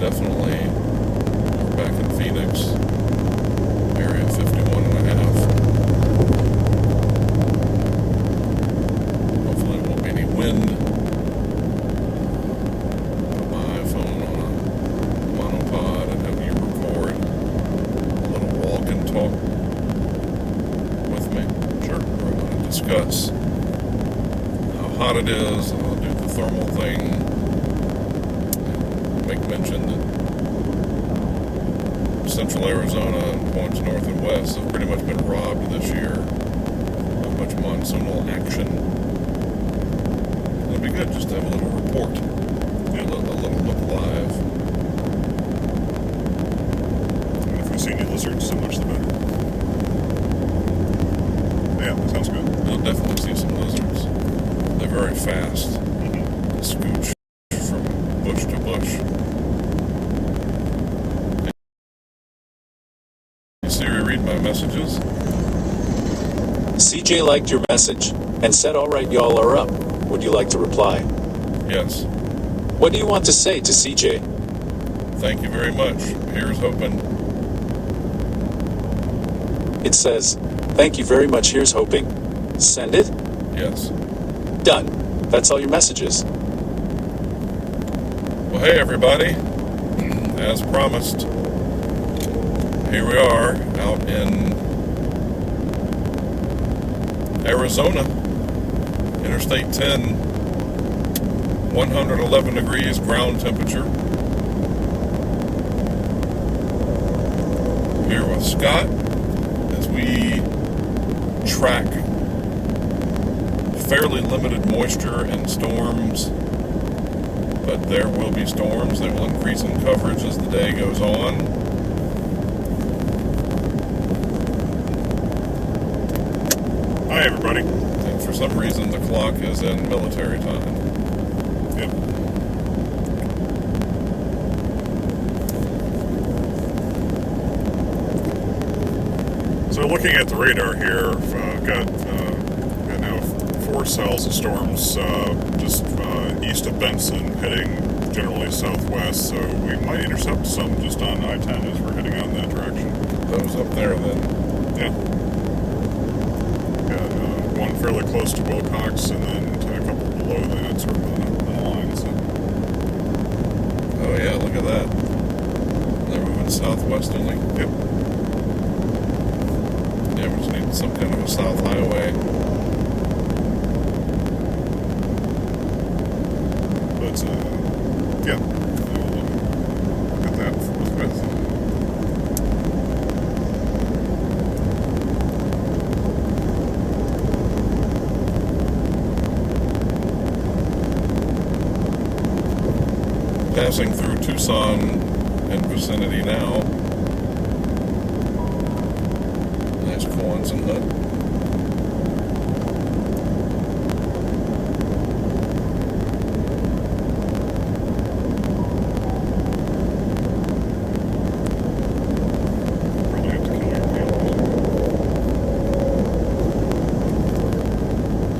definitely, we're back in Phoenix, area 51.5. Hopefully there won't be any wind. Put my iPhone on a monopod and have you record a little walk and talk with me. Sure. We're going to discuss how hot it is, and I'll do the thermal thing. Make mention that central Arizona and points north and west have pretty much been robbed this year of much monsoonal action. It'll be good just to have a little report, a little look live. And if we see any lizards, so much the better. Yeah, that sounds good. You'll definitely see some lizards. They're very fast. They scooch from bush to bush. Siri, read my messages. CJ liked your message and said, "All right, y'all are up. Would you like to reply?" Yes. What do you want to say to CJ? Thank you very much. Here's hoping. It says, "Thank you very much. Here's hoping." Send it? Yes. Done. That's all your messages. Well, hey, everybody. As promised, here we are out in Arizona, Interstate 10, 111 degrees ground temperature. Here with Scott as we track fairly limited moisture and storms, but there will be storms. They will increase in coverage as the day goes on. Hi, everybody. And for some reason, the clock is in military time. Yep. So looking at the radar here, got now 4 cells of storms just east of Benson, heading generally southwest. So we might intercept some just on I-10 as we're heading out in that direction. Those up there, then. Yeah. Got one fairly close to Wilcox, and then a couple below that, sort of on the line. So. Oh yeah, look at that. They're moving southwesterly. Yep. Yeah, we just need some kind of a south highway. But yeah, we'll get that forthwith. Passing through Tucson and vicinity now. Nice Quonset hut. Probably have to kill your animals.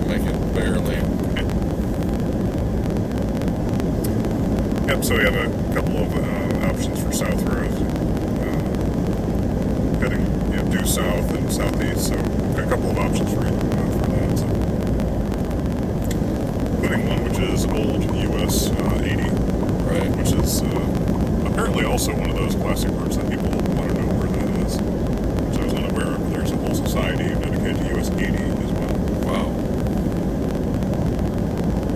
Make it barely. Yep, so we have a couple of options for South Road. Heading due south and southeast, so we've got a couple of options for that. So. Including one which is old US 80, Right. which is apparently also one of those classic routes that people want to know where that is, which I was unaware of. There's a whole society dedicated to US 80 as well. Wow.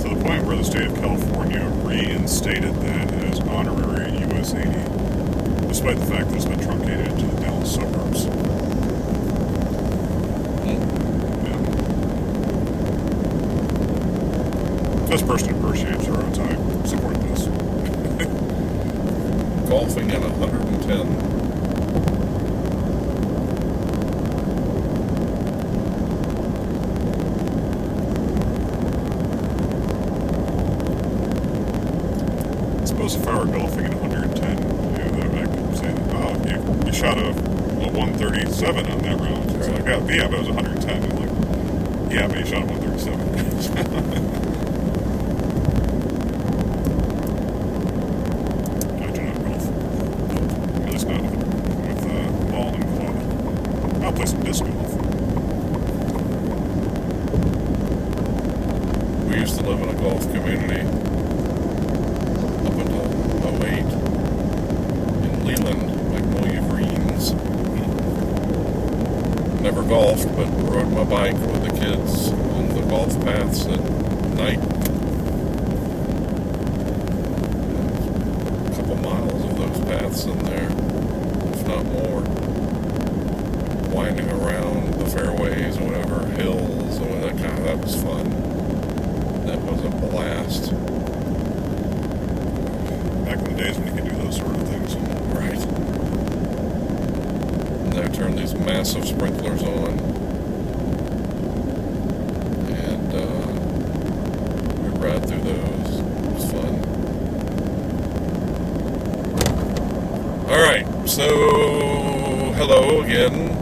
To the point where the state of California reinstated that as honorary US 80, despite the fact that it's been truncated to the Dallas suburbs. Yeah. This person appreciates her own time. Support this. Golfing at 110. I suppose if I were golfing at 110, that I could say, oh, you shot a 137 on that round. So it's like, yeah, but it was 110. It's like, yeah, but you shot a 137. I do not golf. used to live in a golf community up until '08 in Leland, Magnolia Greens. Never golfed, but rode my bike with the kids on the golf paths at night. A couple miles of those paths in there, if not more, winding around the fairways or whatever, hills, or that was fun. That was a blast. Back in the days when you could do those sort of things. Right. And they turn these massive sprinklers on. And we ride through those. It was fun. Alright, so hello again.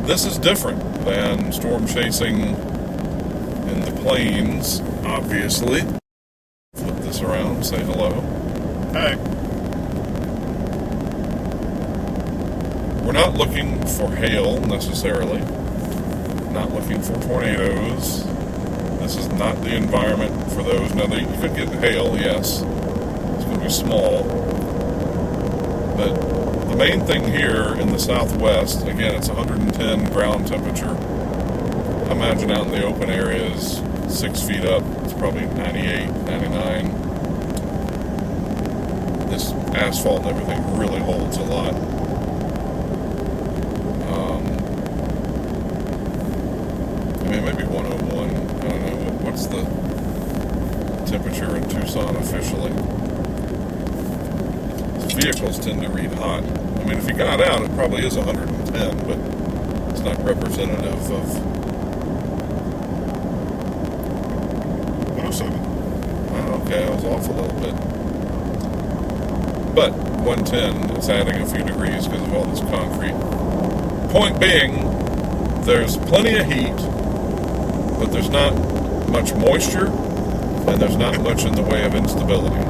This is different than storm chasing in the plains, obviously. Flip this around, say hello. Hi. We're not looking for hail necessarily. Not looking for tornadoes. This is not the environment for those. Now, you could get hail, yes. It's going to be small. But the main thing here in the southwest, again, it's 110 ground temperature. I imagine out in the open areas, 6 feet up, it's probably 98, 99. This asphalt and everything really holds a lot. Maybe 101. I don't know. What's the temperature in Tucson officially? Vehicles tend to read hot. I mean, if you got out, it probably is 110, but it's not representative of 107. Oh, okay, I was off a little bit. But 110, it's adding a few degrees because of all this concrete. Point being, there's plenty of heat, but there's not much moisture, and there's not much in the way of instability.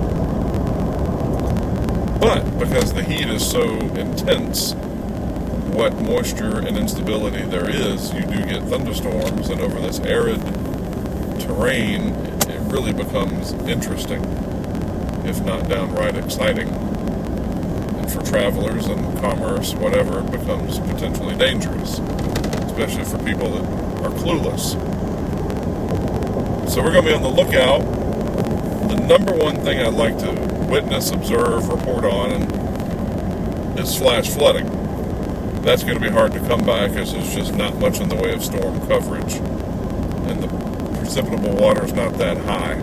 But because the heat is so intense, what moisture and instability there is, you do get thunderstorms, and over this arid terrain, it really becomes interesting, if not downright exciting. And for travelers and commerce, whatever, it becomes potentially dangerous, especially for people that are clueless. So we're going to be on the lookout. The number one thing I'd like to witness, observe, report on is flash flooding. That's going to be hard to come by because there's just not much in the way of storm coverage, and the precipitable water is not that high.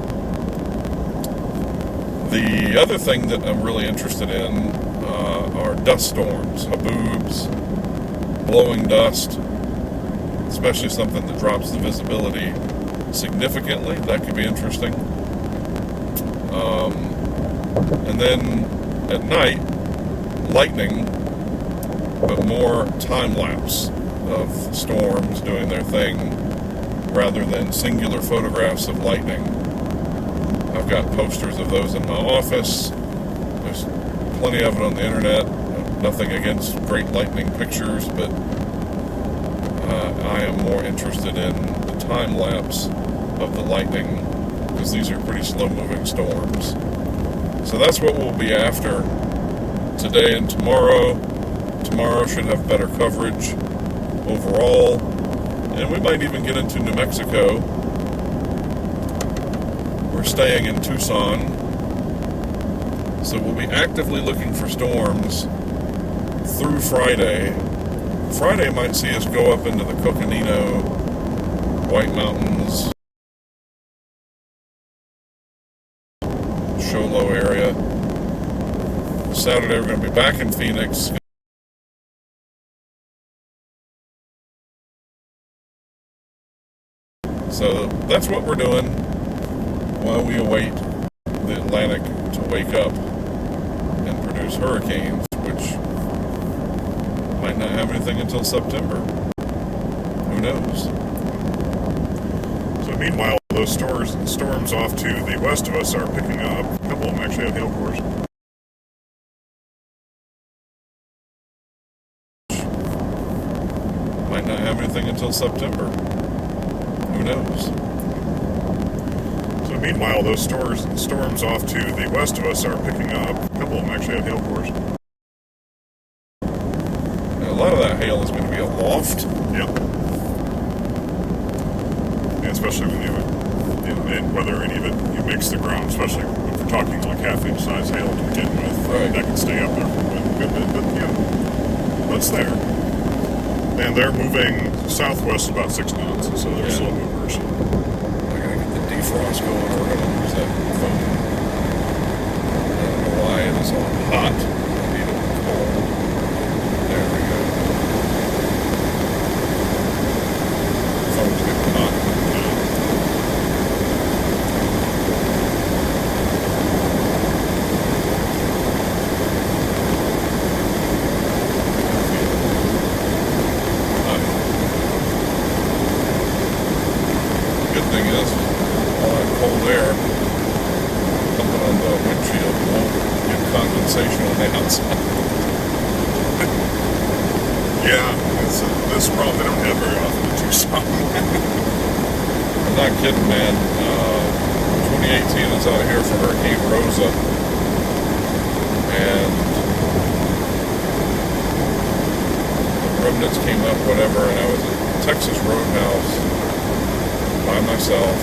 The other thing that I'm really interested in are dust storms, haboobs, blowing dust, especially something that drops the visibility significantly. That could be interesting. And then at night, lightning, but more time-lapse of storms doing their thing rather than singular photographs of lightning. I've got posters of those in my office. There's plenty of it on the internet. Nothing against great lightning pictures, but I am more interested in the time-lapse of the lightning because these are pretty slow-moving storms. So that's what we'll be after today and tomorrow. Tomorrow should have better coverage overall. And we might even get into New Mexico. We're staying in Tucson. So we'll be actively looking for storms through Friday. Friday might see us go up into the Coconino, White Mountains, Sholo area. Saturday we're going to be back in Phoenix. So that's what we're doing while we await the Atlantic to wake up and produce hurricanes, which might not have anything until September. Who knows? So meanwhile, those storms off to the west of us are picking up. A couple of them actually have hail cores. Might not have anything until September. who knows? So meanwhile, those storms off to the west of us are picking up. A couple of them actually have hail cores. A lot of that hail is going to be aloft. Yep. Yeah, especially when and whether any of it makes the ground, especially if we're talking like half-inch size hail to begin with, Right. that can stay up there for a good bit, but that's there. And they're moving southwest about 6 knots, so they're slow movers. I gotta get the defrost going, or we're gonna lose that phone. I don't know why it is all hot. I need it cold. There we go. Phone's getting hot. Good thing is, all that cold air pumping on the windshield won't get condensation on the outside. Yeah, this problem they don't have very often in Tucson. I'm not kidding, man. 2018 is out here for Hurricane Rosa, and the remnants came up, whatever, and I was at Texas Roadhouse by myself.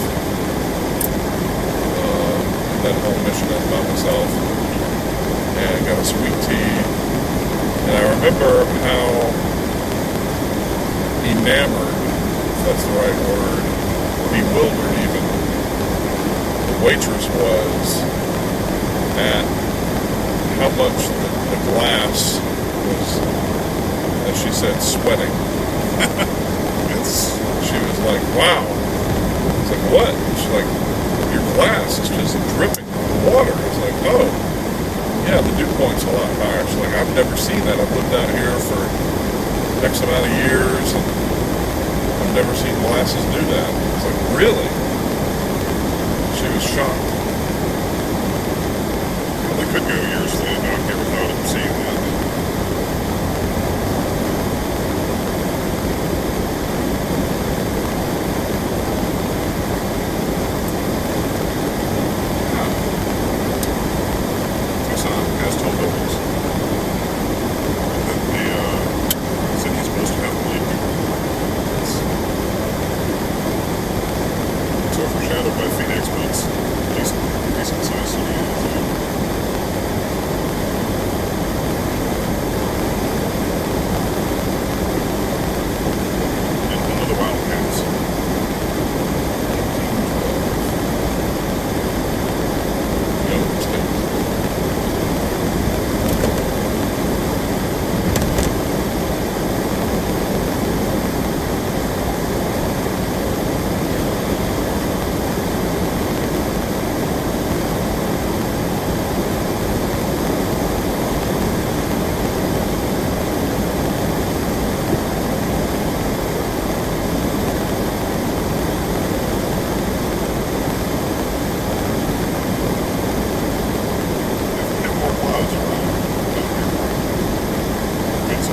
That whole mission is by myself, and got a sweet tea. And I remember how enamored, if that's the right word, bewildered even, the waitress was at how much the glass was, as she said, sweating. She was like, wow. I was like, what? She's like, your glass is just dripping water. I was like, oh, yeah, the dew point's a lot higher. She's like, I've never seen that. I've lived out here for X amount of years, and I've never seen glasses do that. I was like, really? She was shocked. Well, they could go years standing out here without them seeing that. Tucson has tall buildings. And then the city's supposed to have a lake. It's overshadowed by Phoenix, but it's a decent sized city. And another Wildcats. Young States. Have more clouds around down here. It's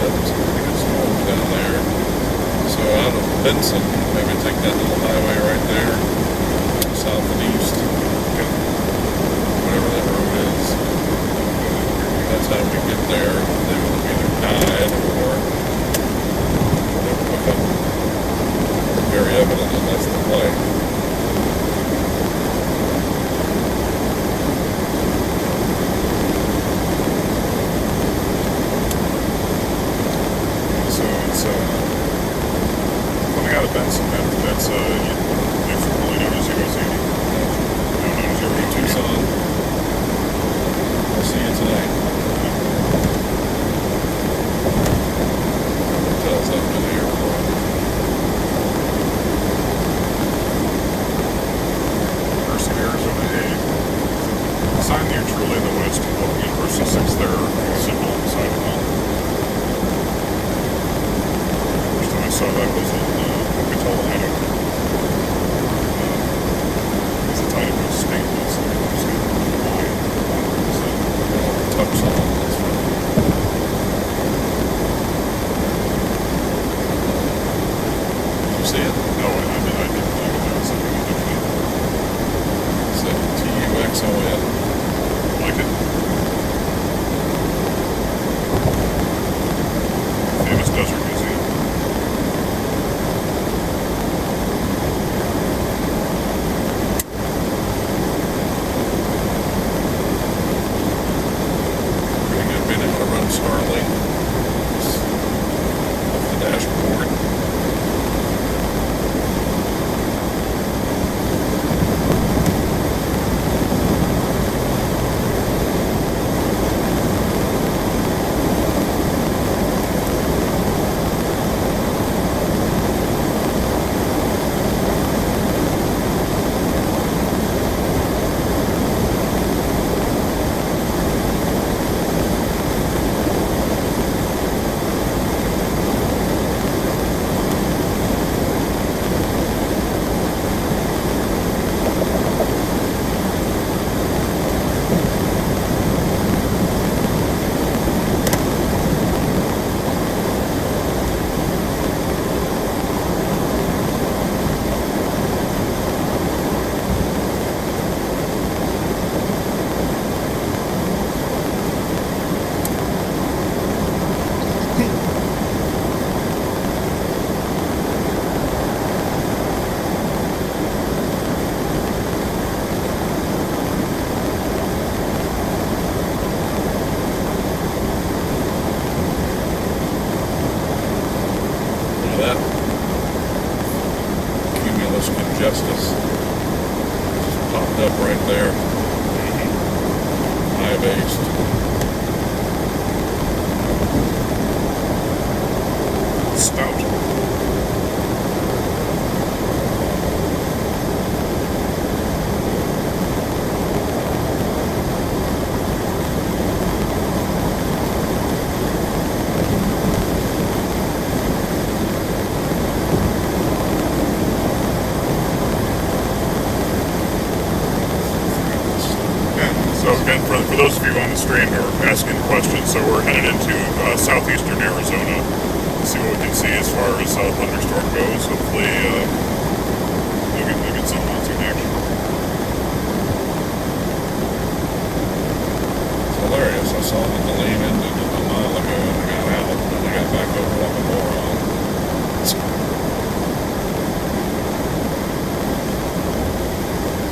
Yep, some pretty good storms down there. So out of Benson, maybe take that little highway right there, south and east, whatever that road is. That's how we get there. They will either guide or they will become very evident that that's the play. So it's coming out of Benson. That's formerly known as US 80. Now known as Area 2. Tucson, I'll see you tonight. Hotel's up to the airport. was in Wichita, Idaho. It's a Idaho state, that's the state line. Tombstone, that's right. Did you see it? No, I didn't. I was looking at it. It's TUXON. Like it. Famous desert museum. Pretty good being able to run Starlink off the dashboard. That cumulus congestus just popped up right there. High based. Stout. So again, for those of you on the stream who are asking questions, so we're headed into southeastern Arizona to see what we can see as far as thunderstorm goes. Hopefully, we'll get some monsoon action. It's hilarious. I saw that the lane ended a mile ago and I got out and then I got back over like a moron.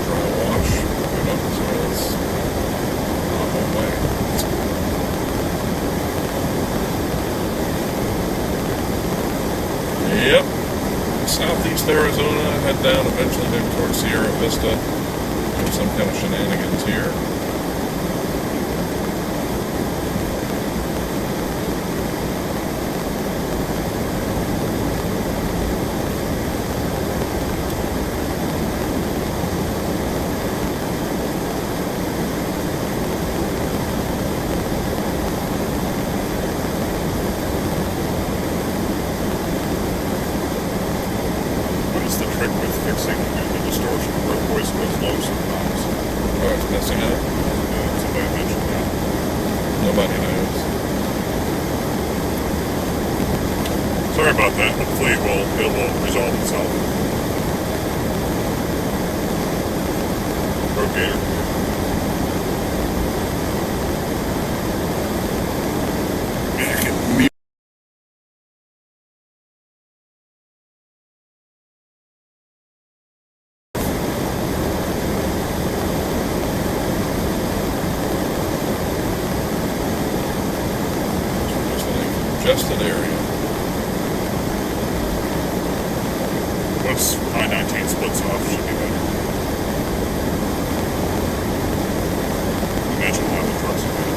Dry wash. You know, so it's not one way. Yep. Southeast Arizona, head down eventually maybe towards Sierra Vista. There's some kind of shenanigans here. What is the trick with fixing the distortion where a voice goes low sometimes? Oh, it's messing up. Somebody mentioned that. Nobody knows. Sorry about that. Hopefully it will resolve itself. Rotator. Congested area. Once I-19 splits off, should be better. Imagine a lot of the trucks are better.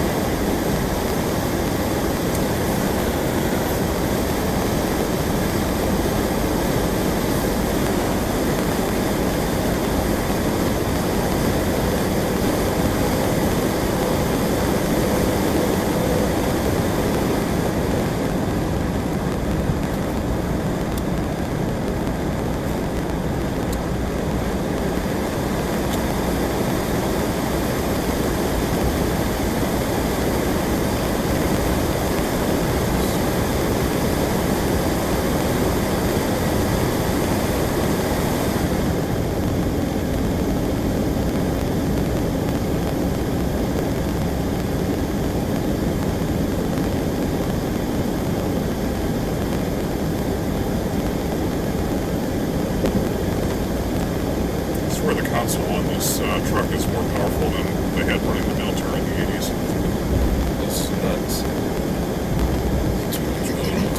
swear the console on this truck is more powerful than they had running the Milter in the 80s. It's nuts. Too much going on.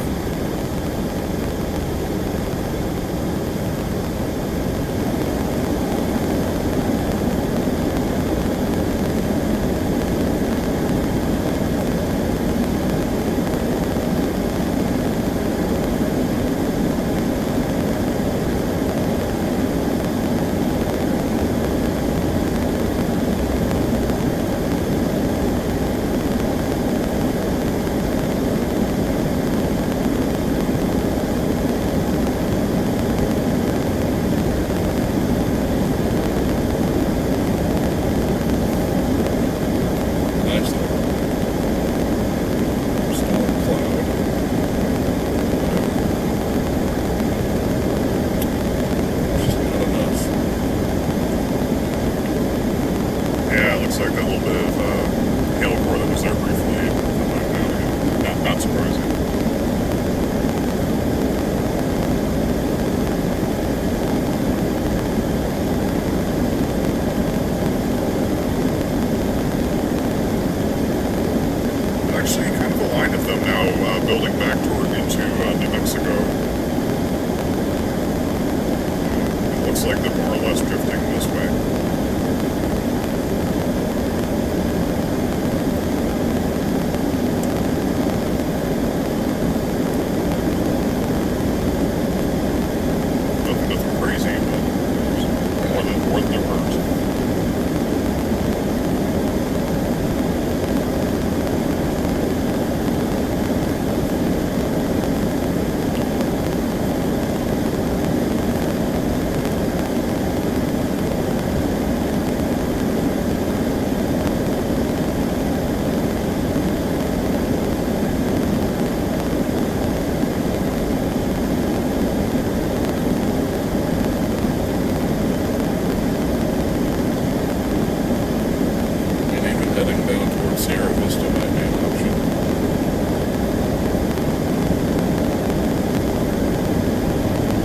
Sierra Vista might be an option.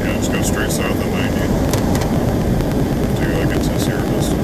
Yeah, just go straight south at 90 to get to Sierra Vista.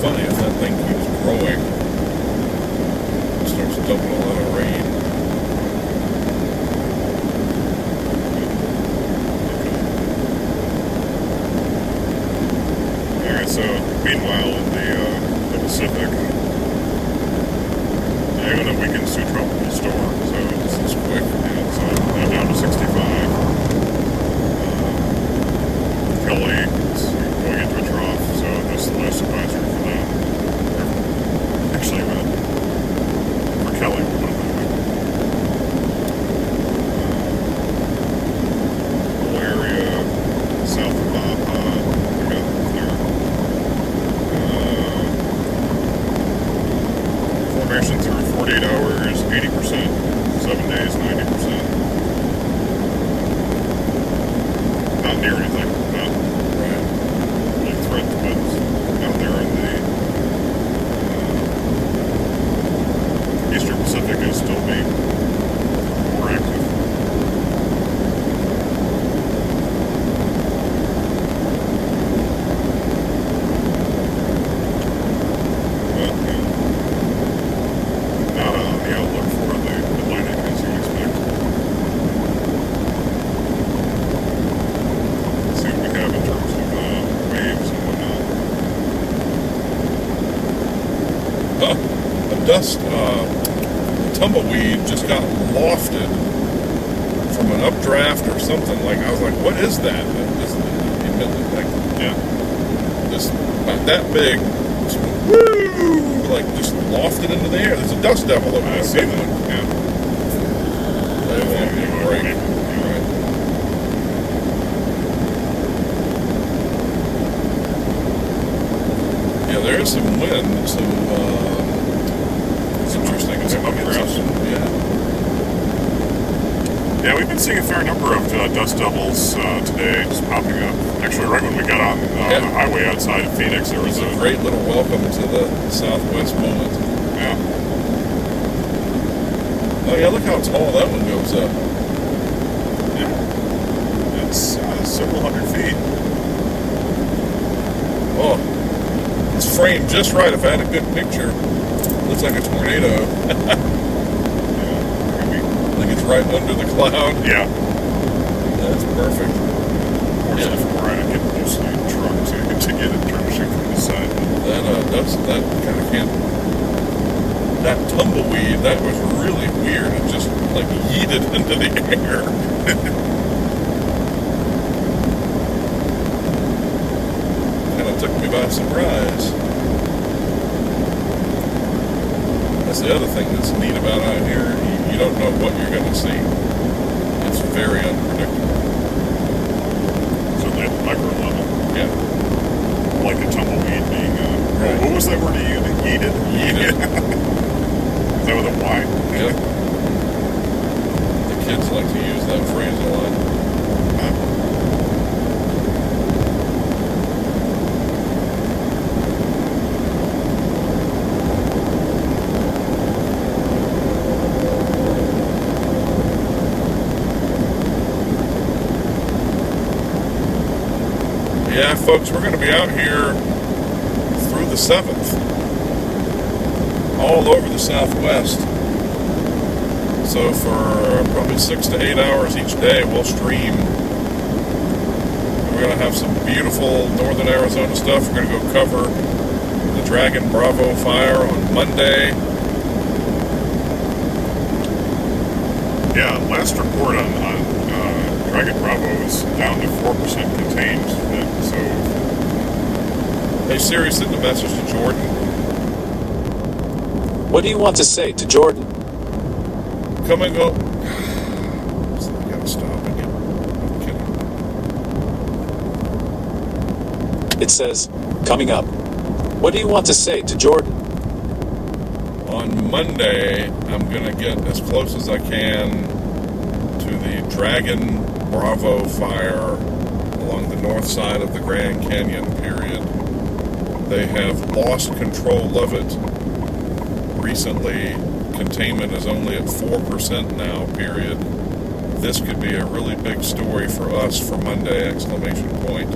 Funny, if that thing keeps growing, it starts dumping a lot of rain. Alright, so meanwhile in the Pacific, I'm in a weekend to tropical storm, so this is quick. Yeah, so I'm down to 65. Kelly is going into a trough, so that's the last advisory for that. Actually, for Kelly, we're not that way. Whole area south of Baja, we got clear. Formation through 48 hours, 80%, 7 days, 90%. Not near anything, not really threat. A dust tumbleweed just got lofted from an updraft or something. Like, I was like, what is that? This about that big, just, woo, like just lofted into the air. There's a dust devil over there. I see that. Yeah. Right. Yeah, there is some wind. It's interesting. It's updrafts. Yeah, we've been seeing a fair number of dust devils today, just popping up. Actually, right when we got on the highway outside of Phoenix, there was a great little welcome to the Southwest moment. Yeah. Oh yeah, look how tall that one goes up. Yeah. It's several hundred feet. Oh, it's framed just right. If I had a good picture, looks like a tornado. It's right under the cloud. Yeah. That's perfect. Fortunately for Ryan, I get used to the truck to get it turning from the side. That kind of can't. That tumbleweed, that was really weird. It just like yeeted into the air. Kind of took me by surprise. That's the other thing that's neat about out here. You don't know what you're going to see. It's very unpredictable. Certainly at the micro level. Yeah. Like a tumbleweed being, right. What was that word you used? Yeeted? Yeeted. Is that with a Y? Yep. The kids like to use that phrase a lot. Yeah, folks, we're going to be out here through the 7th, all over the Southwest. So for probably 6 to 8 hours each day, we'll stream. We're going to have some beautiful northern Arizona stuff. We're going to go cover the Dragon Bravo fire on Monday. Yeah, last report on Dragon Bravo is down to 4% contained. So, hey Siri, send a message to Jordan. What do you want to say to Jordan? Come and go. I gotta stop again. I'm kidding. It says, coming up. What do you want to say to Jordan? On Monday, I'm gonna get as close as I can to the Dragon Bravo fire along the north side of the Grand Canyon, period. They have lost control of it recently. Containment is only at 4% now, period. This could be a really big story for us for Monday, exclamation point.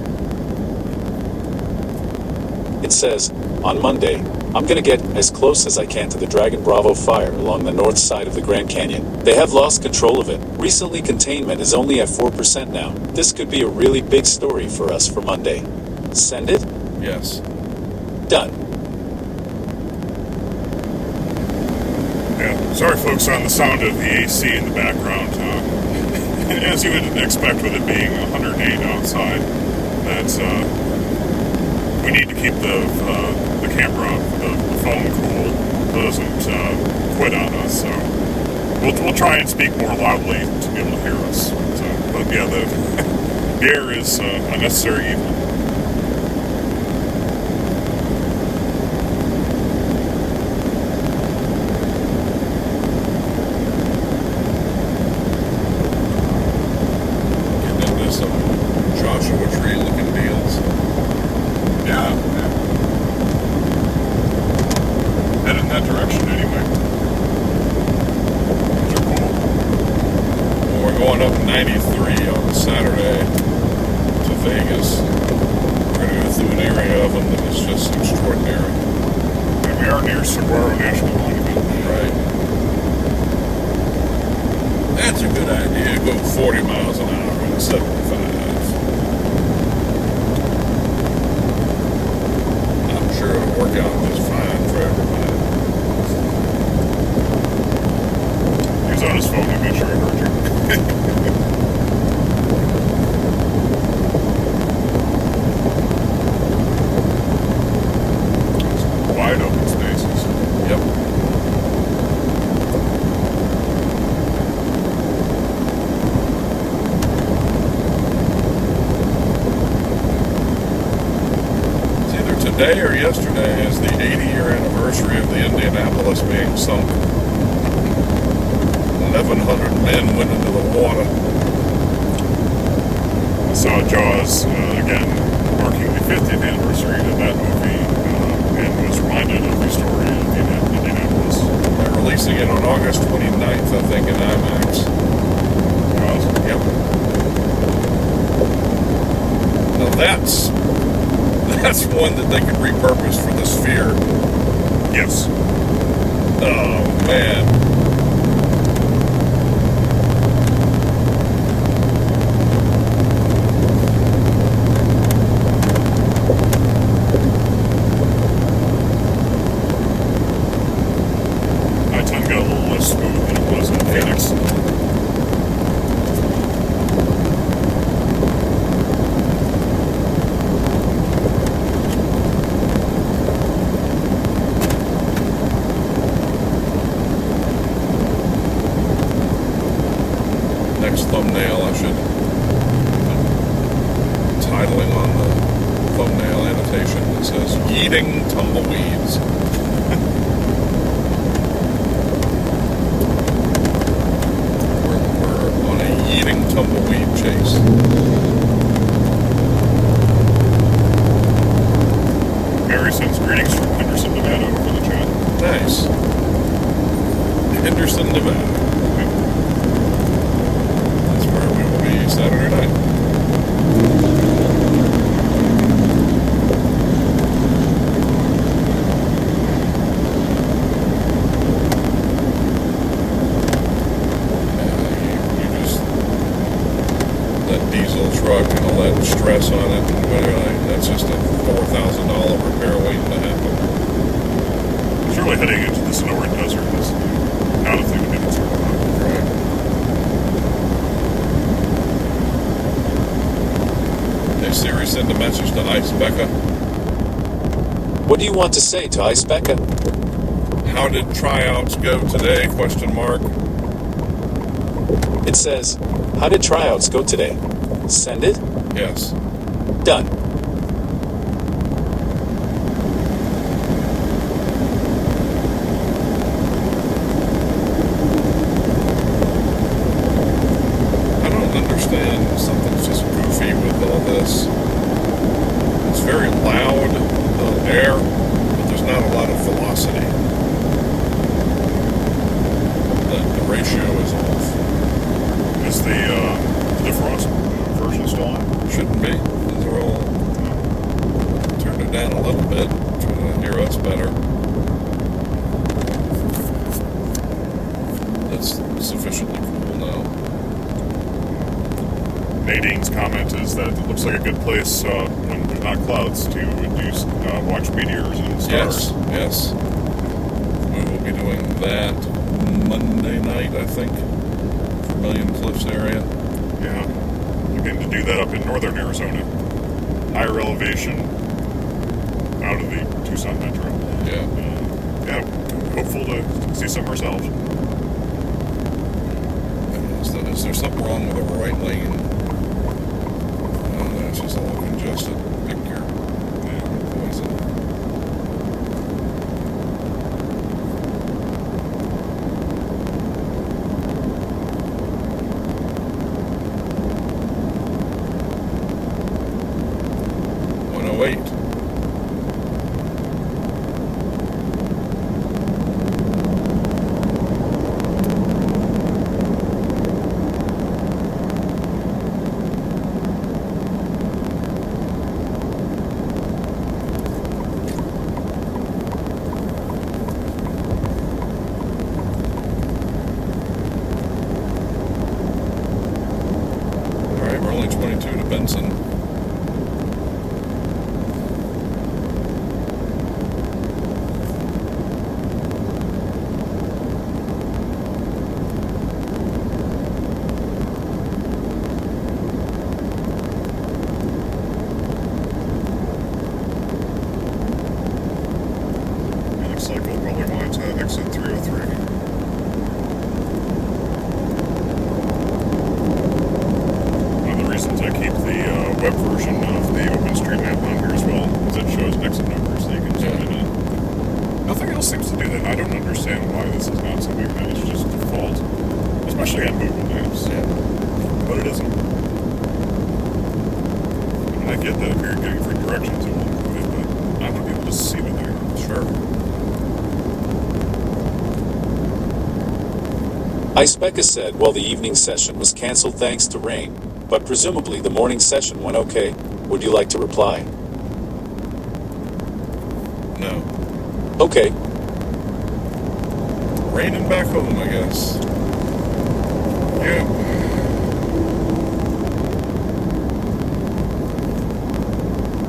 It says, on Monday, I'm going to get as close as I can to the Dragon Bravo fire along the north side of the Grand Canyon. They have lost control of it. Recently, containment is only at 4% now. This could be a really big story for us for Monday. Send it? Yes. Done. Yeah, sorry folks on the sound of the AC in the background. As you would expect with it being 108 outside, that's we need to keep the camera, the phone cool, so it doesn't quit on us. So we'll try and speak more loudly to be able to hear us. But yeah, the air is unnecessary evil. Getting into some Joshua Tree looking deals. Yeah. Head in that direction anyway. Those are cool. Well, we're going up 93 on Saturday to Vegas. We're going to go through an area of them that is just extraordinary. And we are near Saguaro National Monument. Right. That's a good idea. Go 40 miles an hour in 75. I'm sure it'll work out just fine for everybody. Today or yesterday is the 80-year anniversary of the Indianapolis being sunk. 1,100 men went into the water. I saw Jaws again, marking the 50th anniversary of that movie, and was reminded of the story of Indianapolis. They're releasing it on August 29th, I think, in IMAX. Jaws? Yep. Now that's one that they could repurpose for the Sphere. Yes. Oh, man. My tongue got a little less smooth than it was in Phoenix. Next thumbnail, I should titling on the thumbnail annotation that says "Yeeting Tumbleweeds." we're on a yeeting tumbleweed chase. Mary sends greetings from Henderson, Nevada over the chat. Nice. Henderson, Nevada. That's where we will be Saturday night. You just that diesel truck and all that stress on it, and that's just a $4,000 repair waiting to happen. It's really heading into the Sonoran Desert. It's not a thing to be concerned about. Right. Hey Siri, send a message to Ice Becca. What do you want to say to Ice Becca? How did tryouts go today? Question mark. It says, how did tryouts go today? Send it? Yes. Done. I don't understand. Something's just goofy with all this. It's very loud, the air, but there's not a lot of velocity. The ratio is off. Is the defrost version still on? Shouldn't be. These are all turned it down a little bit, trying to hear us better. That's sufficiently cool now. Nadine's comment is that it looks like a good place when there's not clouds to watch meteors and stars. Yes. We will be doing that Monday night, I think, Vermilion Cliffs area. Yeah. Looking to do that up in northern Arizona. Higher elevation out of the Tucson Metro. Yeah. Hopeful to see some ourselves. Is there something wrong with the right lane? No, it's just all congested. Pick your poison. Wait. All right, we're only 22 to Benson. exit 303. One of the reasons I keep the web version of the OpenStreetMap on here as well is it shows exit massive numbers that you can zoom in on. Nothing else seems to do that. I don't understand why this is not something that is just default, especially on Google Maps. Yeah. But it isn't. I mean, I get that if you're getting free directions, it will include it, but I want to be able to see what they are. Sure. Icebecca said, well, the evening session was canceled thanks to rain, but presumably the morning session went okay. Would you like to reply? No. Okay. Raining back home, I guess. Yeah.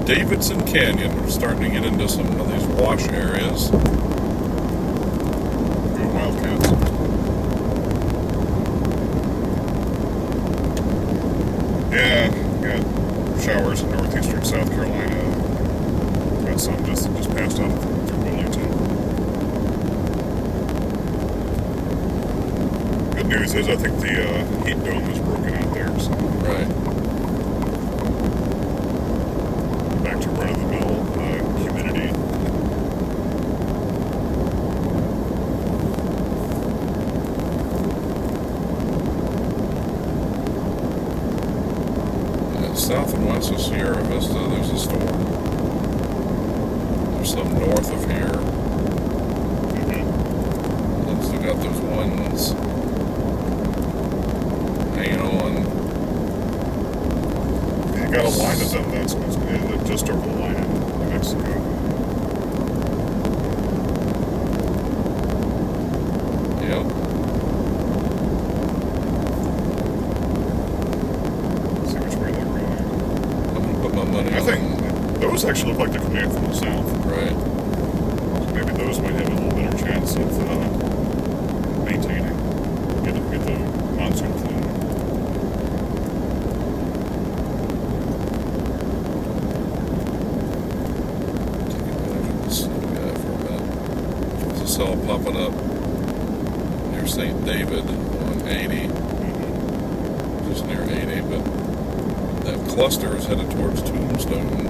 Davidson Canyon. We're starting to get into some of these wash areas. Go Wildcats. Yeah, got showers in northeastern South Carolina. Got some just passed out through Wilmington. Good news is I think the heat dome is broken out there, so Right. back to run-of-the-mill humidity. South and west of Sierra Vista, there's a storm. There's some north of here. Then still got those ones hanging on. You got a line of them that's just over the line in New Mexico. Yep. See which way they're going. I'm gonna put my money I on. think those actually look like they're coming in from the south. Right. Maybe those might have a little better chance of maintaining. Get the monsoon flume. Take advantage of this little guy for a minute. There's a cell popping up near St. David on 80. Just near 80, but that cluster is headed towards Tombstone.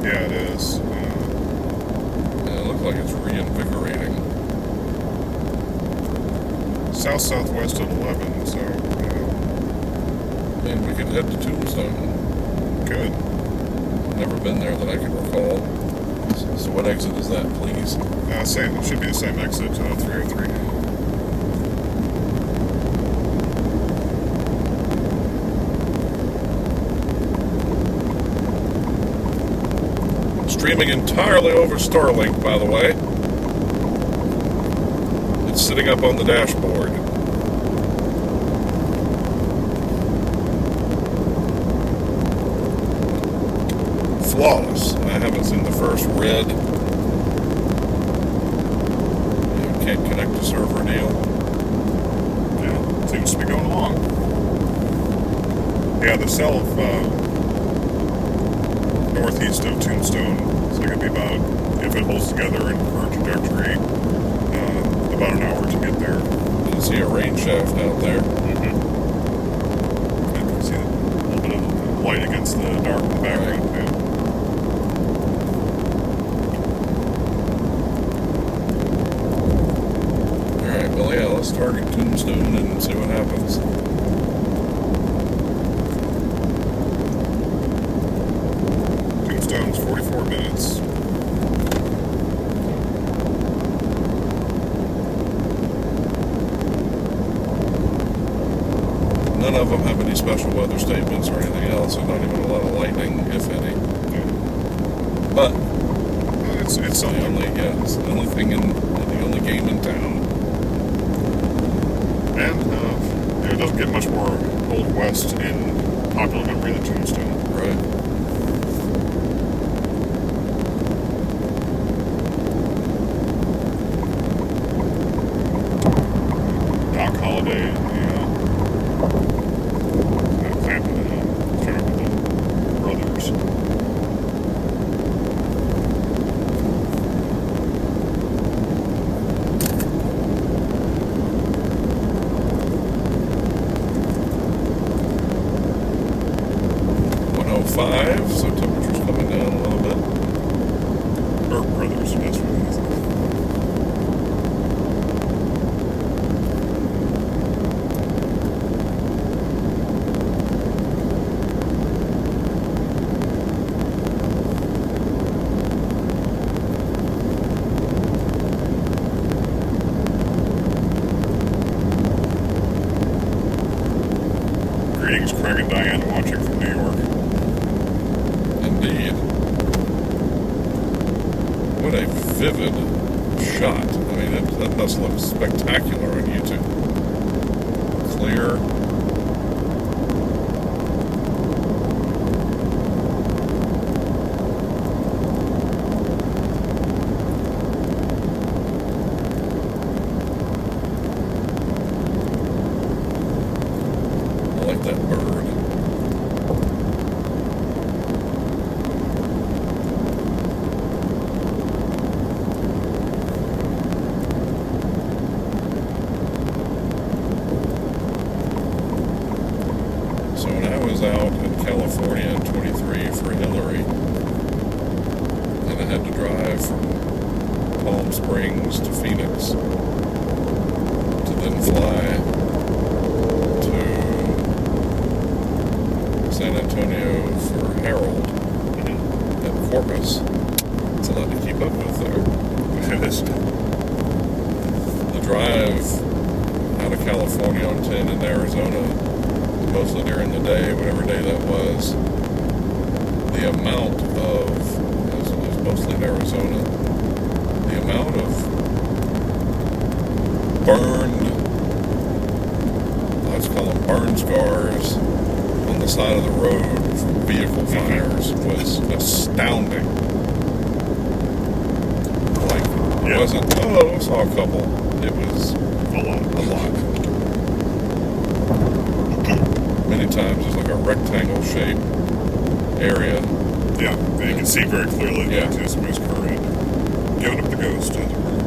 Yeah, it is. Yeah, it looks like it's reinvigorating. South-southwest at 11, so And we could head to Tombstone. good. Never been there that I can recall. So what exit is that, please? Same. It should be the same exit, 303. Streaming entirely over Starlink, by the way. It's sitting up on the dashboard. Flawless. I haven't seen the first red. Can't connect to server deal. Yeah, seems to be going along. Yeah, the cell of northeast of Tombstone, so it could be about, if it holds together in current trajectory, about an hour to get there. You can see a rain shaft out there. And you can see a little bit of light against the dark in the background. Yeah. Alright, well, yeah, let's target Tombstone and see what happens. Tombstone's 44 minutes. None of them have any special weather statements or anything else, and not even a lot of lightning, if any. Yeah. But It's it's the something. it's the only thing the only game in town. And it doesn't get much more Old West in popular memory than Tombstone. Right. Doc Holliday, family, the brothers. Greetings, Craig and Diane, watching from New York. Indeed. What a vivid shot. I mean, that must look spectacular on YouTube. Clear. I like that bird. So when I was out in California in 23 for Hillary, and I had to drive from Palm Springs to Phoenix to then fly to San Antonio for Harold and Corpus. It's a lot to keep up with there. It is. The drive out of California on 10 in Arizona, mostly during the day, whatever day that was, the amount of, it was mostly in Arizona, the amount of burned, let's call them burn scars on the side of the road from vehicle fires was astounding. Like, it Yeah. wasn't, oh, I saw a couple. It was A lot. a lot. Many times it's like a rectangle shaped area. Yeah, and you can see very clearly Yeah. that somebody's car had given up the ghost, as it were.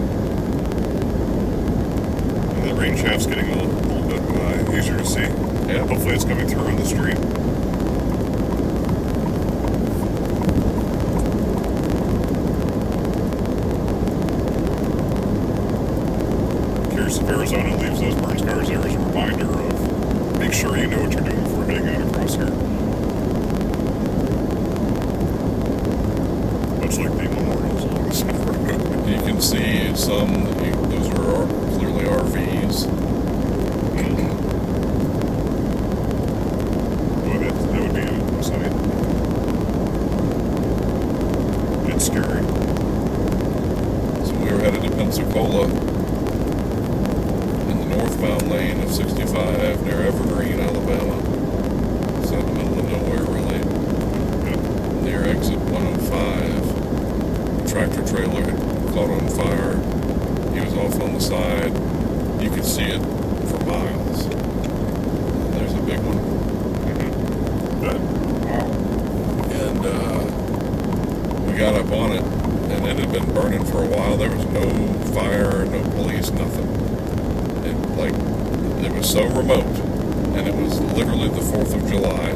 And the rain shaft's getting a little bit easier to see. Yeah. Hopefully it's coming through on the street. Curious if Arizona leaves those burn scars there as a reminder of make sure you know what you're doing before heading out across here. Much like the memorials along the side of the road. You can see some, those are clearly RVs. Boy, that would be a sight. It's scary. So we were headed to Pensacola in the northbound lane of 65 near Evergreen, Alabama. It's out in the middle of nowhere, really. Near exit 105. The tractor trailer had caught on fire. He was off on the side. You could see it for miles. And there's a big one. Wow. And we got up on it, and it had been burning for a while. There was no fire, no police, nothing. It was so remote, and it was literally the 4th of July.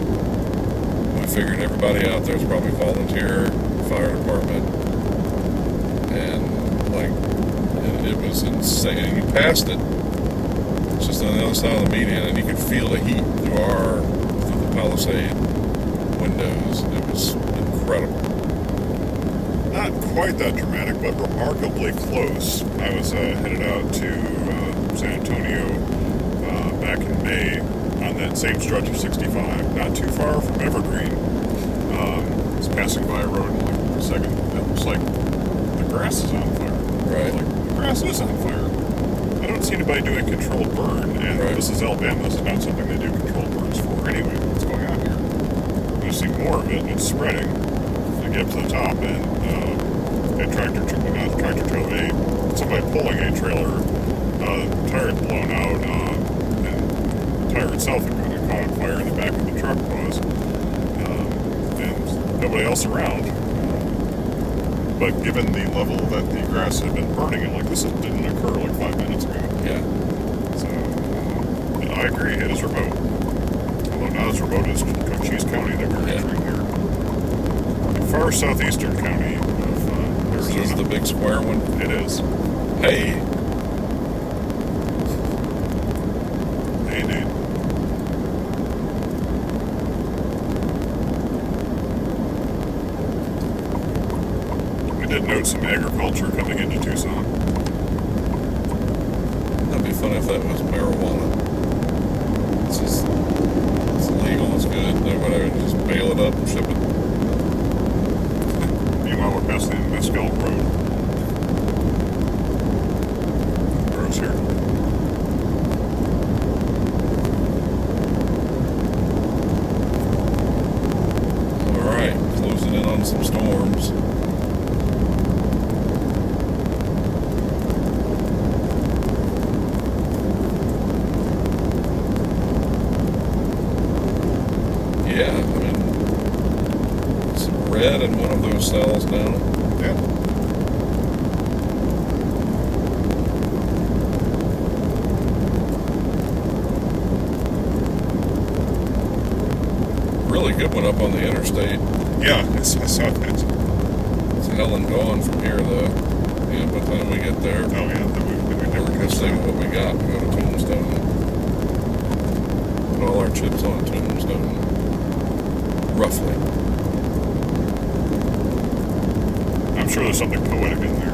We figured everybody out there's probably volunteer fire department, and it was insane. You passed it, it's just on the other side of the median, and you could feel the heat through the Palisade windows. It was incredible. Not quite that dramatic, but remarkably close. I was headed out to San Antonio back in May on that same stretch of 65, not too far from Evergreen. I was passing by a road and like for a second, it looks like the grass is on fire. Right. Like, the grass is on fire. I don't see anybody doing controlled burn, and Right. This is Alabama. This is not something they do controlled burns for anyway. What's going on here? I see more of it, and it's spreading. I get up to the top, and tractor trailer, somebody pulling a trailer, tire had blown out, and the tire itself had caught on fire in the back of the truck was, and nobody else around. But given the level that the grass had been burning, and like this didn't occur like 5 minutes ago. Yeah. So, I agree, it is remote. Although not as remote as Cochise County that we're entering here. The far southeastern county of Is Arizona. this the big square one? It is. Hey. Indeed. I did note some agriculture coming into Tucson. That'd be fun if that was marijuana. It's overhead and one of those cells down. Yeah. Really good one up on the interstate. Yeah, I saw that. It's hell and gone from here, though. Yeah, by the time we get there, Oh, yeah, then we never we're catch just seeing that. what we got. We go to Tombstone. Put all our chips on Tombstone. Roughly. I'm sure there's something poetic in there.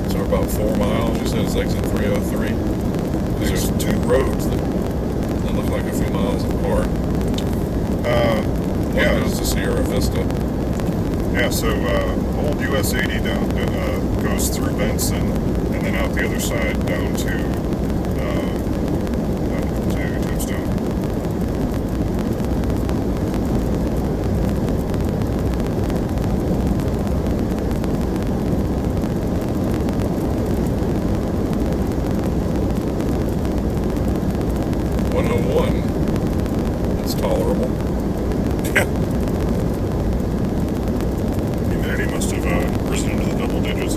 So we're about 4 miles. You said it's exit 303. Because there's two roads that look like a few miles apart. One Yeah. goes to Sierra Vista. Yeah, so old US 80 down goes through Benson and then out the other side down to Tombstone. It's tolerable. Yeah. Humanity must have risen into the double digits.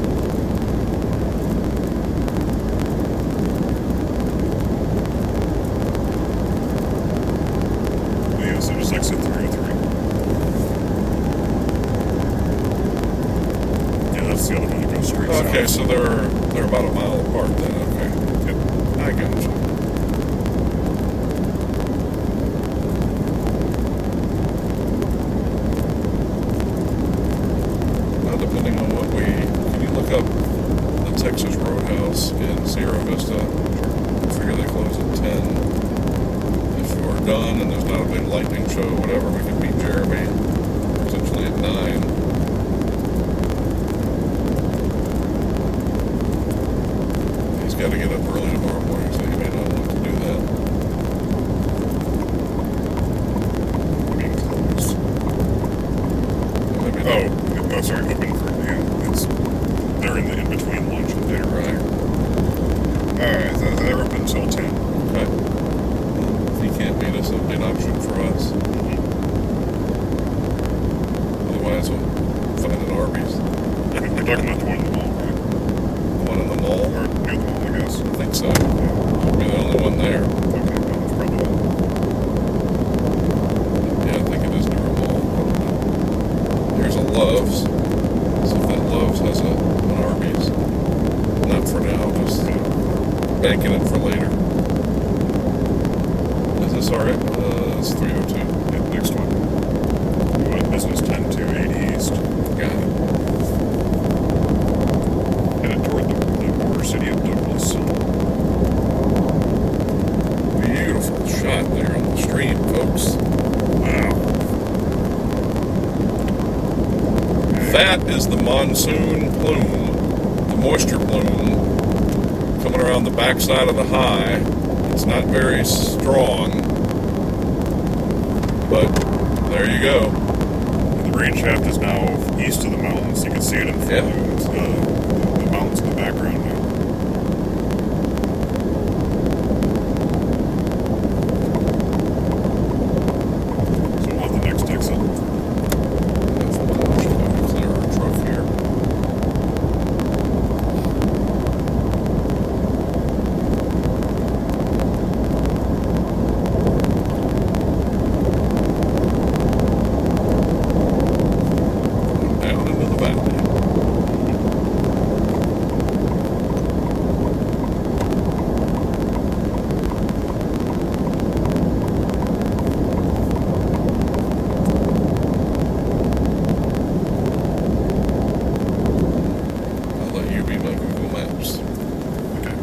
Yeah, so just exit 303. Yeah, that's the other one that goes straight Okay, south. so they're about a mile apart then. Okay. Yep. I got you. Now, depending on what can you look up the Texas Roadhouse in Sierra Vista? I figure they close at 10. If we're done and there's not a big lightning show or whatever, we can meet Jeremy potentially at 9. He's got to get up early tomorrow morning, so he may not want to do that. Being closed. Maybe Oh, sorry, open for, yeah, they're in between lunch and dinner. right. Alright, they're open until 10. Okay. If he can't meet us, it'll be an option for us. Otherwise, we'll find an Arby's. We're talking about the one in the mall, right? The one in the mall? Or near the mall, I guess. I think so. We'll be the only one there. Okay, well, that's probably one. Yeah, I think it is near a mall. Here's a Love's. See if that Love's has an Arby's. Not for now, just banking it for later. Is this alright? It's 302. Yeah, next one. Business 10-280 East. Got it. Headed toward the border city of Douglas. Beautiful shot there on the stream, folks. Wow. That is the monsoon plume, the moisture plume, coming around the backside of the high. It's not very strong, but there you go. The rain shaft is now east of the mountains. You can see it in front of you. It's the mountains in the background now. So we'll have the next exit. Clear our truck here. Down into the valley. I'll let you be my Google Maps. Okay.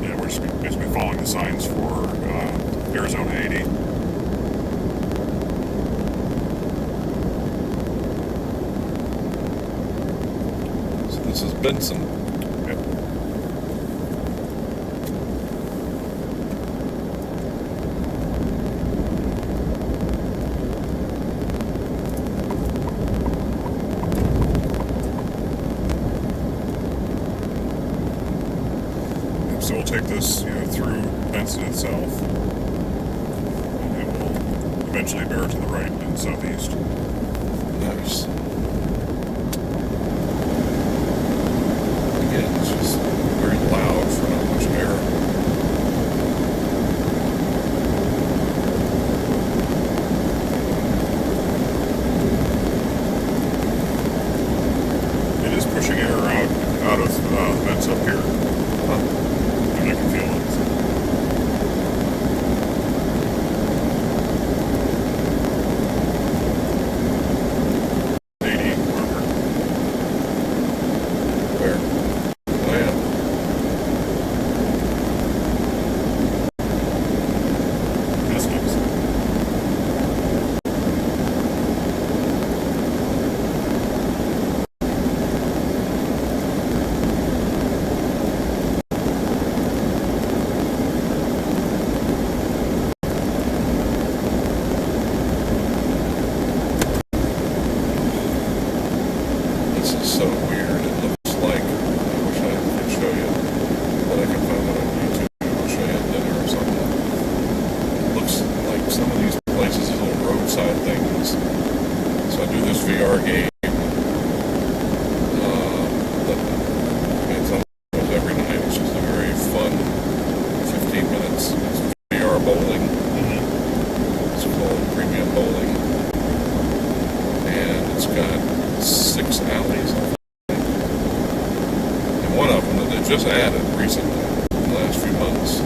Yeah, we're just basically following the signs for Arizona 80. So this is Benson. Yep. So we'll take this, through Benson itself, and we'll eventually bear to the right and southeast. Nice. Again, it's just very loud for not much air. It is pushing air out of the vents up here. And I can feel it. 80 marker. Where? Oh, yeah. That's nice. This is so weird. It looks like, I wish I could show you, but I can find it on YouTube. I'll show you at dinner or something. It looks like some of these places are little roadside things. So I do this VR game. It's almost every night. It's just a very fun 15 minutes. It's VR bowling. It's called Premium Bowling. And it's got 6 alleys, I think. And one of them that they just added recently, in the last few months,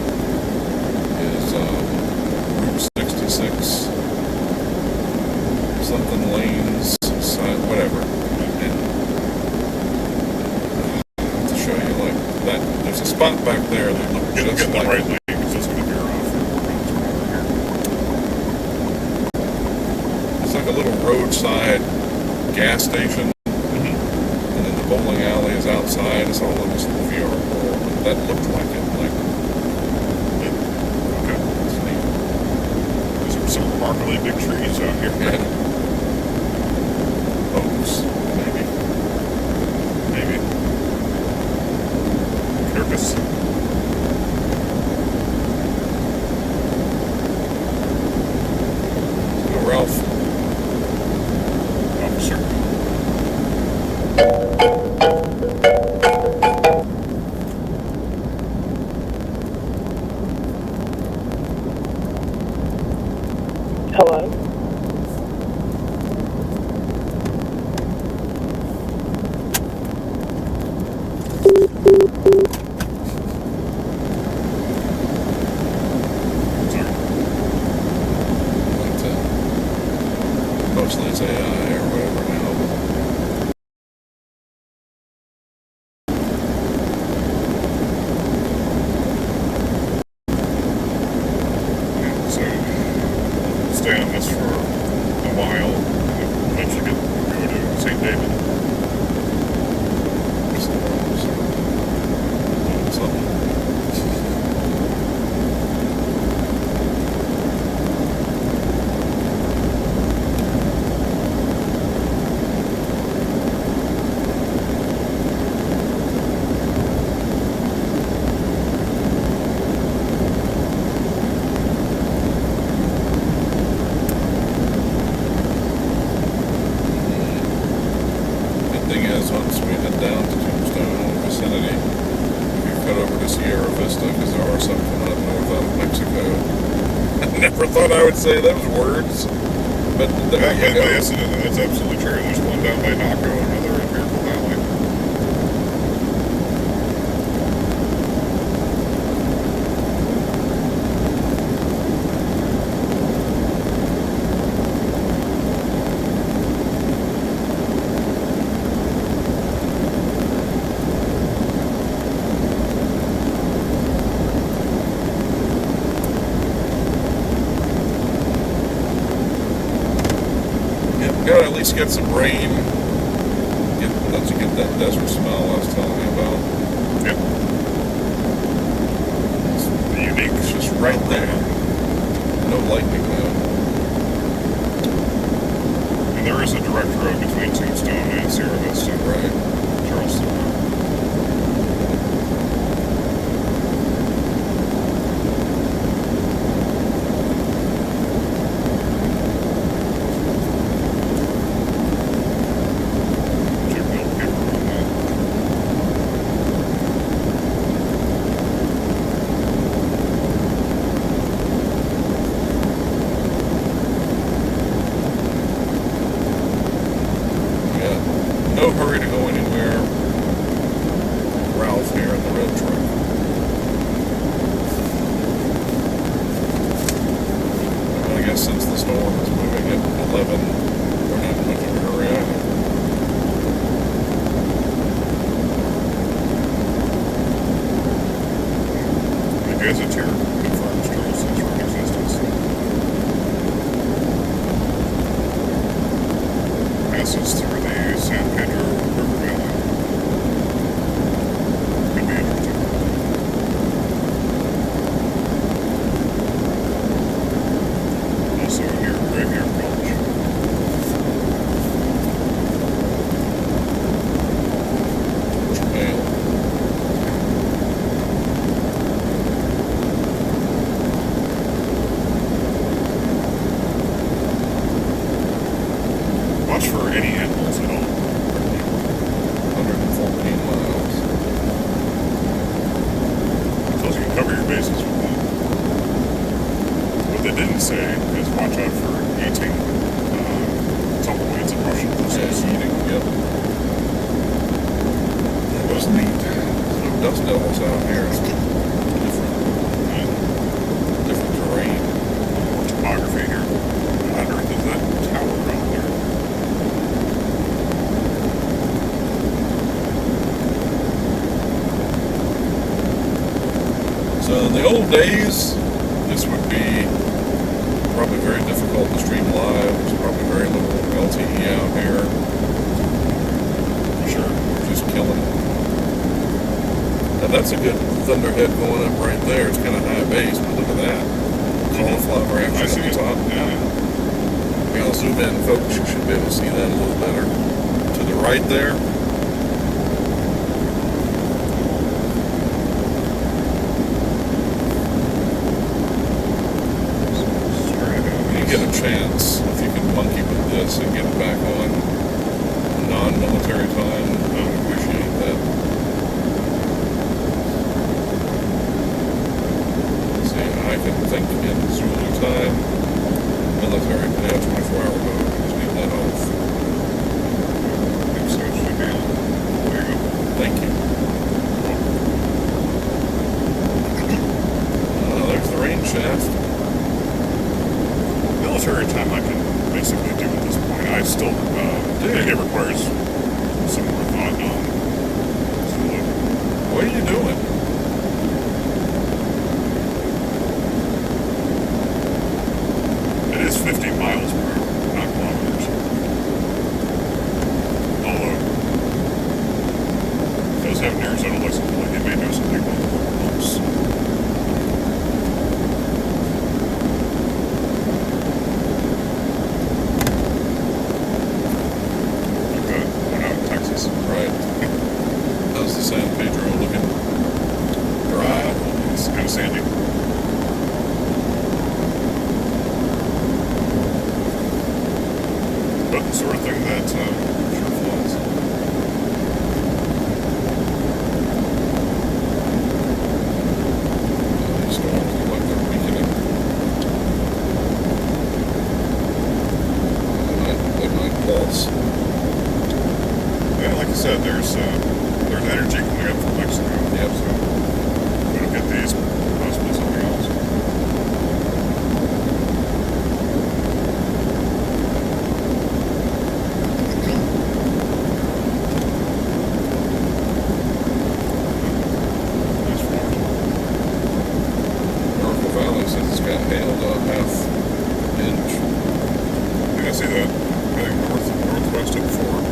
is Route 66, something lanes, side, whatever. And I have to show you, like, that. There's a spot back there that looks Get just the like right lane, because it's going to veer off. it's like a little roadside gas station. And then the bowling alley is outside. It's all in this little VR world. That looked like it. Like, Okay. it's neat. There's some remarkably big trees out here. Yeah. Oaks, maybe. Maybe. Carcass. Go, Ralph. Officer. Hello? Sorry. But, mostly it's AI or whatever now. Yeah, so stay on this for a while, and eventually go to St. David. What's the problem? Something. Good thing is, once we head down to Tombstone and the vicinity, we cut over to Sierra Vista because there are some coming up north out of Mexico. I never thought I would say those words, but there you go. Yes, it's absolutely true. There's one down by Naco, another in Miracle Valley. Gotta at least get some rain. Let you get that desert smell I was telling you about. Yep. It's unique. It's just right there. No lightning though. And there is a direct road between Tombstone and Sierra Vista. Right. Charleston. storm is moving at 11. We're not in much of a hurry either. The gazetteer confirms Charles Central existence. Passes through the San Pedro River Valley. Could be interesting. Also here, Graveyard Gulch. Trail. Watch for any animals at all. 114 miles. Suppose you can cover your bases with that. What they didn't say is watch out for eating tumbleweeds and Russian Yeah, thistles. eating, yep. That was neat. There's no dust devils out here. It's different terrain. More topography here. On earth is that tower out there? So in the old days, this would be probably very difficult to stream live. There's probably very little LTE out here. Sure. We're just killing it. Now that's a good thunderhead going up right there. It's kind of high base, but look at that. Cauliflower I action see on it. the top. Yeah. Maybe I'll zoom in, folks. You should be able to see that a little better. To the right there, when you get a chance, if you can monkey with this and get it back on non-military time, I would appreciate that. See, I can think in Zulu time, military, yeah, 24-hour mode, just need that off. So it should be on. There you go. Thank you. There's the rain shaft. Military time I can basically do at this point. I still think it requires some more thought on Zulu. What are you doing? It is 50 miles per hour, not kilometers. Although, it does have an Arizona license plate. You may know some people in the workforce. Like the one out in Texas. Right. How's the San Pedro looking? Dry. It's kind of sandy. But the sort of thing that sure flies. These storms look like they're weakening. They might pulse. Yeah, like I said, there's energy coming up from Mexico. Yep. So we don't get these, possibly something else. Nice form. Oracle Valley says it's got hailed a half inch. You can see that heading northwest at 4.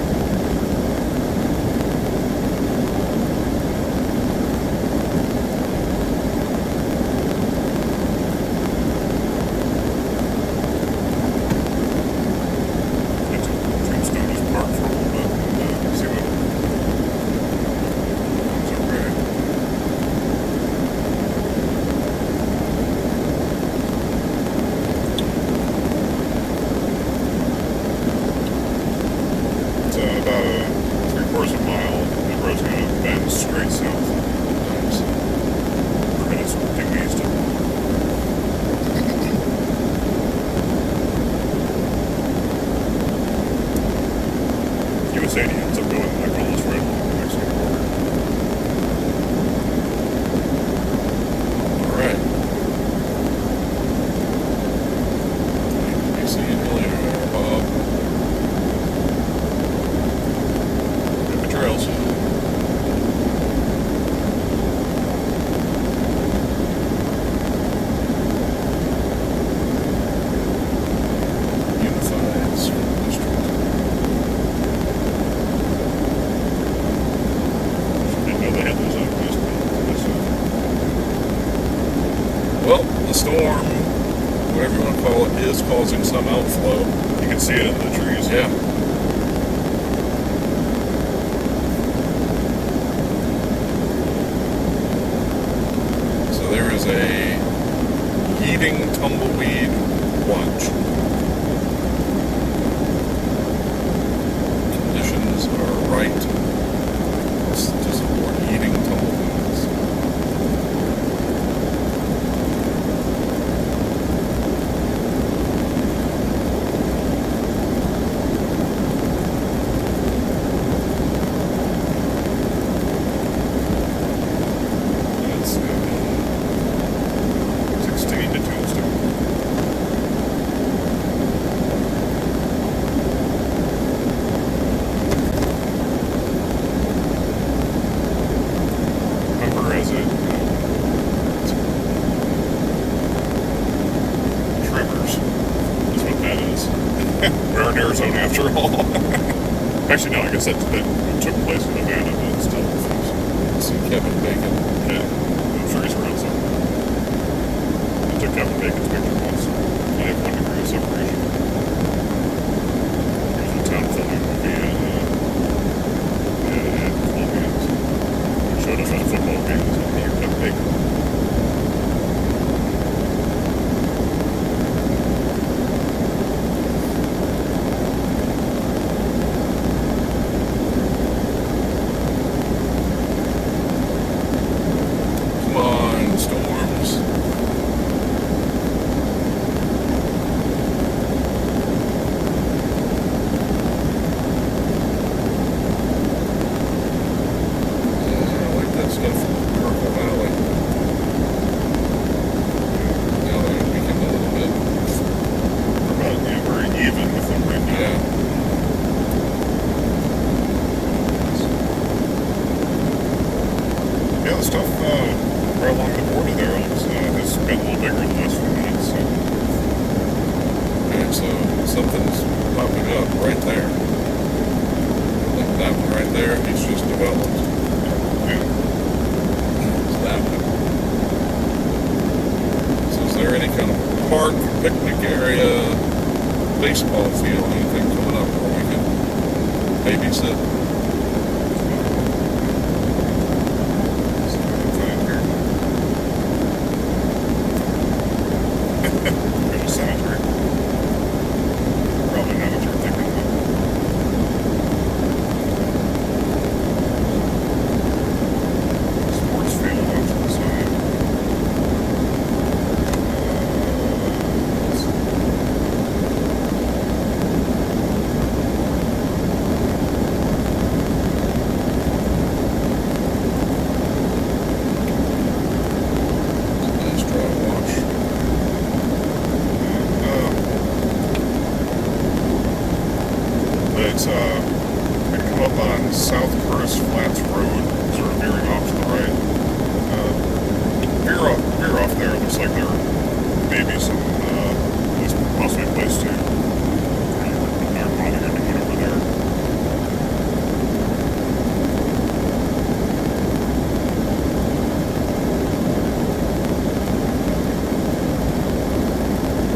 Tombstone just parked for a little bit and see what comes our way. So Well, the storm, whatever you want to call it, is causing some outflow. You can see it in the trees. Yeah. So there is a heating tumbleweed watch. Conditions are right to support heating tumbleweeds. It's 16 to Tombstone. Remember as it tremors is what that is. We're in Arizona after all. Actually, no, I guess that took place in Nevada, but it's still. See Kevin Bacon. Yeah, I'm sure he's around somewhere. I took Kevin Bacon's picture once. I have 1 degree of separation. He was in town filming a movie at Columbians. He showed up at a football game and said, "Hey, you're Kevin Bacon." Come on, storms. Yeah, I like that stuff from the Purple Valley. Now they're weakened a little bit. We're about, very even with them right now. Yeah. Yeah, the stuff right along the border there has been a little bigger in the last few minutes. So. Alright, so something's popping up right there. Like that one right there, he's just developed. Yeah. It's that one. So is there any kind of park, picnic area, baseball field, anything coming up where we can babysit? There's a cemetery. Probably not what you're thinking of. Sports field off to the side. Nice dry wash. It's we come up on South Curtis Flats Road, sort of veering off to the right. Veer off there. Looks like there may be some, there's possibly a place to narcotic or whatever there.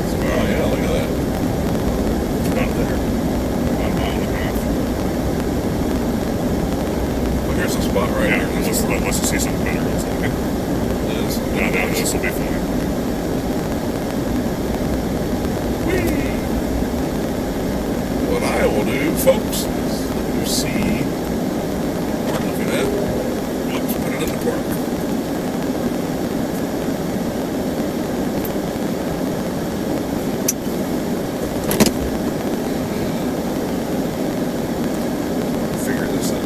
It's Oh about, yeah, look at that. it's about there. About a mile and a half. Well, here's a spot right Yeah, here. let's see something better. It is. Now this will be fine. Whee! What I will do, folks, is you see what we're looking at. Let's put it in the park. Figure this out.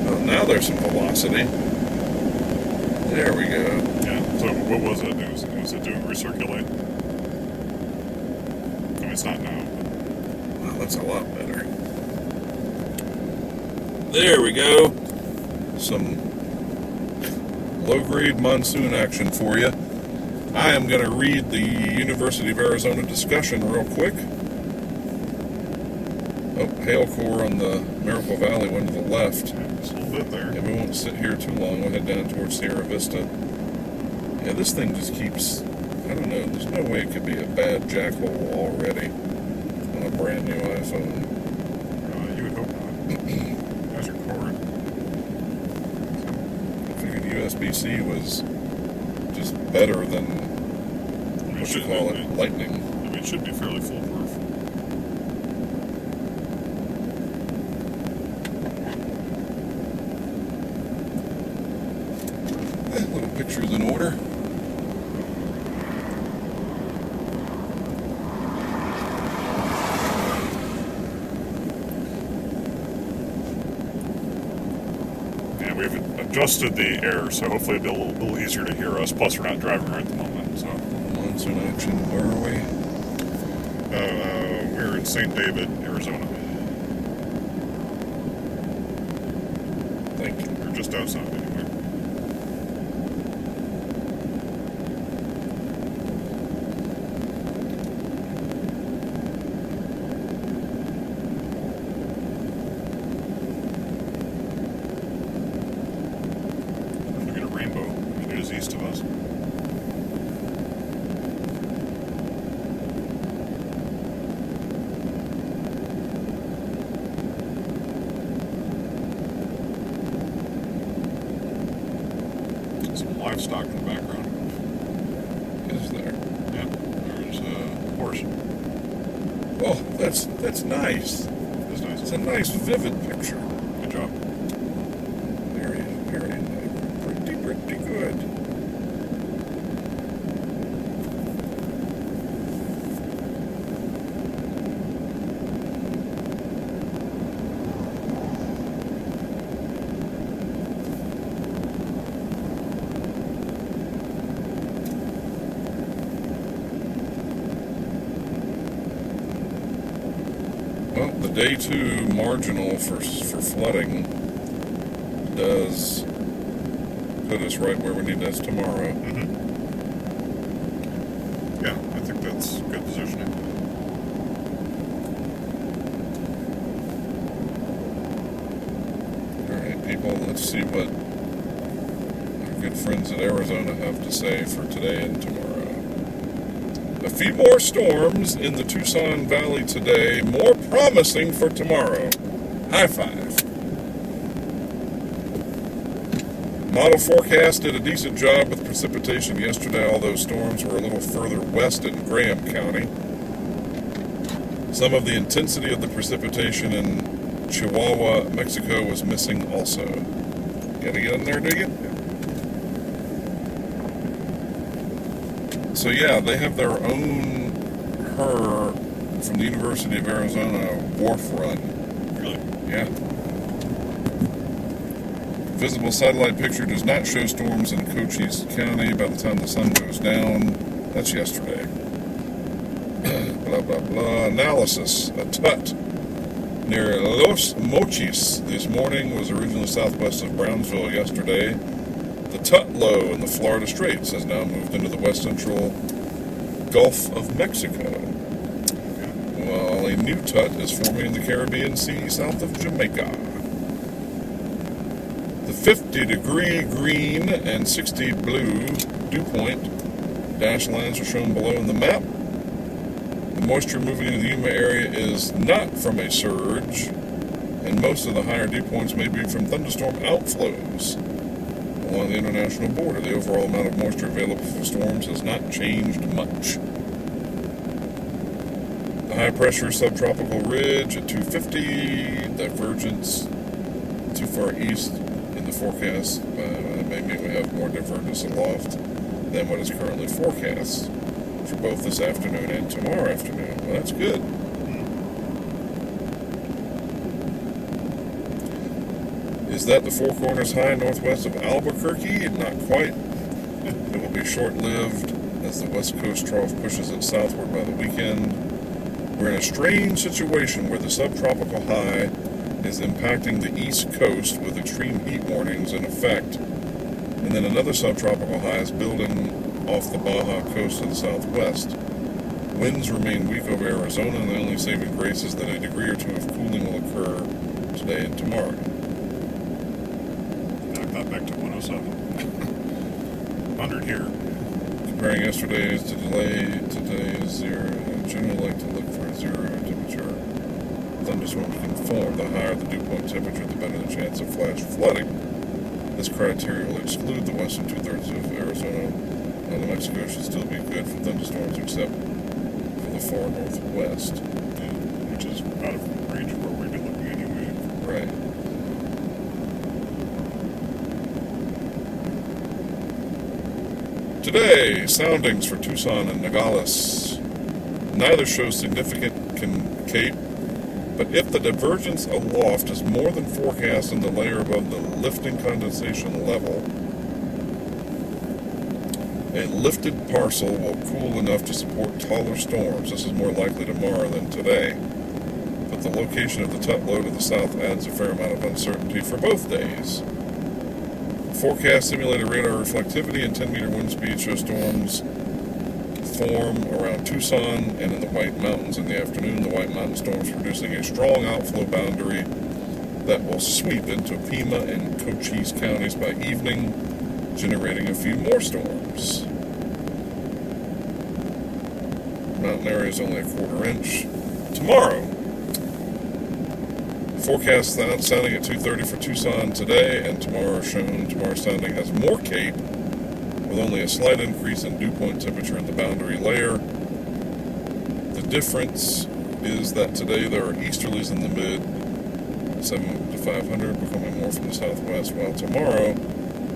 Oh, now there's some velocity. There we go. Yeah. So what was it? Was it doing recirculate? I mean, it's not now. Wow, that's a lot better. There we go. Some low-grade monsoon action for you. I am going to read the University of Arizona discussion real quick. Oh, hail core on the Miracle Valley went to the left. Just a little bit there. Yeah, we won't sit here too long. We'll head down towards Sierra Vista. Yeah, this thing just keeps, I don't know, there's no way it could be a bad jackhole already on a brand new iPhone. You would hope not. There's your cord. I figured USB-C was just better than, what you call it, Lightning. I mean, it should be fairly foolproof. Little pictures in order. And we've adjusted the air, so hopefully it'll be a little easier to hear us. Plus, we're not driving right at the moment, so. Monsoon action, where are we? We're in St. David, Arizona. Thank you. We're just outside anyway. Look at a rainbow. It is east of us. Some livestock in the background. Is there? Yeah, there's a horse. Oh, that's nice. That's nice. It's a nice, vivid picture. Good job. Very, pretty good. Well, the day 2 marginal for flooding does put us right where we need us tomorrow. Mm-hmm. Yeah, I think that's good positioning. All right, people, let's see what our good friends in Arizona have to say for today and tomorrow. A few more storms in the Tucson Valley today, more promising for tomorrow. High five. Model forecast did a decent job with precipitation yesterday, although storms were a little further west in Graham County. Some of the intensity of the precipitation in Chihuahua, Mexico was missing also. Gotta get in there, do you? So yeah, they have their own from the University of Arizona wharf run. Really? Yeah. Visible satellite picture does not show storms in Cochise County by the time the sun goes down. That's yesterday. Blah, blah, blah. Analysis. A tut near Los Mochis this morning was originally southwest of Brownsville yesterday. The Tut low in the Florida Straits has now moved into the west central Gulf of Mexico, while a new Tut is forming in the Caribbean Sea south of Jamaica. The 50-degree green and 60 blue dew point dash lines are shown below in the map. The moisture moving into the Yuma area is not from a surge, and most of the higher dew points may be from thunderstorm outflows along the international border. The overall amount of moisture available for storms has not changed much. The high-pressure subtropical ridge at 250, divergence too far east in the forecast. May mean we have more divergence aloft than what is currently forecast for both this afternoon and tomorrow afternoon. Well, that's good. Is that the Four Corners High northwest of Albuquerque? Not quite. It will be short-lived as the west coast trough pushes it southward by the weekend. We're in a strange situation where the subtropical high is impacting the east coast with extreme heat warnings in effect, and then another subtropical high is building off the Baja coast to the southwest. Winds remain weak over Arizona, and the only saving grace is that a degree or two of cooling will occur today and tomorrow. Knock that back to 107. 100 here. Comparing yesterday's to today's zero, generally like to look for a zero temperature. Thunderstorms can form. The higher the dew point temperature, the better the chance of flash flooding. This criteria will exclude the western two-thirds of Arizona, and New Mexico should still be good for thunderstorms except for the far northwest. Yeah, which is out of range where we'd be looking anyway. Right. Today, soundings for Tucson and Nogales. Neither shows significant cape, but if the divergence aloft is more than forecast in the layer above the lifting condensation level, a lifted parcel will cool enough to support taller storms. This is more likely tomorrow than today. But the location of the top low to the south adds a fair amount of uncertainty for both days. Forecast simulated radar reflectivity and 10-meter wind speed show storms form around Tucson and in the White Mountains in the afternoon. The White Mountain storms producing a strong outflow boundary that will sweep into Pima and Cochise counties by evening, generating a few more storms. Mountain area is only a quarter inch. Tomorrow, forecast sounding at 2:30 for Tucson today, and tomorrow sounding has more cape, with only a slight increase in dew point temperature in the boundary layer. The difference is that today there are easterlies in the mid 7 to 500, becoming more from the southwest, while tomorrow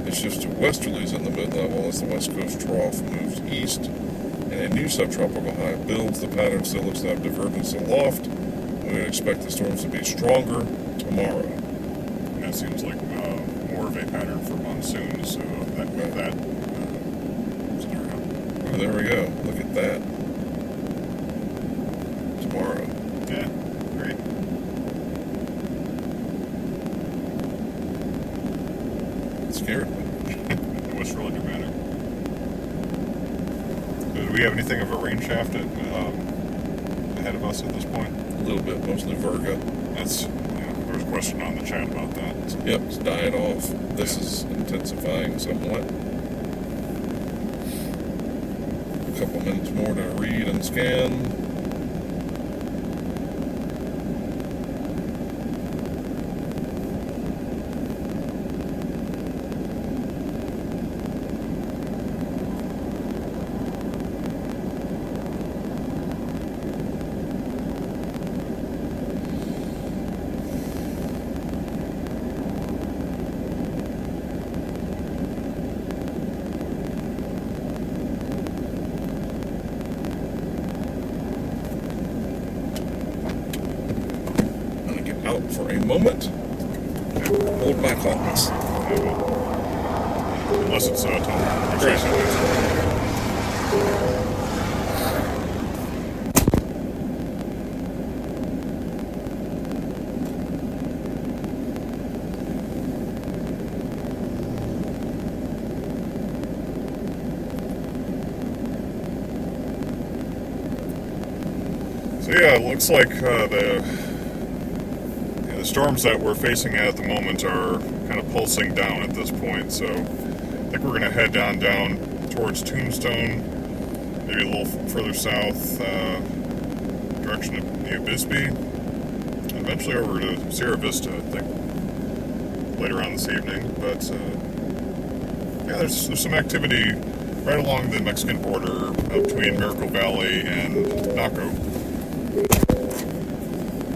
it shifts to westerlies in the mid-level as the west coast trough moves east and a new subtropical high builds. The pattern still looks to have divergence aloft. We would expect the storms to be stronger tomorrow. And that seems like more of a pattern for monsoon, so that with that scenario. Oh, there we go. Look at that. Tomorrow. Yeah, great. It scared me. It was really dramatic. Do we have anything of a rain shaft ahead of us at this point? A little bit, mostly Virga. There was a question on the chat about that. Yep, it's dying off. This is intensifying somewhat. A couple minutes more to read and scan. Out for a moment. Hold my thoughts. Unless it's Tom. So yeah, it looks like the storms that we're facing at the moment are kind of pulsing down at this point, so I think we're going to head down towards Tombstone, maybe a little further south, direction of New Bisbee, and eventually over to Sierra Vista, I think, later on this evening. But yeah, there's some activity right along the Mexican border between Miracle Valley and Naco.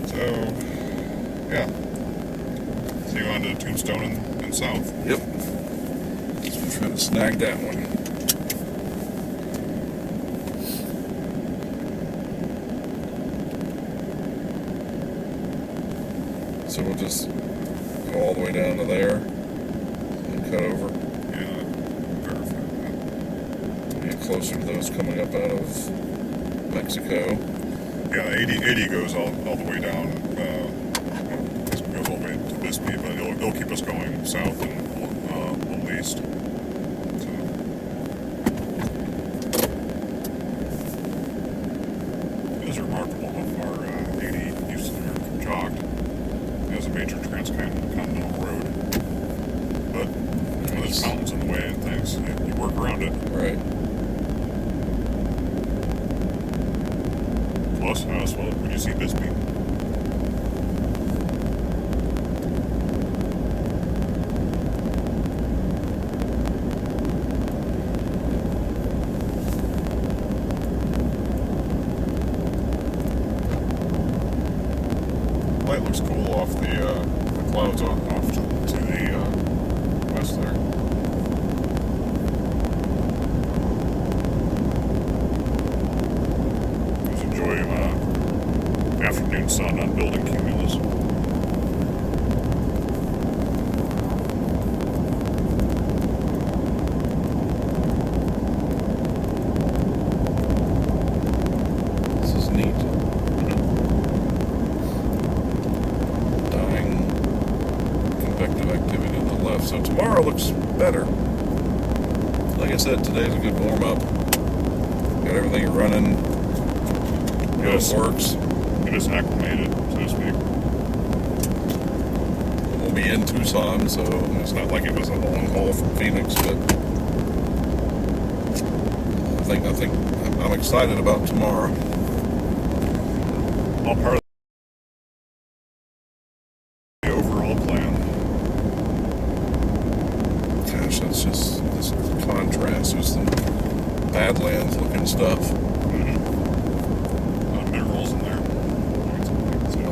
So yeah. So you on to Tombstone and south. Yep. So I'm trying to snag that one. So we'll just go all the way down to there and cut over. Yeah, verify that. Get closer to those coming up out of Mexico. Yeah, 80 goes all the way down. Goes all the way to Bisbee, but it'll keep us going south and a little east. So. major transcontinental road. But there's mountains in the way and things. You work around it. Right. Plus, how else would you see Bisbee? Light looks cool off the clouds off to the west there. Just enjoy afternoon sun on building cumulus. This is neat. Dying convective activity to the left. So tomorrow looks better. Like I said, today's a good warm-up. Got everything running. It works. It is acclimated, so to speak. We'll be in Tucson, so it's not like it was a long haul from Phoenix, but I think I'm excited about tomorrow. All part of the overall plan. Gosh, that's just this contrast with some Badlands looking stuff. A lot of minerals in there.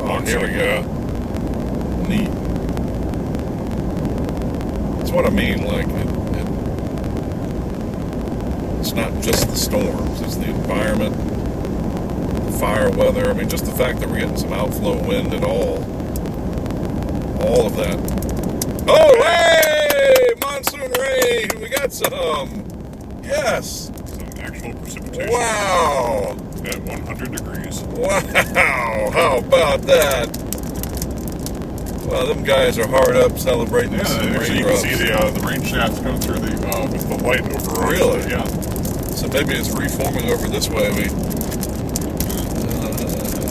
Oh, here we go. Neat. That's what I mean, like, it's not just the storms, it's the environment, the fire weather. I mean, just the fact that we're getting some outflow wind at all of that. Oh, hey! Monsoon rain! We got some! Yes! Some actual precipitation. Wow! At 100 degrees. Wow! How about that? Well, them guys are hard up celebrating Yeah, some actually you can raindrops. see the rain shaft going through the with the light over. Really? Yeah. So maybe it's reforming over this way. It's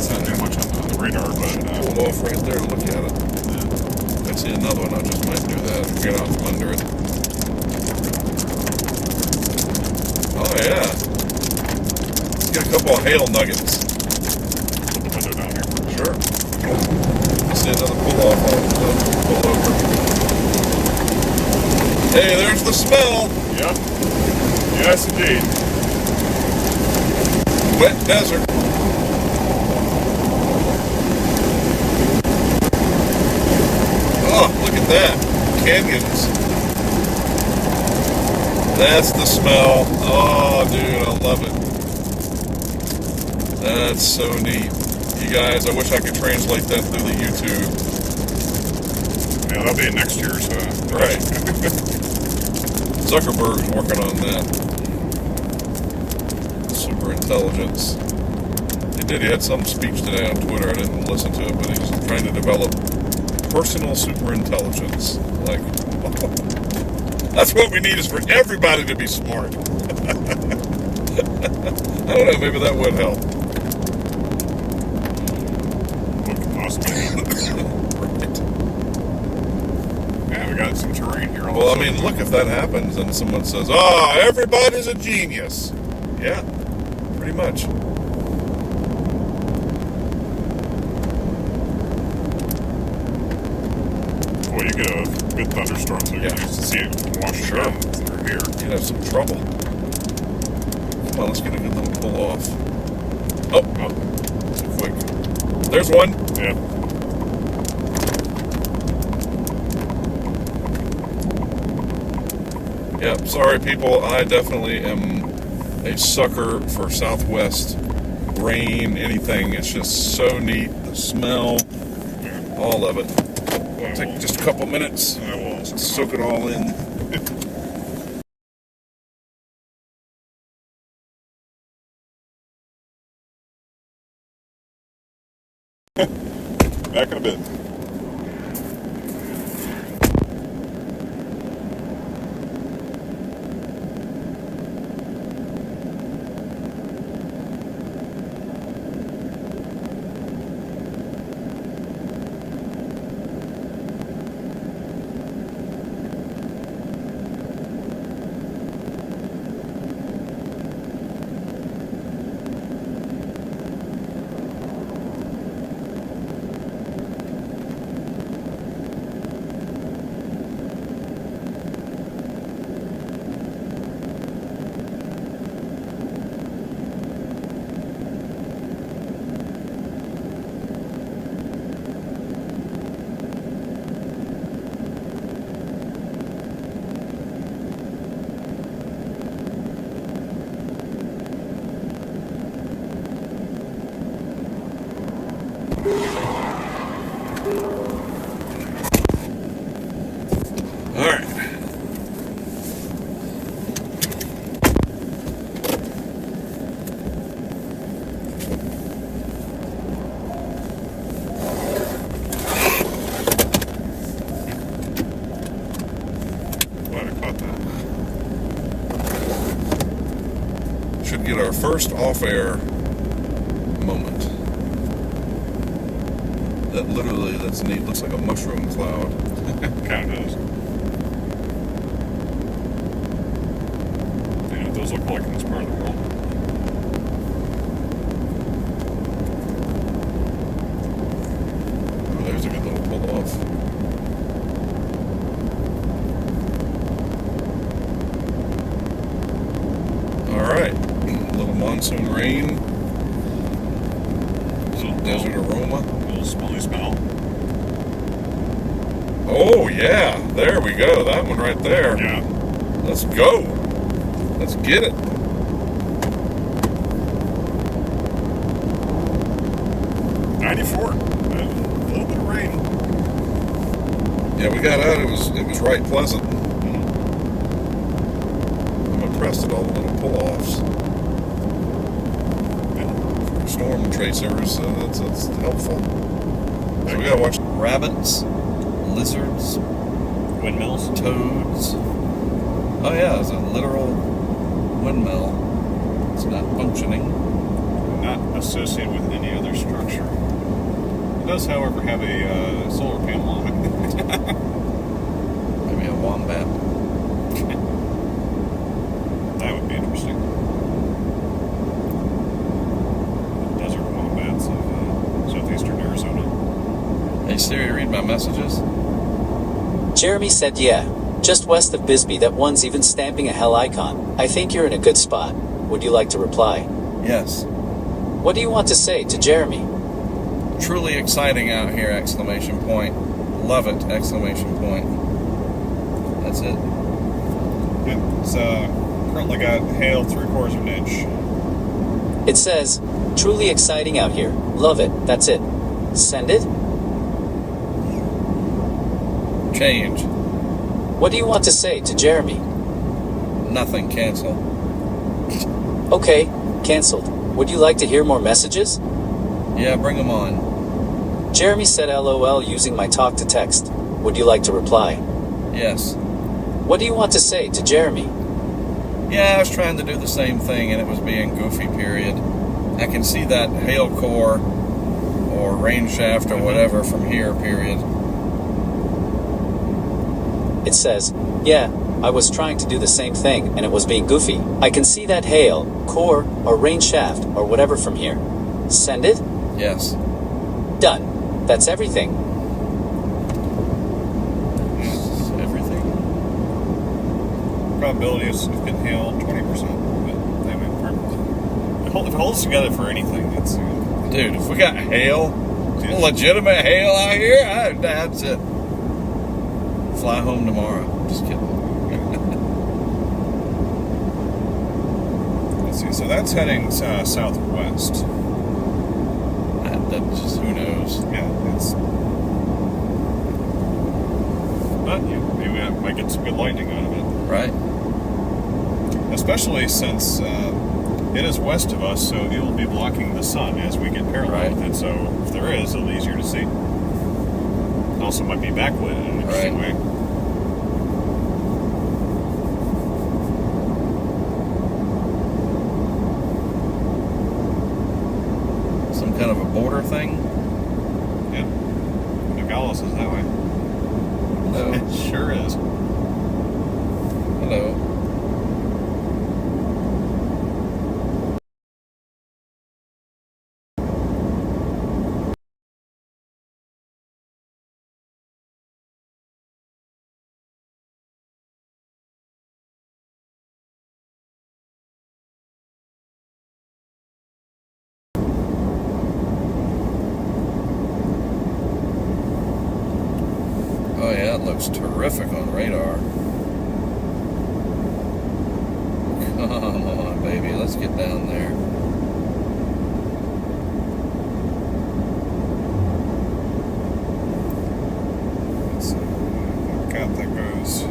not too much on the radar, but Pulled off right there to look at it. I see another one. I just might do that. Get out from under it. Oh yeah. Let's get a couple of hail nuggets. put the window down here. Sure. I see another pull off. Pull over. Hey, there's the smell. Yep. Yes, indeed. Wet desert. Oh, look at that. Canyons. That's the smell. Oh, dude, I love it. That's so neat. You guys, I wish I could translate that through the YouTube. Yeah, that'll be in next year's. Right. Zuckerberg's working on that. Super intelligence. He had some speech today on Twitter. I didn't listen to it, but he's trying to develop personal super intelligence. Like, that's what we need, is for everybody to be smart. I don't know, maybe that would help. What could possibly happen? Right. Yeah, we got some terrain here. Well, I mean, look, if that happens and someone says, "Oh, everybody's a genius." Yeah, pretty much. Well, you get a good thunderstorm, so you Yeah. can see it wash Sure. down through here. You'd have some trouble. Come on, let's get a good little pull off. Oh, too quick. There's one. Yeah. Yeah, sorry people, I definitely am a sucker for Southwest rain, anything. It's just so neat. The smell, all of it. It'll take just a couple minutes. I will Soak it all in. back in a bit. first off-air moment. That's neat. Looks like a mushroom cloud. Kind of does. You know, it does look like in this part of the world. Oh, there's a good little pull-off. Alright. A little monsoon rain. Some desert aroma. A little smelly smell. Oh, yeah. There we go. That one right there. Yeah. Let's go. Let's get it. '94. A little bit of rain. Yeah, we got out. It was right pleasant. I'm impressed at all the little pull-offs. For storm tracers, that's helpful. So we gotta watch rabbits, lizards, Windmills. toads. Oh yeah, it's a literal windmill. It's not functioning. Not associated with any other structure. It does, however, have a solar panel on it. Maybe a wombat. That would be interesting. The desert wombats of southeastern Arizona. Hey Siri, read my messages. Jeremy said yeah. Just west of Bisbee, that one's even stamping a hell icon. I think you're in a good spot. Would you like to reply? Yes. What do you want to say to Jeremy? Truly exciting out here! Exclamation point. Love it! Exclamation point. That's it. It's currently got hail 3/4 of an inch. It says, truly exciting out here. Love it. That's it. Send it? Change. What do you want to say to Jeremy? Nothing. Cancel. Okay, cancelled. Would you like to hear more messages? Yeah, bring them on. Jeremy said LOL using my talk to text. Would you like to reply? Yes. What do you want to say to Jeremy? Yeah, I was trying to do the same thing and it was being goofy, period. I can see that hail core or rain shaft or whatever from here, period. It says, yeah, I was trying to do the same thing and it was being goofy. I can see that hail, core, or rain shaft, or whatever from here. Send it? Yes. Done. That's everything. Everything? Probability of getting hail 20%. But anyway, if it holds together for anything, it's. Dude, if we got hail, legitimate hail out here, that's it. Fly home tomorrow. Just kidding. Let's see. So that's heading southwest. That's just, who knows? Yeah, it's. But you might get some good lightning out of it. Right? Especially since it is west of us, so it will be blocking the sun as we get parallel with it. So if there is, it'll be easier to see. It also might be backlit in an interesting way. Some kind of a border thing? Yeah. Nogales is that way. Hello. It sure is. Hello. Oh yeah, it looks terrific on radar. Come on, baby, let's get down there. Let's see. God, that goes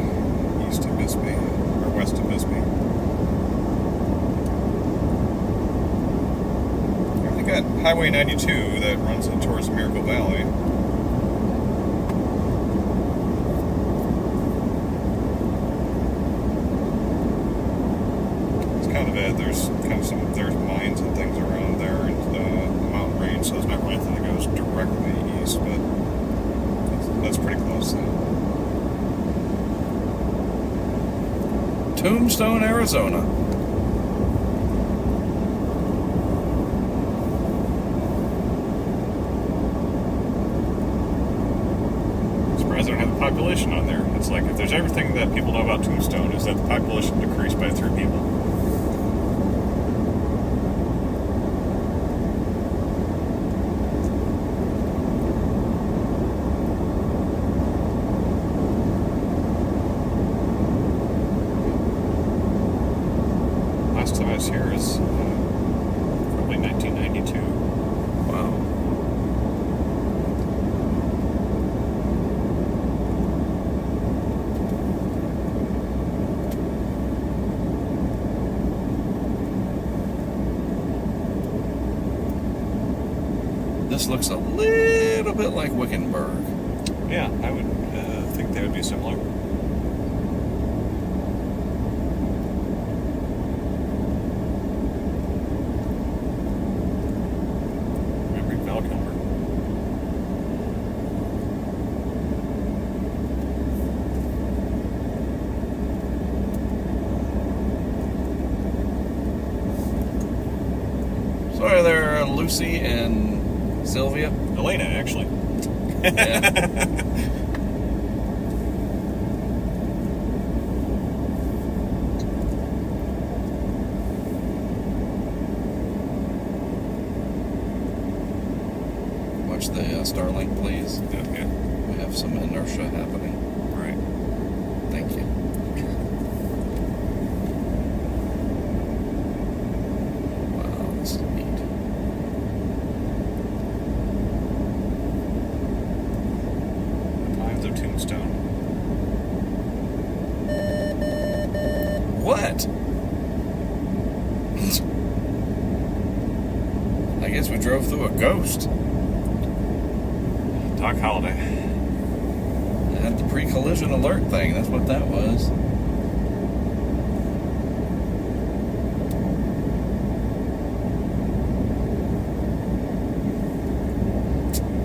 east of Bisbee, or west of Bisbee. We got Highway 92 that runs in towards Miracle Valley. There's Tombstone, Arizona. I'm surprised they don't have the population on there. It's like, if there's everything that people know about Tombstone, is that the population decreased by 3 people. Last time I was here is probably 1992. Wow. This looks a little bit like Wickenburg. Yeah, I would think they would be similar. Remember Val Kilmer? Sorry there, Lucy and Sylvia. Elena, actually. Yeah. Watch the Starlink, please. Okay. We have some inertia happening. Right. Thank you. Wow, this is neat. The Pines of Tombstone. What? I guess we drove through a ghost. Doc Holliday. It had the pre-collision alert thing. That's what that was.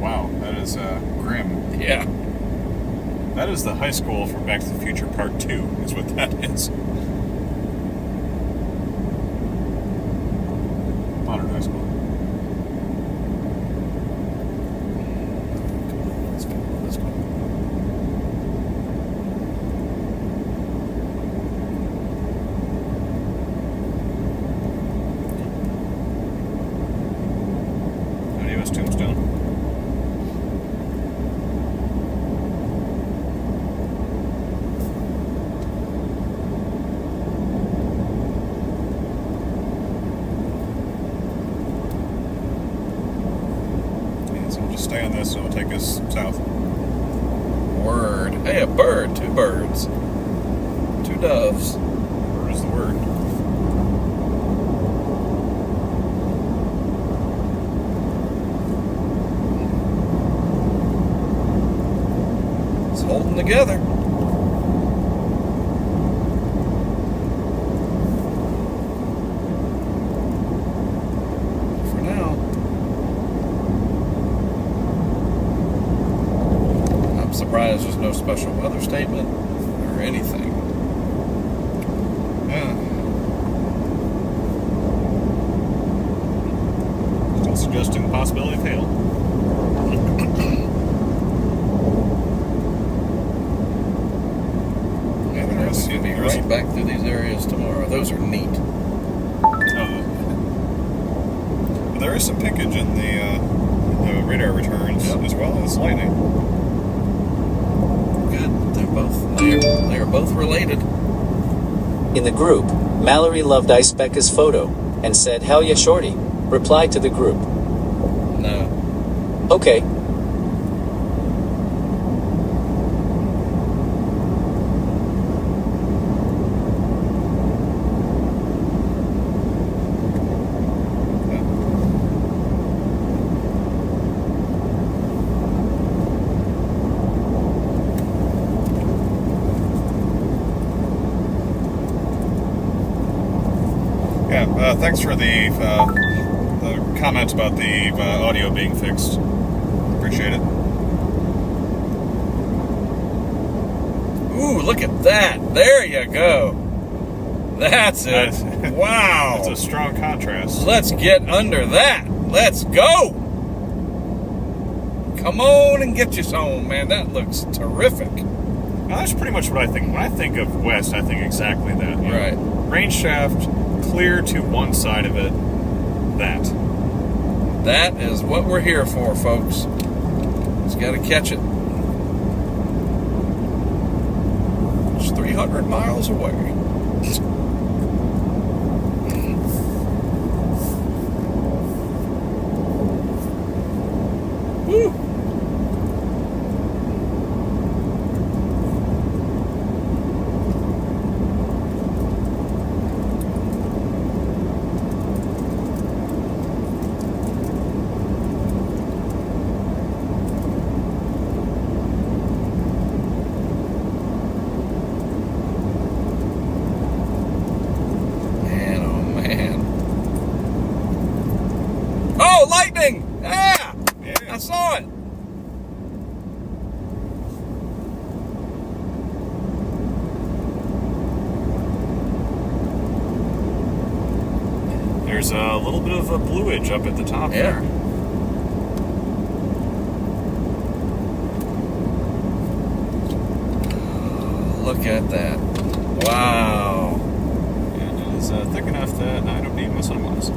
Wow, that is grim. Yeah. That is the high school from Back to the Future Part 2, is what that is. Modern high school. Let's go. Let's go. U.S. Tombstone. Okay, so we'll just stay on this and it'll take us south. Word. Hey, a bird. 2 birds. 2 doves. Where is the word? It's holding together. For now. I'm surprised there's no special weather statement or anything. Yeah. Still suggesting the possibility of hail. Yeah, we're going to be right back through these areas tomorrow. Those are neat. Well, there is some pinkage in the radar returns as well as lightning. Good. They are both related. In the group, Mallory loved Icebecca's photo and said, "Hell yeah, shorty." Reply to the group. No. Okay. Yeah, thanks for the comment about the audio being fixed. Appreciate it. Ooh, look at that. There you go. That's it. Wow. It's a strong contrast. Let's get under that. Let's go. Come on and get you some, man. That looks terrific. Now, that's pretty much what I think. When I think of west, I think exactly that. You know, Right. rain shaft, clear to one side of it. That. That is what we're here for, folks. Just got to catch it. It's 300 miles away. Woo! Man, oh man. Oh, lightning! Yeah! Yeah. I saw it. There's a little bit of a bluage up at the top Yeah. there. Look at that. Wow. And it is thick enough that I don't need my sunglasses.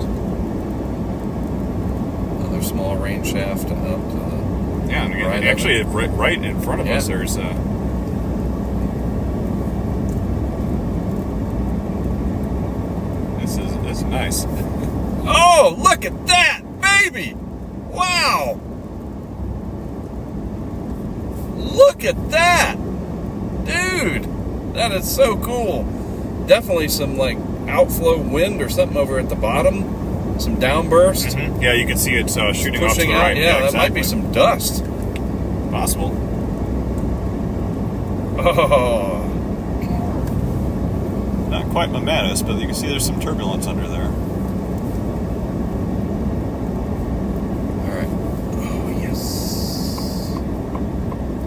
Another small rain shaft up to the... Yeah, and again, Right actually, right in front of us, Yeah. there's this is nice. Oh, look at that, baby! Wow! Look at that! Dude! That is so cool. Definitely some, like, outflow wind or something over at the bottom. Some downburst. Yeah, you can see it shooting off to the Pushing out. right. Yeah, that exactly. might be some dust. Possible. Oh. Not quite momentous, but you can see there's some turbulence under there. Alright. Oh, yes.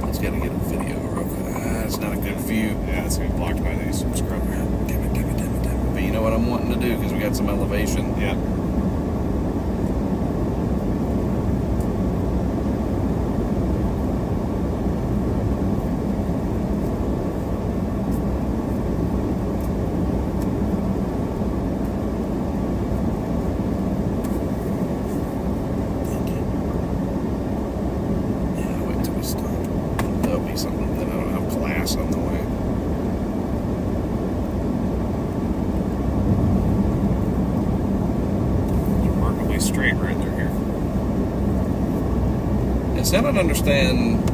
Let's gotta get a video real quick. It's not a good view. Yeah, it's going to be blocked by these scrub. Damn it. But you know what I'm wanting to do, because we got some elevation. Yeah. Yeah, wait till we stop. There'll be something that I don't have class on the way. Remarkably straight right there here. Yes, I don't understand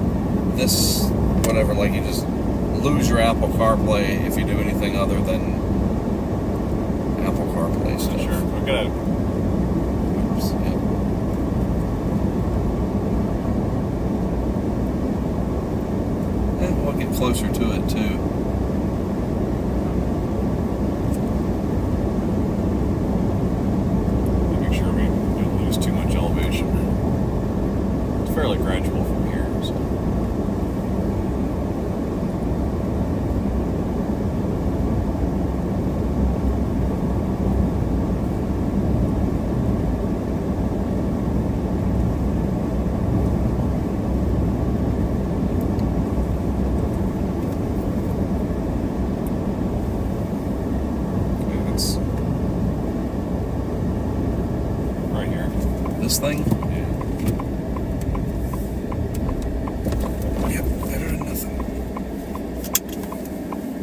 this, whatever, like you just lose your Apple CarPlay if you do anything other than Apple CarPlay stuff. Sure. We've got to. Oops, yep. We'll get closer to it too. Make sure we don't lose too much elevation. It's fairly gradual from here. So. It's right here. This thing? Yeah. Yep, better than nothing.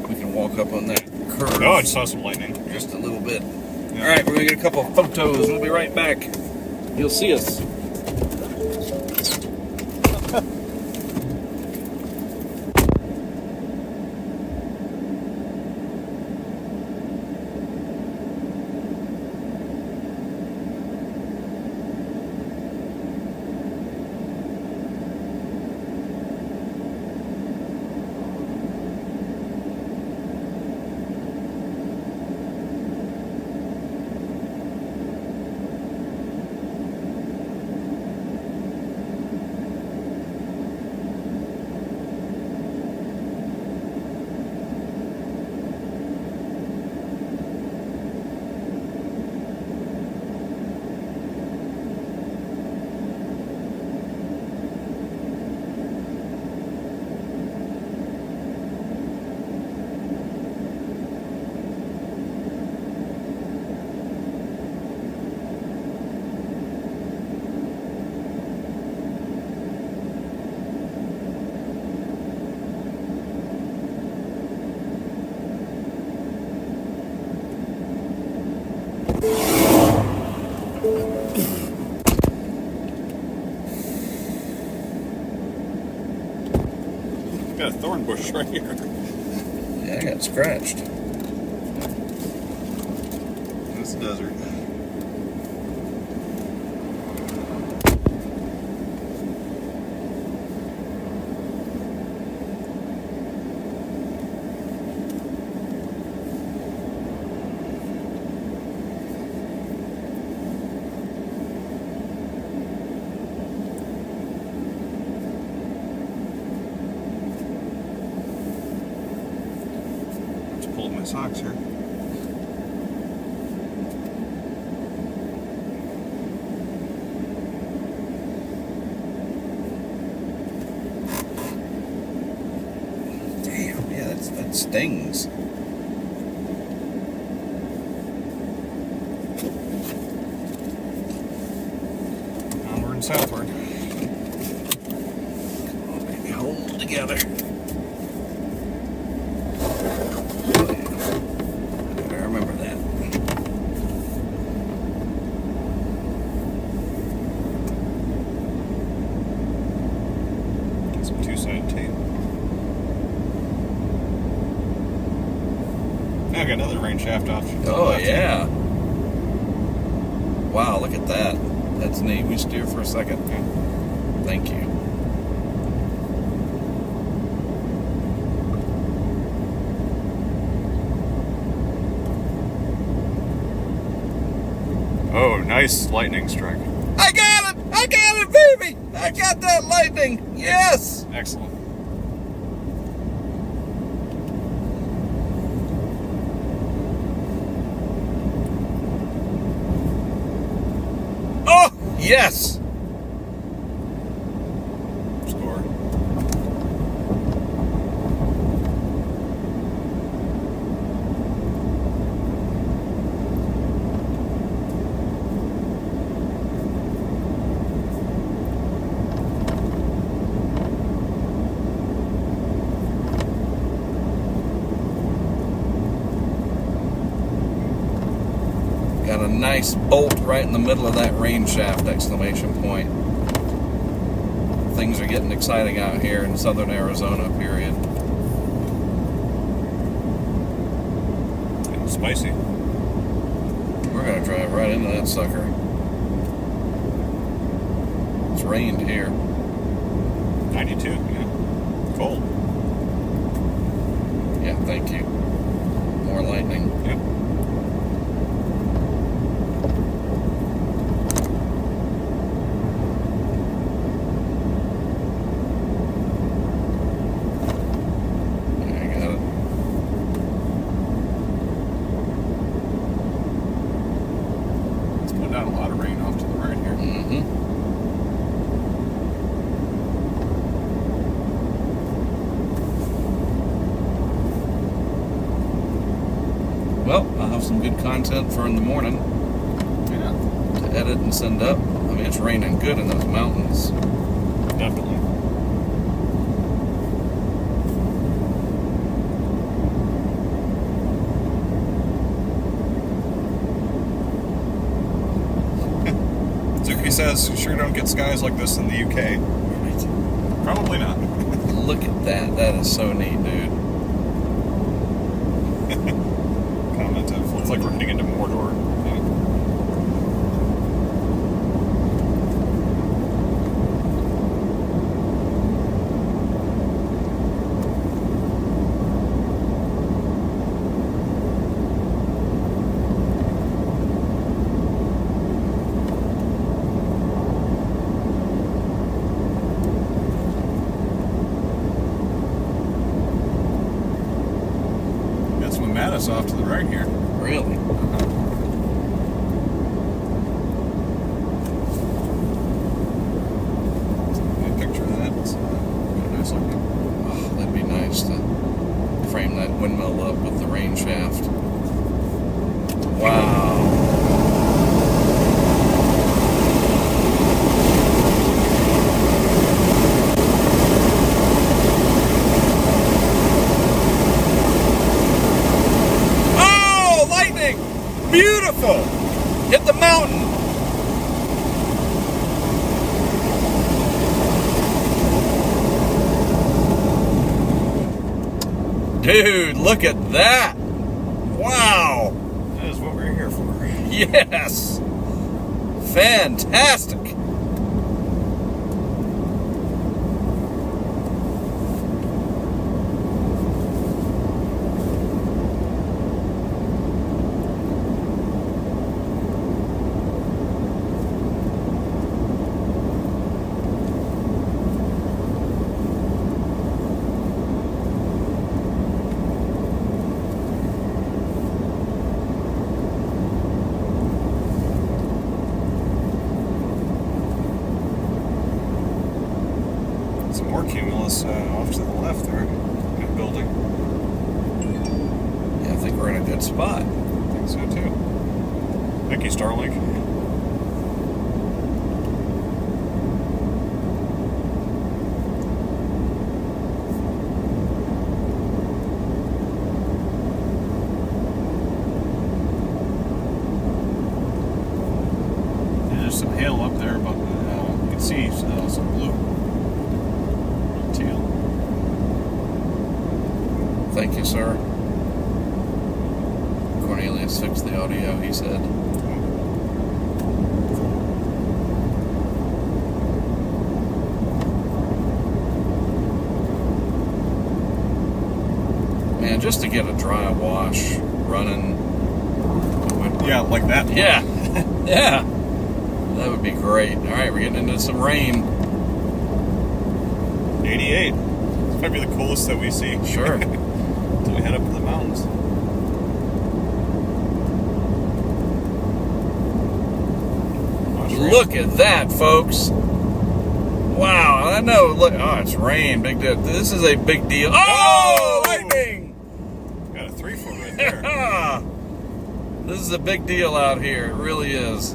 We can walk up on that curve. Oh, I just saw some lightning. Just a little bit. Yeah. Alright, we're gonna get a couple of photos. We'll be right back. You'll see us. Got a thorn bush right here. Yeah, I got scratched. This desert. Just pulled my socks here. Damn, yeah, that stings. Onward and southward. Come on, baby, hold together. I remember that. Get some two-sided tape. Now I got another rain shaft off. Oh, yeah. Wow, look at that. That's neat. We steer for a second. Yeah. Thank you. Oh, nice lightning strike. I got it! I got it, baby! I got that lightning! Yes! Excellent. Oh, yes! Score. Got a nice bolt right in the middle of that rain shaft, exclamation point. Things are getting exciting out here in southern Arizona, period. And spicy. We're gonna drive right into that sucker. It's rained here. 92, yeah. Cold. Yeah, thank you. More lightning. Yep. I got it. It's putting down a lot of rain off to the right here. Mm-hmm. Well, I'll have some good content for in the morning Yeah, to edit and send up. I mean, it's raining good in those mountains. definitely. Zuki says, sure don't get skies like this in the UK. Probably not. Look at that. That is so neat, dude. Comment of, it's like we're heading into Mordor. Got some Mattis off to the right here. Really? A picture of that. It's really nice looking. Oh, that'd be nice to frame that windmill up with the rain shaft. Wow. Oh, lightning! Beautiful! Hit the mountain! Dude, look at that. Wow. That is what we're here for. Yes. Fantastic. Some more cumulus off to the left there. Good building. Yeah, I think we're in a good spot. I think so too. Thank you, Starlink. Yeah, there's some hail up there, but you can see some blue. Teal. Thank you, sir. Cornelius fixed the audio, he said. Man, just to get a dry wash running. Yeah, like that. Yeah. Yeah. That would be great. All right, we're getting into some rain. 88. This might be the coolest that we see. Sure. Until we head up to the mountains. Watch rain. Look at that, folks. Wow, I know. Look, oh, it's rain. Big deal. This is a big deal. Oh, lightning! Got a 3-foot right there. This is a big deal out here. It really is.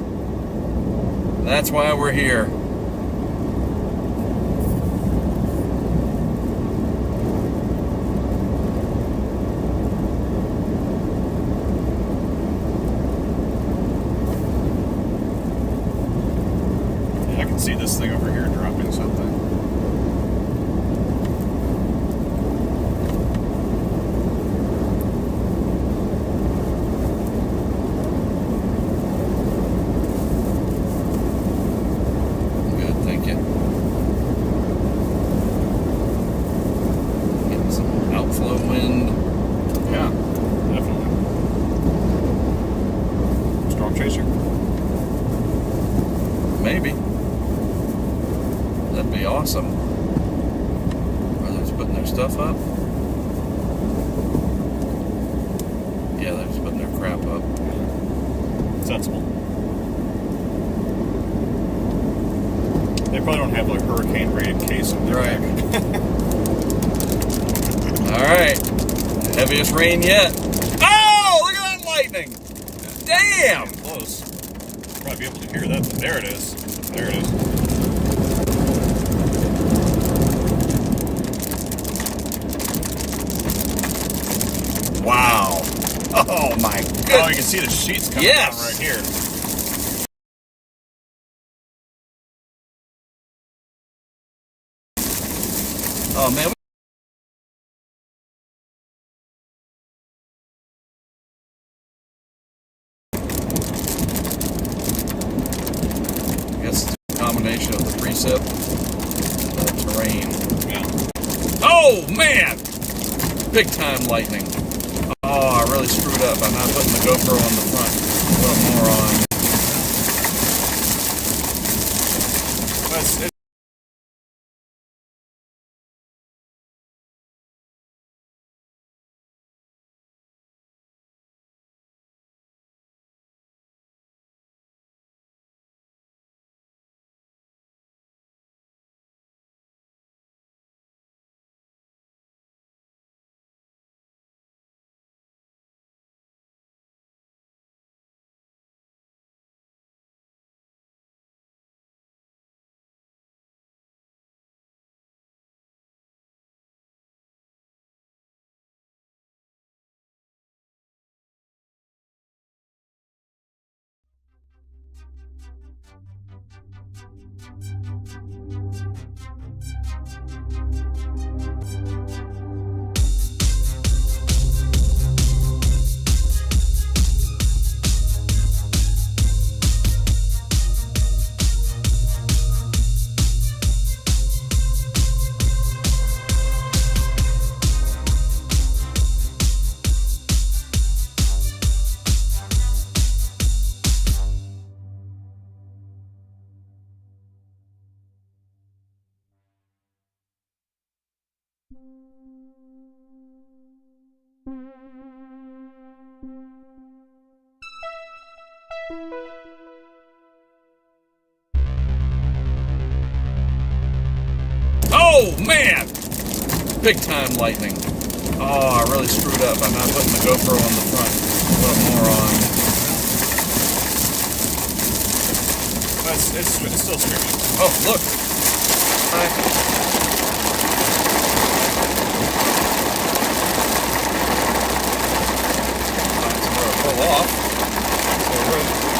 That's why we're here. Yeah, I can see this thing over here dropping something. Good, thank you. Getting some outflow wind. Yeah, definitely. Storm chaser. Maybe. That'd be awesome. Are they just putting their stuff up? Yeah, they're just putting their crap up. Sensible. They probably don't have like hurricane rated case in their Right. back. All right. Heaviest rain yet. Oh, look at that lightning. Damn. Close. Probably be able to hear that. There it is. There it is. Wow. Oh, my Oh, you goodness. can see the sheets coming Yes. down right here. Oh, man. I guess it's a combination of the precip and the terrain. Yeah. Oh, man. Big time lightning. Oh, I really screwed up. I'm not putting the GoPro on the front. Put more on. But it's Oh, man! Big time lightning. Oh, I really screwed up. I'm not putting the GoPro on the front. Put more on. It's still streaming. Oh, look. Hi. Pull off. So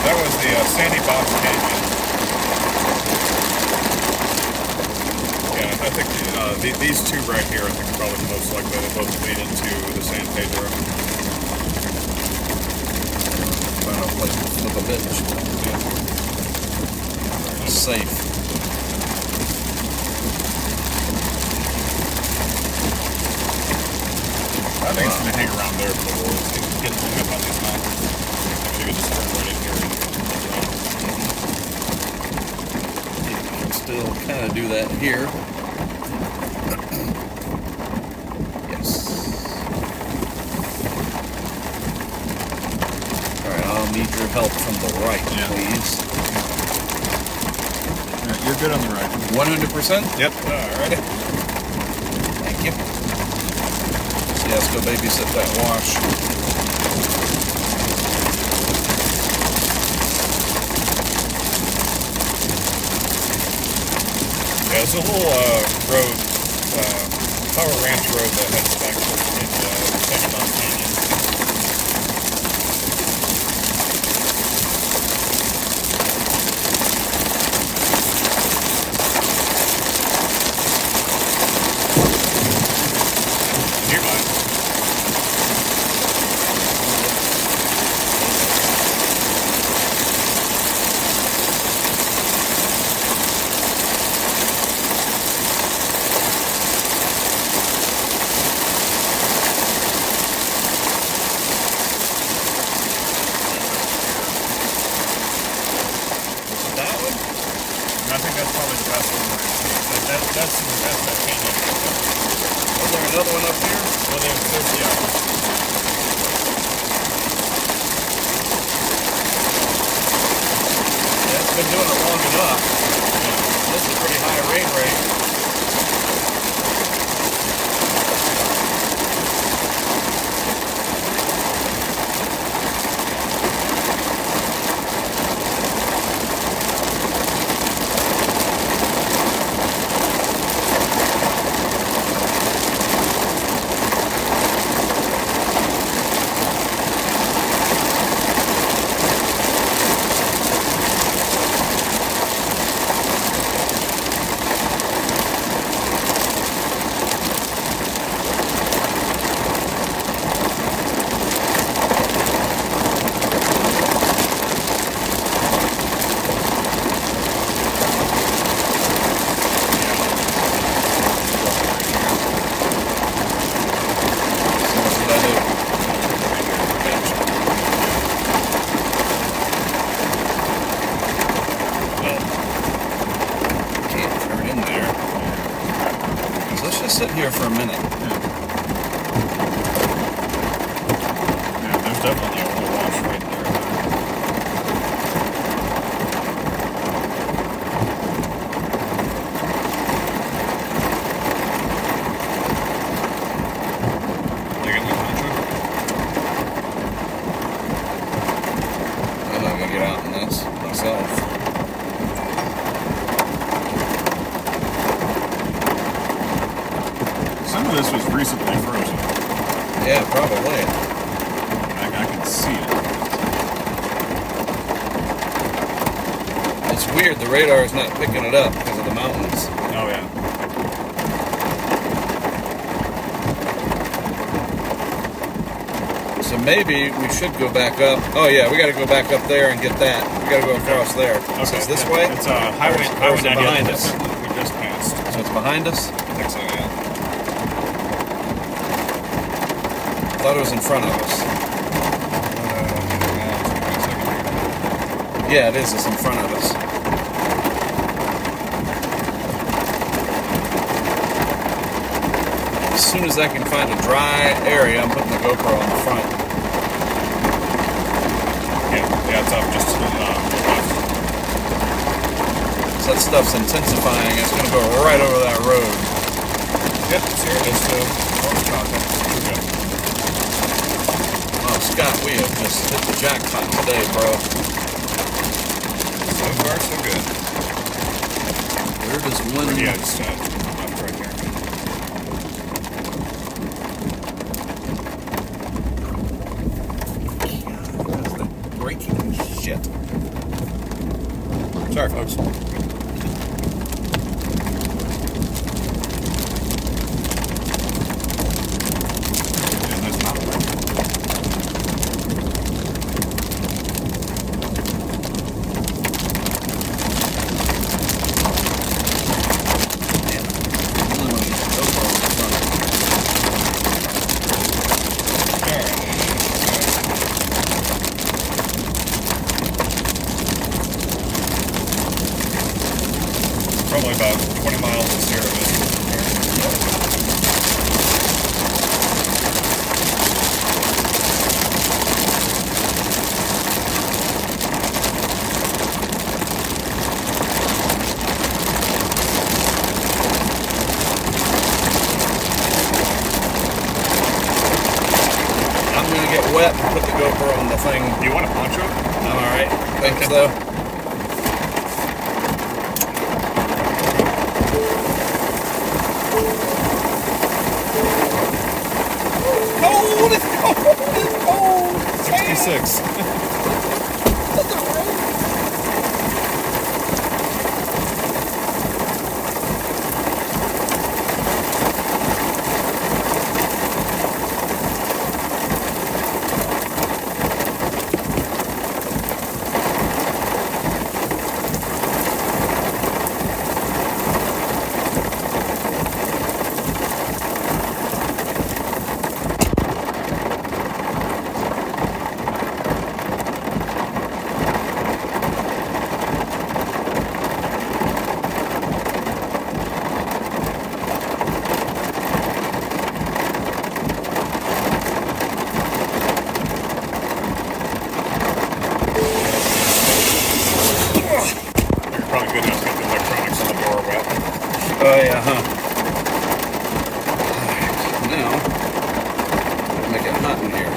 that was the Sandy Box Canyon. Yeah, I think these two right here, I think are probably most likely to both lead into the San Pedro. Find a place to flip a bitch. Safe. I think it's going to hang around there for a while. It's getting hung up on these mountains. Maybe you could just turn right in here and You can still kind of do that here. Yes. Alright, I'll need your help from the right, please. Alright, you're good on the right. 100%? Yep. Alrighty. Thank you. So let's go babysit that wash. Yeah, it's a little road, Power Ranch Road that heads back towards Tombstone Canyon. Nearby. That one? And I think that's probably the best one. That's that canyon. Was there another one up here? Well, there's Yeah, it's been doing it long enough. This is a pretty high rain rate. Sit here for a minute. Yeah, there's definitely a wash right there. I'm not gonna get out in this myself. Some of this was recently frozen. Yeah, probably. I can see it. It's weird, the radar is not picking it up because of the mountains. Oh, yeah. So maybe we should go back up. Oh yeah, we gotta go back up there and get that. We gotta go across there. Okay. So it's this way? It's highway Or is it 98. behind us? We just passed. So it's behind us? I think so, yeah. I thought it was in front of us. Yeah, it is. It's in front of us. As soon as I can find a dry area, I'm putting the GoPro on the front. Yeah, it's up just to the left. So that stuff's intensifying. It's going to go right over that road. Yep, Sierra Vista, North Chocolate. Okay. Oh, Scott, we have just hit the jackpot today, bro. So far, so good. Where does one... Yeah, it's left right there. That's the breaking shit. Sorry, folks. Yeah, that's not right. Probably about 20 miles to Sierra Vista. I'm going to get wet and put the GoPro on the thing. Do you want a poncho? I'm alright. Thanks, though. Cold! It's cold! It's cold! 66. Probably good enough to get the electronics on the door wet. Oh, yeah, huh? Now, make it hot in here.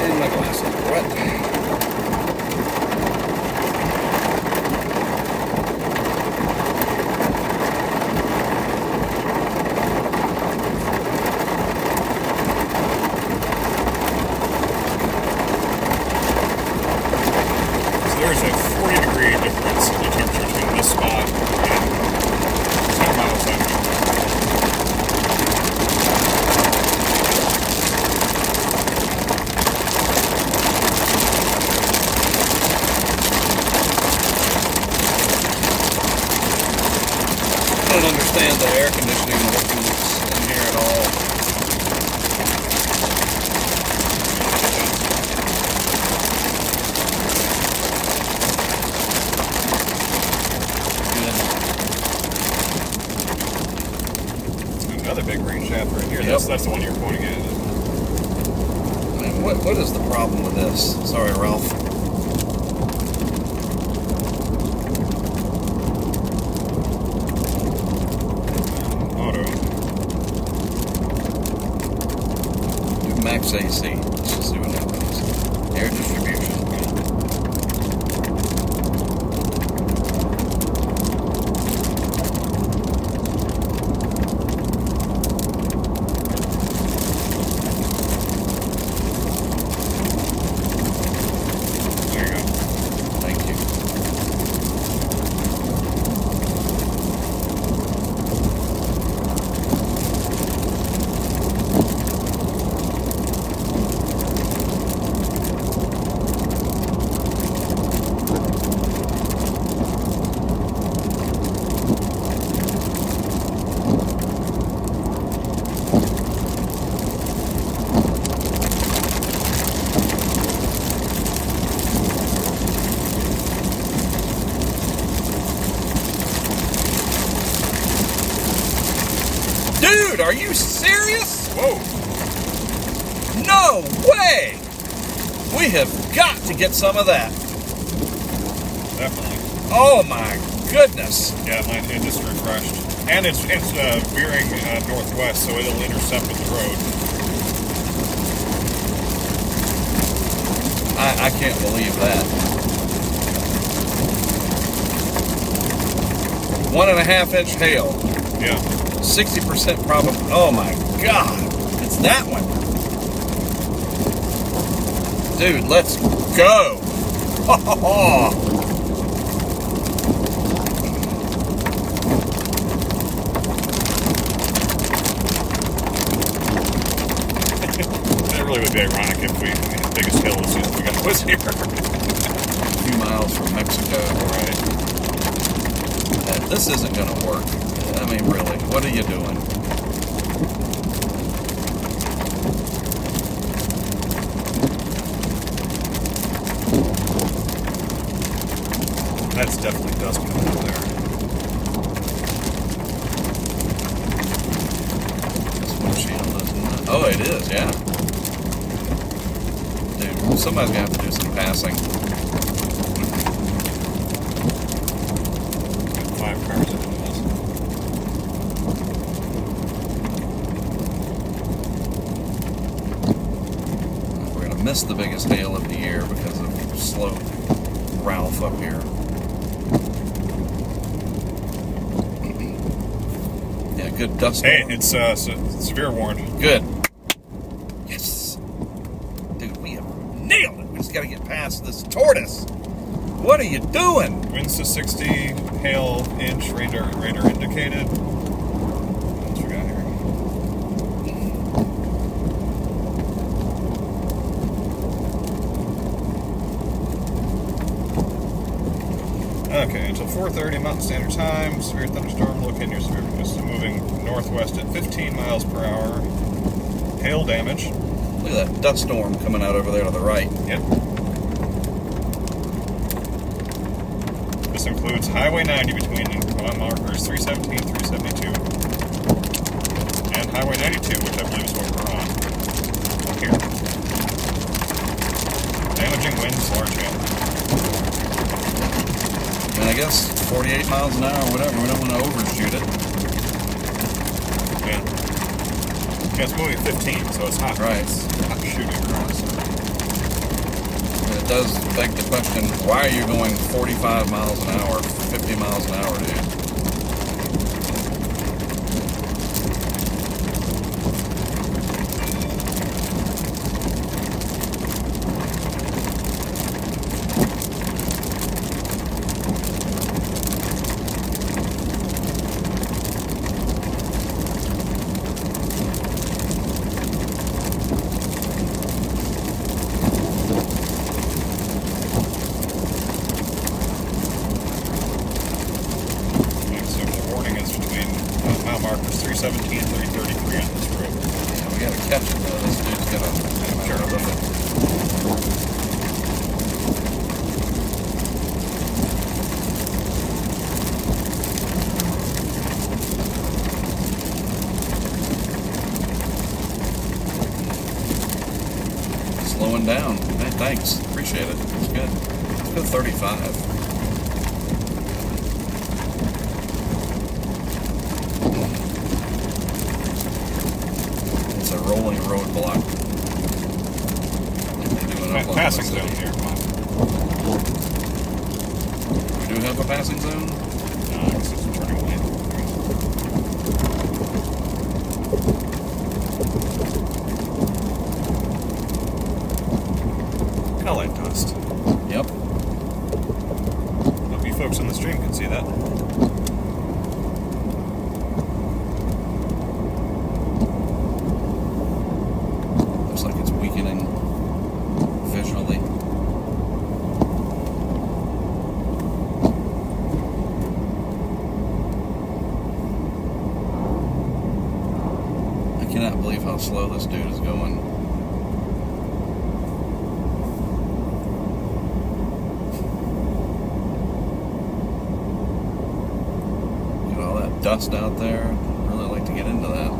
And my glasses are wet. There's a 40-degree difference in the temperature between this spot and 10 miles out. I don't understand the air conditioning working in here at all. Another big green shaft right here. Yep. That's the one you're pointing at. Man, what is the problem with this? Sorry, Ralph. Auto. Do max AC. Let's just see what happens. Air distribution. There you go. Thank you. Dude, are you serious? Whoa. No way! We have got to get some of that. Definitely. Oh my goodness. Yeah, it just refreshed. And it's veering northwest, so it'll intercept with the road. I can't believe that. 1.5 inch hail. Yeah. 60% probability. Oh my God. It's that one. Dude, let's go. That really would be ironic if the biggest hill was here. A few miles from Mexico. Right. This isn't going to work. I mean, really, what are you doing? That's definitely dusty over there. This windshield isn't. Oh, it is, yeah. Dude, somebody's going to have to do some passing. 5 cars into this. We're going to miss the biggest hail of the year because of slow Ralph up here. Yeah, good dust. Hey, it's severe warned. Good. Yes. Dude, we have nailed it. We just got to get past this tortoise. What are you doing? Winds to 60, hail inch, radar indicated. What else we got here? Okay, until 4:30 Mountain Standard Time, severe thunderstorm located near Sierra Vista, moving northwest at 15 miles per hour. Hail damage. Look at that dust storm coming out over there to the right. Yep. This includes Highway 90 between mile markers 317 and 372, and Highway 92, which I believe is what we're on. Up here. Damaging winds, large hail. And I guess 48 miles an hour or whatever. We don't want to overshoot it. Yeah. Yeah, it's moving 15, so it's hot. Right. It's not shooting across. And it does beg the question, why are you going 45 miles an hour, 50 miles an hour, dude? Mile markers 317 and 333 on this road. Yeah, we gotta catch it though. This dude's gonna Sure. with it. Slowing down. Hey, thanks. Appreciate it. It's good. Let's go 35. It's a rolling roadblock. Passing zone here. Come on. We do have a passing zone? I guess it's a turning lane. Kind of like dust. Yep. Hope you folks on the stream can see that. Looks like it's weakening visually. I cannot believe how slow this dude is going. Look at all that dust out there. I'd really like to get into that.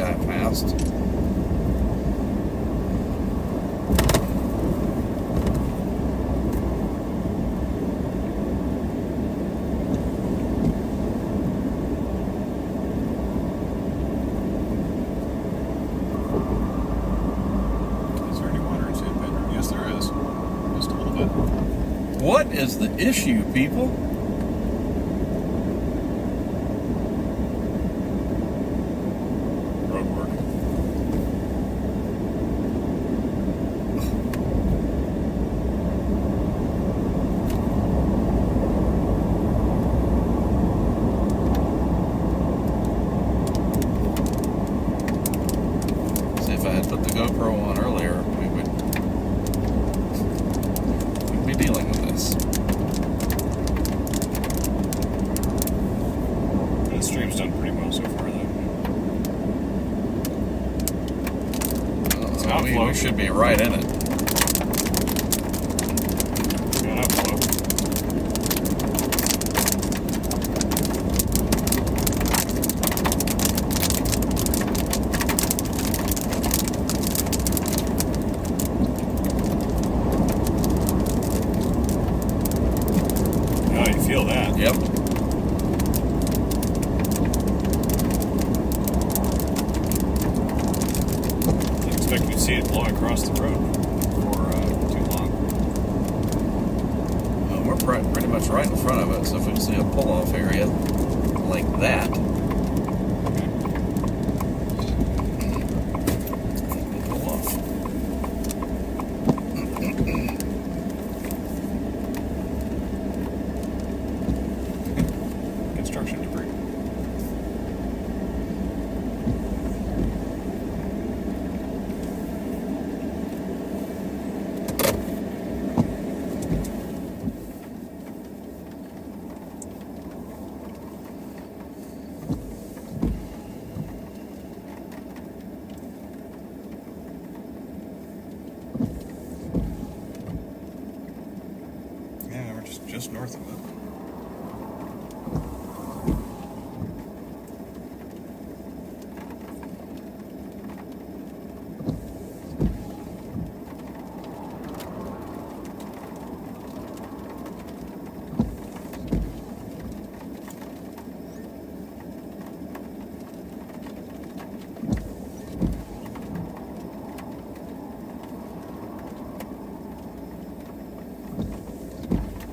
guy passed. Is there any water in San Pedro? Yes, there is. Just a little bit. What is the issue, people? Road work. See, if I had put the GoPro on earlier, we'd be dealing with this. The stream's done pretty well so far, though. We should be right in it. Got outflow. Oh, you feel that? Yep. Didn't expect you to see it blow across the road for too long. We're pretty much right in front of it, so if we can see a pull-off area like that, we'll pull off. Construction debris. Yeah, we're just north of it.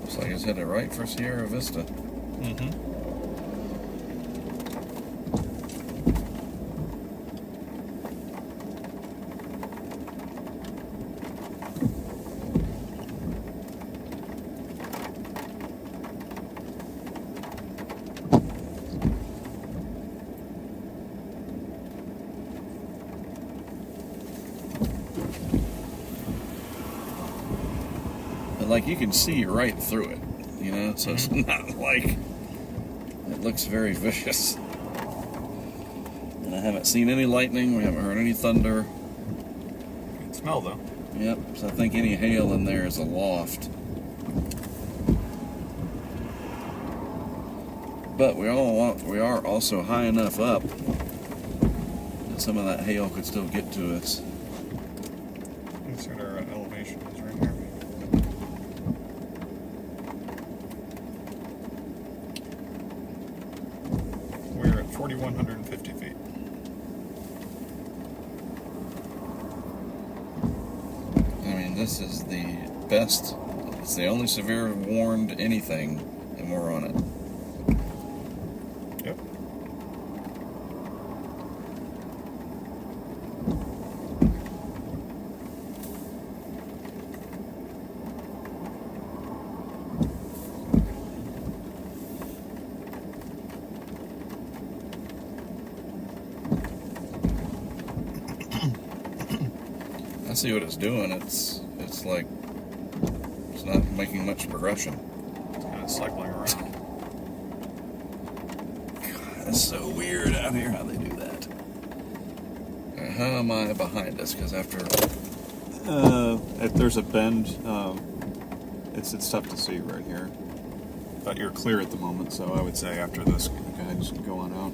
Looks like it's headed right for Sierra Vista. Mm-hmm. But like you can see right through it, you know, so it's not like it looks very vicious. And I haven't seen any lightning, we haven't heard any thunder. You can smell, though. Yep, so I think any hail in there is aloft. But we are also high enough up that some of that hail could still get to us. Let's see what our elevation is right here. We're at 4,150 feet. I mean, this is the best, it's the only severe warned anything, and we're on it. Yep. I see what it's doing. It's like it's not making much progression. It's kind of cycling around. God, that's so weird out here how they do that. How am I behind us? Because after If there's a bend, it's tough to see right here. But you're clear at the moment, so I would say after this, go ahead and just go on out.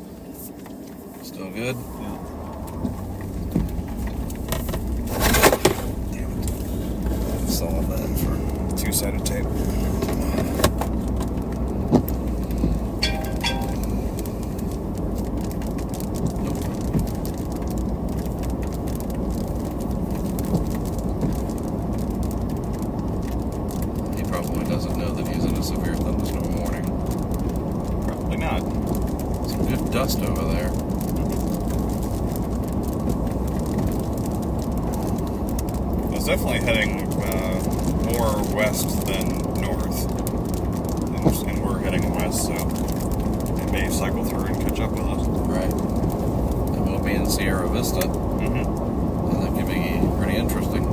still good. Yeah. Saw that for two-sided tape. He probably doesn't know that he's in a severe thunderstorm warning. Probably not. Some good dust over there. It's definitely heading more west than north, and we're heading west, so it may cycle through and catch up with us. Right. And we'll be in Sierra Vista. Mm-hmm. And that could be pretty interesting.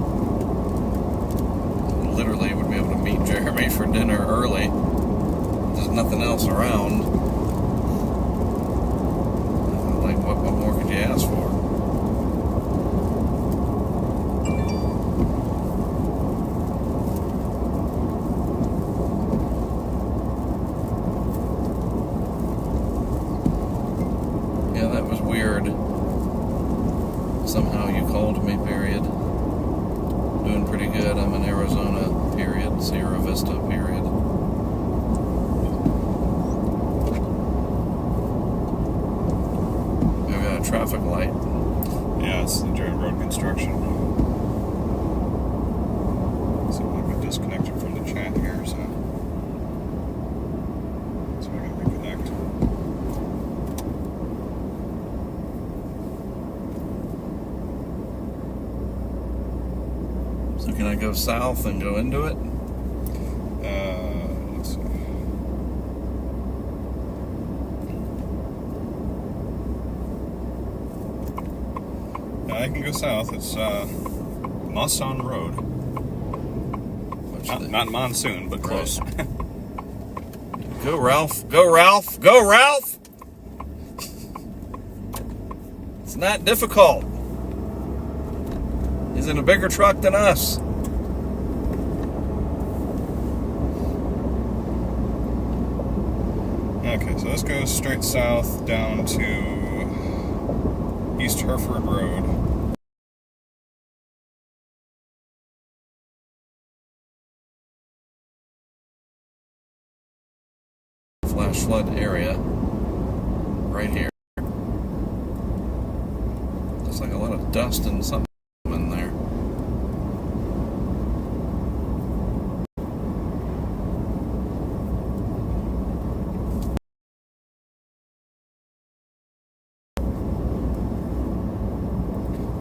Literally would be able to meet Jeremy for dinner early. There's nothing else around. Like, what more could you ask for? Yeah, that was weird. Somehow you called me, period. Doing pretty good. I'm in Arizona, period. Sierra Vista, period. We've got a traffic light. Yeah, it's during road construction. So I've been disconnected from the chat here, so I can reconnect. So can I go south and go into it? Let's see. I can go south. It's Mossong Road. Which Not monsoon, but close. Go, Ralph. Go, Ralph. Go, Ralph. It's not difficult. He's in a bigger truck than us. Okay, so this goes straight south down to East Hereford Road. Flash flood area. Right here. Looks like a lot of dust and something in there.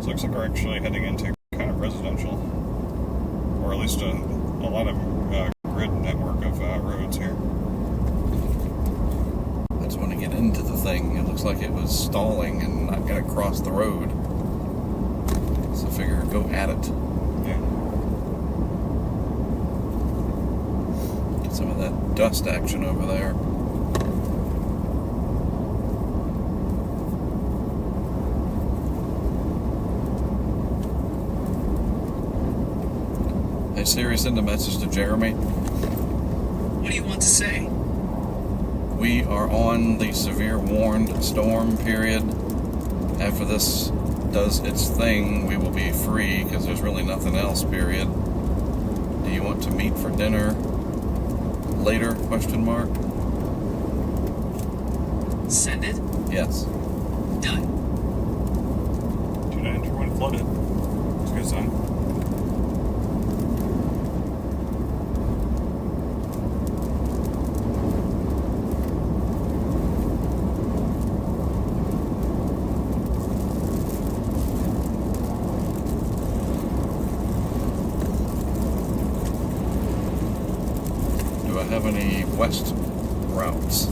So looks like we're actually heading into kind of residential, or at least a lot of grid network of roads here. That's when I get into the thing. It looks like it was stalling and not going to cross the road. So I figure go at it. Yeah. Get some of that dust action over there. Hey Siri, send a message to Jeremy. What do you want to say? We are on the severe warned storm period. After this does its thing, we will be free because there's really nothing else, period. Do you want to meet for dinner later, question mark? Send it. Yes. Done. Do not enter when flooded. It's a good sign. Do I have any west routes?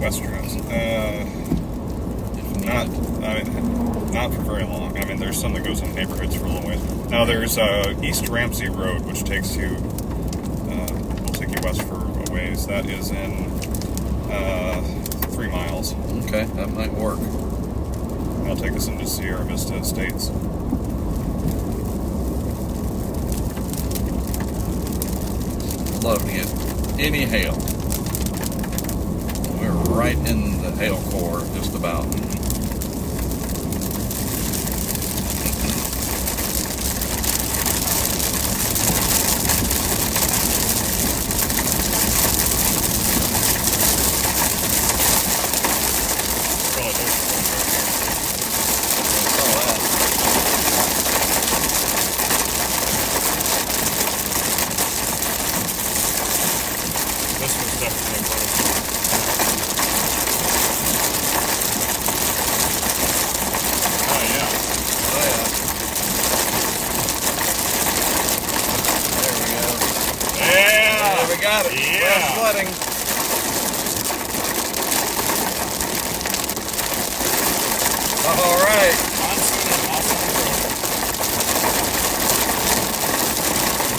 West roads. If Not for very long. I mean, there's some that goes in neighborhoods for a little ways. Now there's East Ramsey Road, which takes you, will take you west for a ways. That is in 3 miles. Okay, that might work. That'll take us into Sierra Vista Estates. Love to get any hail. We're right in the hail core, just about. flooding. All right.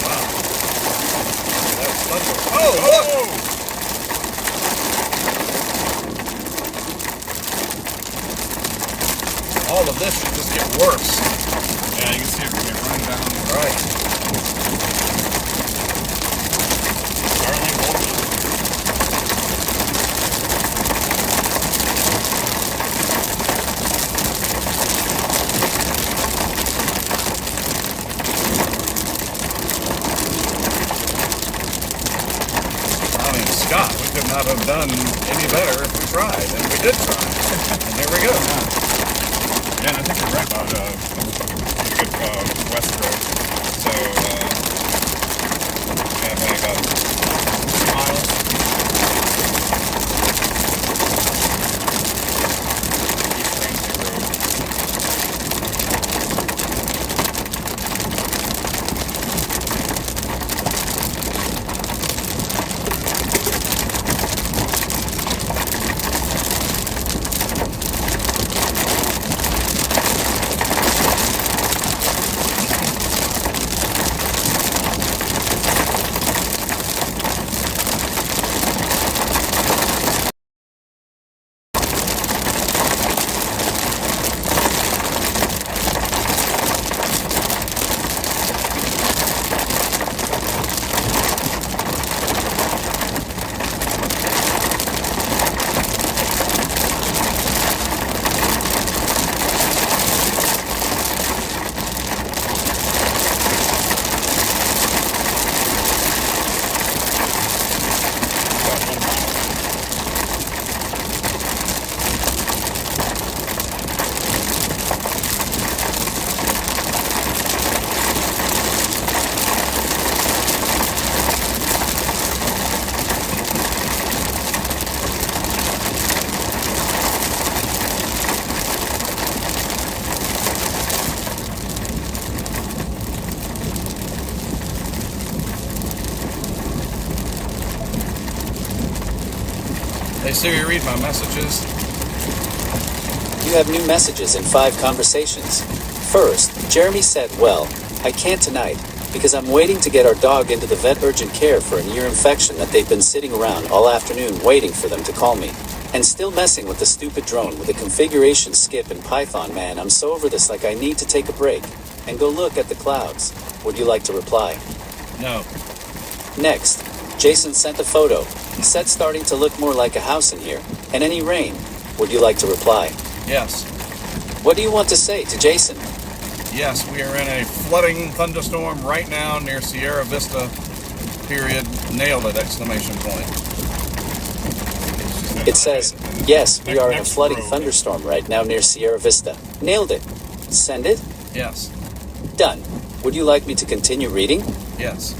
Wow. That was thunder. Oh, look! All of this should just get worse. Yeah, you can see it run down. Right. Starling voltage. I mean, Scott, we could not have done any better if we tried, and we did try. And there we go. Yeah, and I think you're right about pretty good west road. So, yeah, maybe about 2 miles. East Ramsey Road. Hey Siri, read my messages. You have new messages in 5 conversations. First, Jeremy said, well, I can't tonight, because I'm waiting to get our dog into the vet urgent care for an ear infection that they've been sitting around all afternoon waiting for them to call me. And still messing with the stupid drone with the configuration skip in Python, man. I'm so over this, like I need to take a break and go look at the clouds. Would you like to reply? No. Next, Jason sent a photo. Said starting to look more like a house in here. And any rain. Would you like to reply? Yes. What do you want to say to Jason? Yes, we are in a flooding thunderstorm right now near Sierra Vista. Period. Nailed it! Exclamation point. It says, yes, we are in a flooding thunderstorm right now near Sierra Vista. Nailed it. Send it? Yes. Done. Would you like me to continue reading? Yes.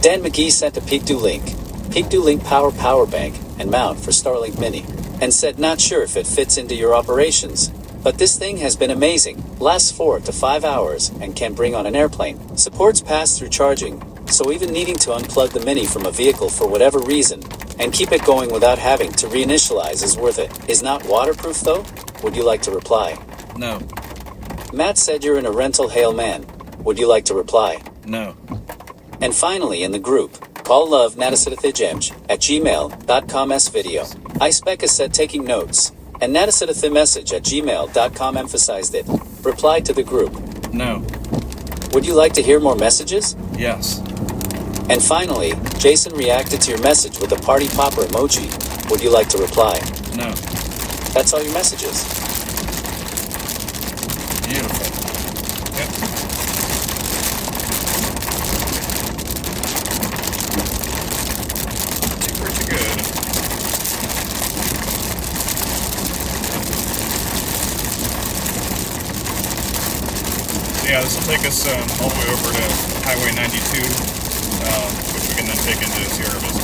Dan McGee sent a Peak2 link. Peak2 link power bank and mount for Starlink Mini. And said not sure if it fits into your operations. But this thing has been amazing. Lasts 4 to 5 hours and can bring on an airplane. Supports pass-through charging. So even needing to unplug the Mini from a vehicle for whatever reason and keep it going without having to reinitialize is worth it. Is not waterproof though? Would you like to reply? No. Matt said you're in a rental hail man. Would you like to reply? No. And finally in the group, call love natasidithijemj@gmail.com video. iSpecca said taking notes. And natasidithimessage@gmail.com emphasized it. Reply to the group. No. Would you like to hear more messages? Yes. And finally, Jason reacted to your message with a party popper emoji. Would you like to reply? No. That's all your messages. Beautiful. Yep. Pretty good. Yeah, this will take us all the way over to Highway 92, which we can then take into Sierra Vista.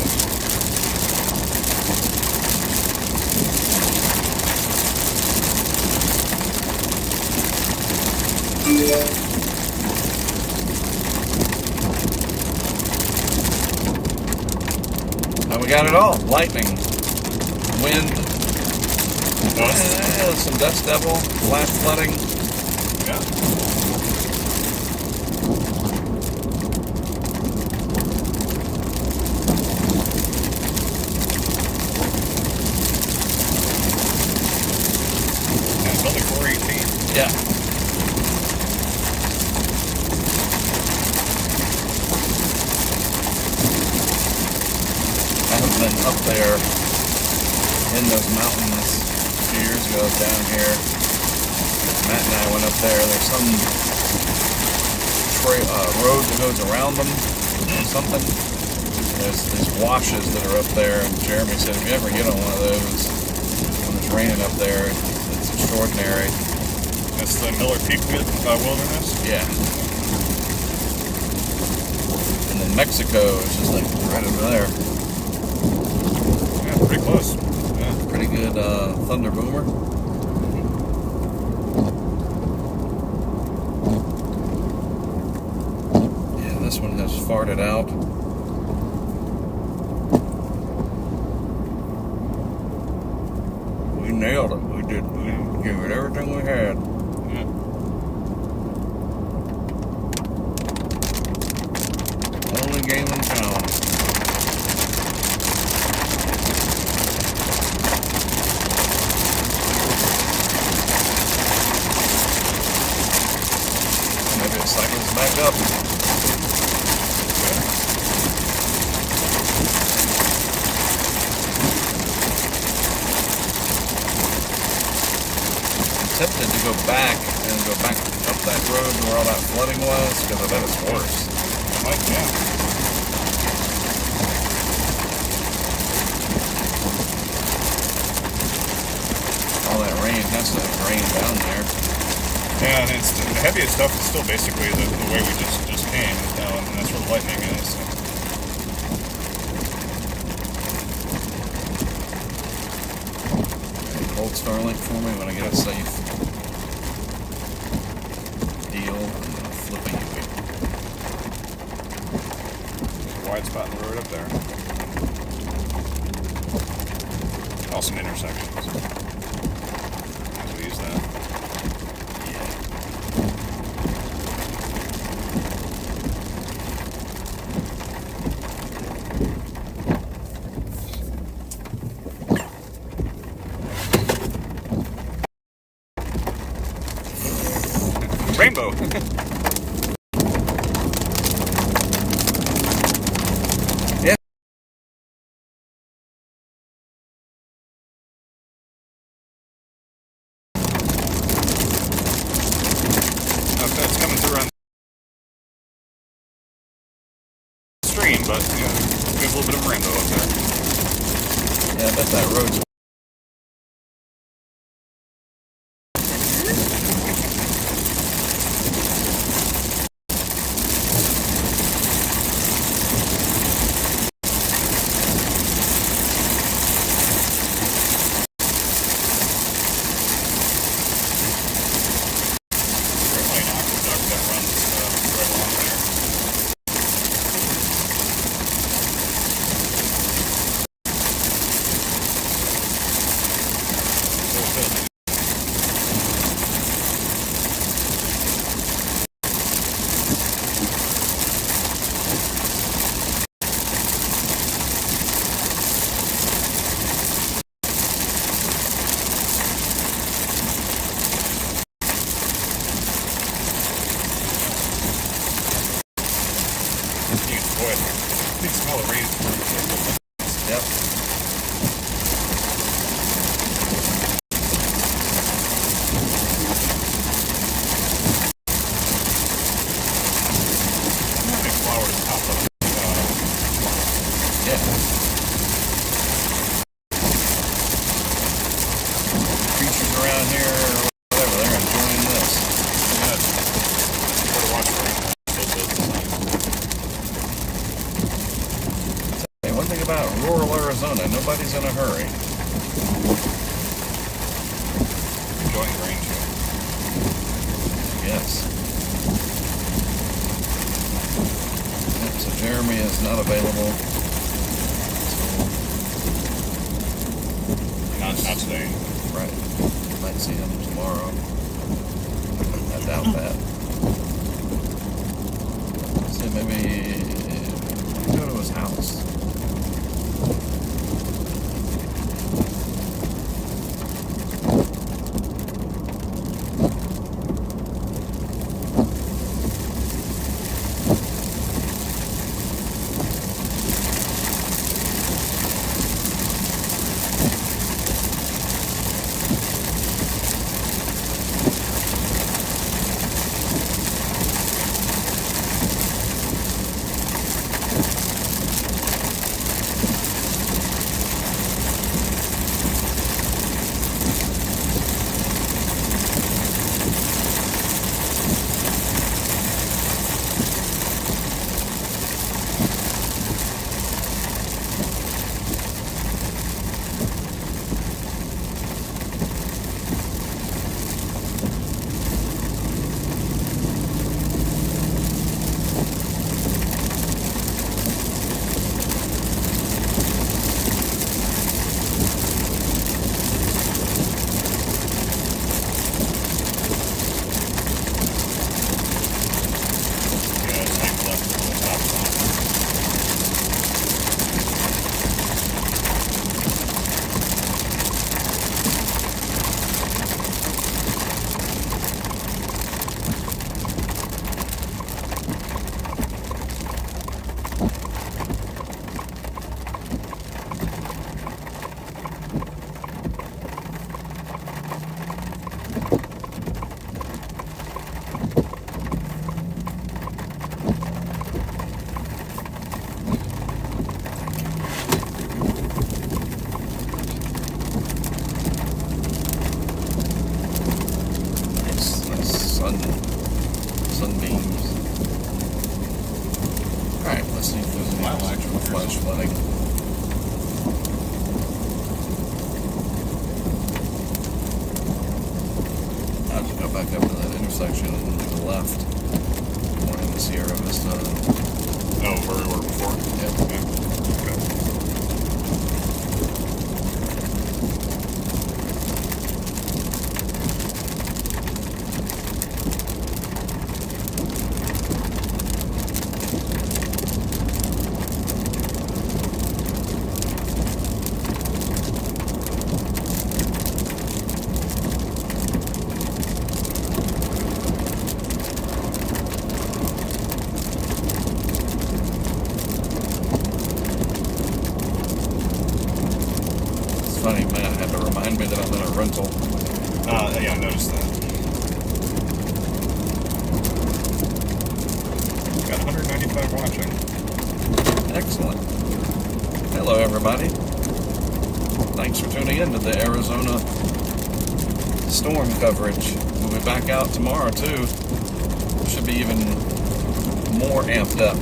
Now we got it all. Lightning, wind, Dust. some dust devil, flash flooding. Yeah. And it's only 418. Yeah. I haven't been up there in those mountains a few years ago down here. Matt and I went up there. There's some road that goes around them or something. There's these washes that are up there, and Jeremy said if you ever get on one of those when it's raining up there, it's extraordinary. That's the Miller Peak Wilderness. Yeah. And then Mexico is just like right over there. Yeah, pretty close. Yeah. Pretty good thunder boomer. Yeah, this one has farted out. We nailed it. We gave it everything we had. Yeah. Only game in town. Maybe it cycles back up. I'm tempted to go back and go back up that road to where all that flooding was, because I bet it's worse. Like, yeah. All that rain has to have rained down there. Yeah, and it's the heaviest stuff is still basically the way we just came, and that's where the lightning is. So. Hold Starlink for me when I get a safe deal. I'm gonna flip a U. There's a wide spot in the road up there. Also intersections. So we use that. Rainbow. Yeah. Okay, it's coming through on the stream, but you know, there's a little bit of rainbow up there. Yeah, I bet that road's Certainly an aqueduct that runs right along there. Boy, you can smell the rain. Yep. How many flowers pop up? Yeah. Creatures around here or whatever, they're enjoying this. Better watch for rain. Hey, one thing about rural Arizona, nobody's in a hurry. Enjoying the rain too. Yes. Yep, so Jeremy is not available. So staying. Right. Might see him tomorrow. I doubt that. So maybe go to his house. Sunbeams. Alright, let's see if there's any actual flash flooding. I'll just go back up to that intersection and to the left. Going into Sierra Vista. Oh, where we were before? Yeah. Okay. Funny, Matt had to remind me that I'm in a rental. Yeah, I noticed that. Got 195 watching. Excellent. Hello, everybody. Thanks for tuning in to the Arizona storm coverage. We'll be back out tomorrow, too. Should be even more amped up.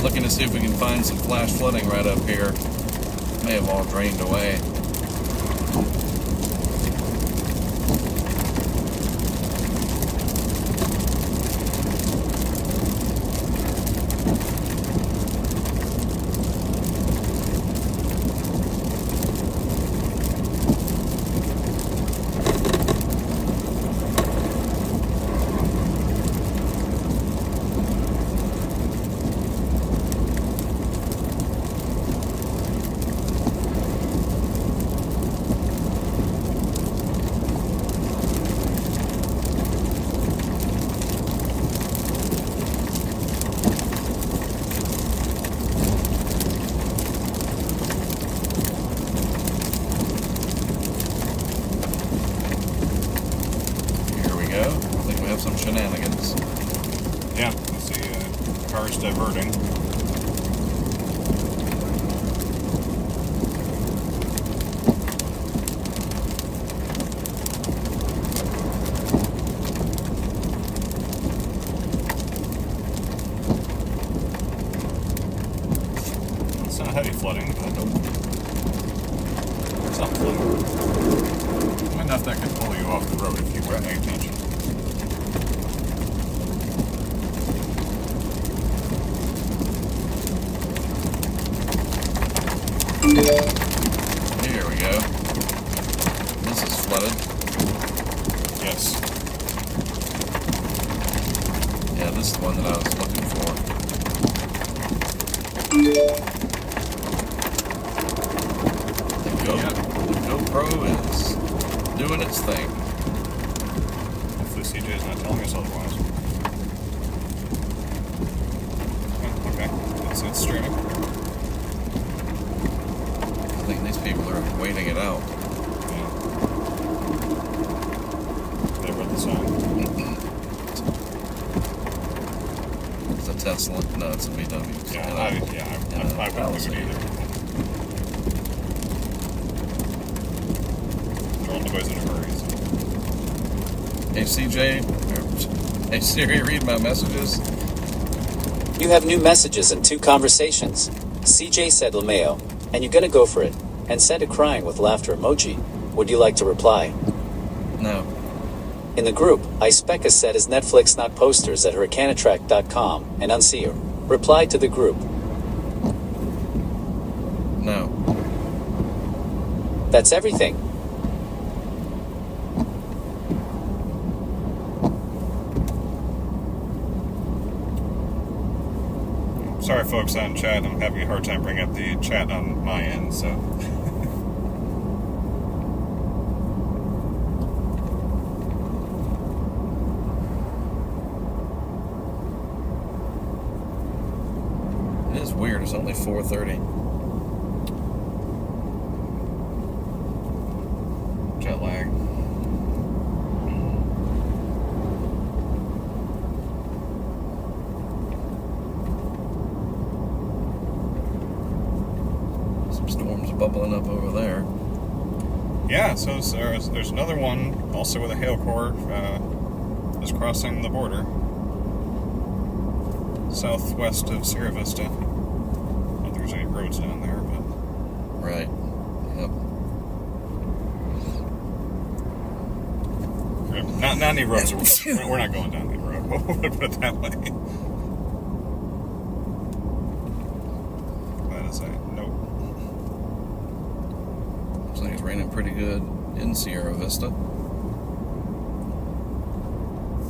Looking to see if we can find some flash flooding right up here. May have all drained away. Some shenanigans. Yeah, I see cars diverting. It's not heavy flooding, but some flooding. Enough that could pull you off the road if you weren't paying attention. Here we go. This is flooded. Yes. Yeah, this is the one that I was looking for. The GoPro is doing its thing. Hopefully CJ's not telling us otherwise. Oh, okay, it's streaming. I think these people are waiting it out. Yeah. They read the sign. It's a Tesla. No, it's a VW. I wouldn't do it either. Nobody's in a hurry. So. Hey CJ, hey Siri, read my messages. You have new messages and 2 conversations. CJ said LeMayo, and you're gonna go for it, and sent a crying with laughter emoji. Would you like to reply? No. In the group, iSpec has said his Netflix not posters at HurricaneTrack.com and Unseer. Reply to the group. No. That's everything. Sorry, folks on chat. I'm having a hard time bringing up the chat on my end, so. It is weird. It's only 4:30. Jet lag. Some storms bubbling up over there. Yeah, so there's another one also with a hail core just crossing the border. Southwest of Sierra Vista. I don't think there's any roads down there, but Right. Yep. not any roads. We're not going down any road. We'll put it that way. That is a nope. Looks like it's raining pretty good in Sierra Vista.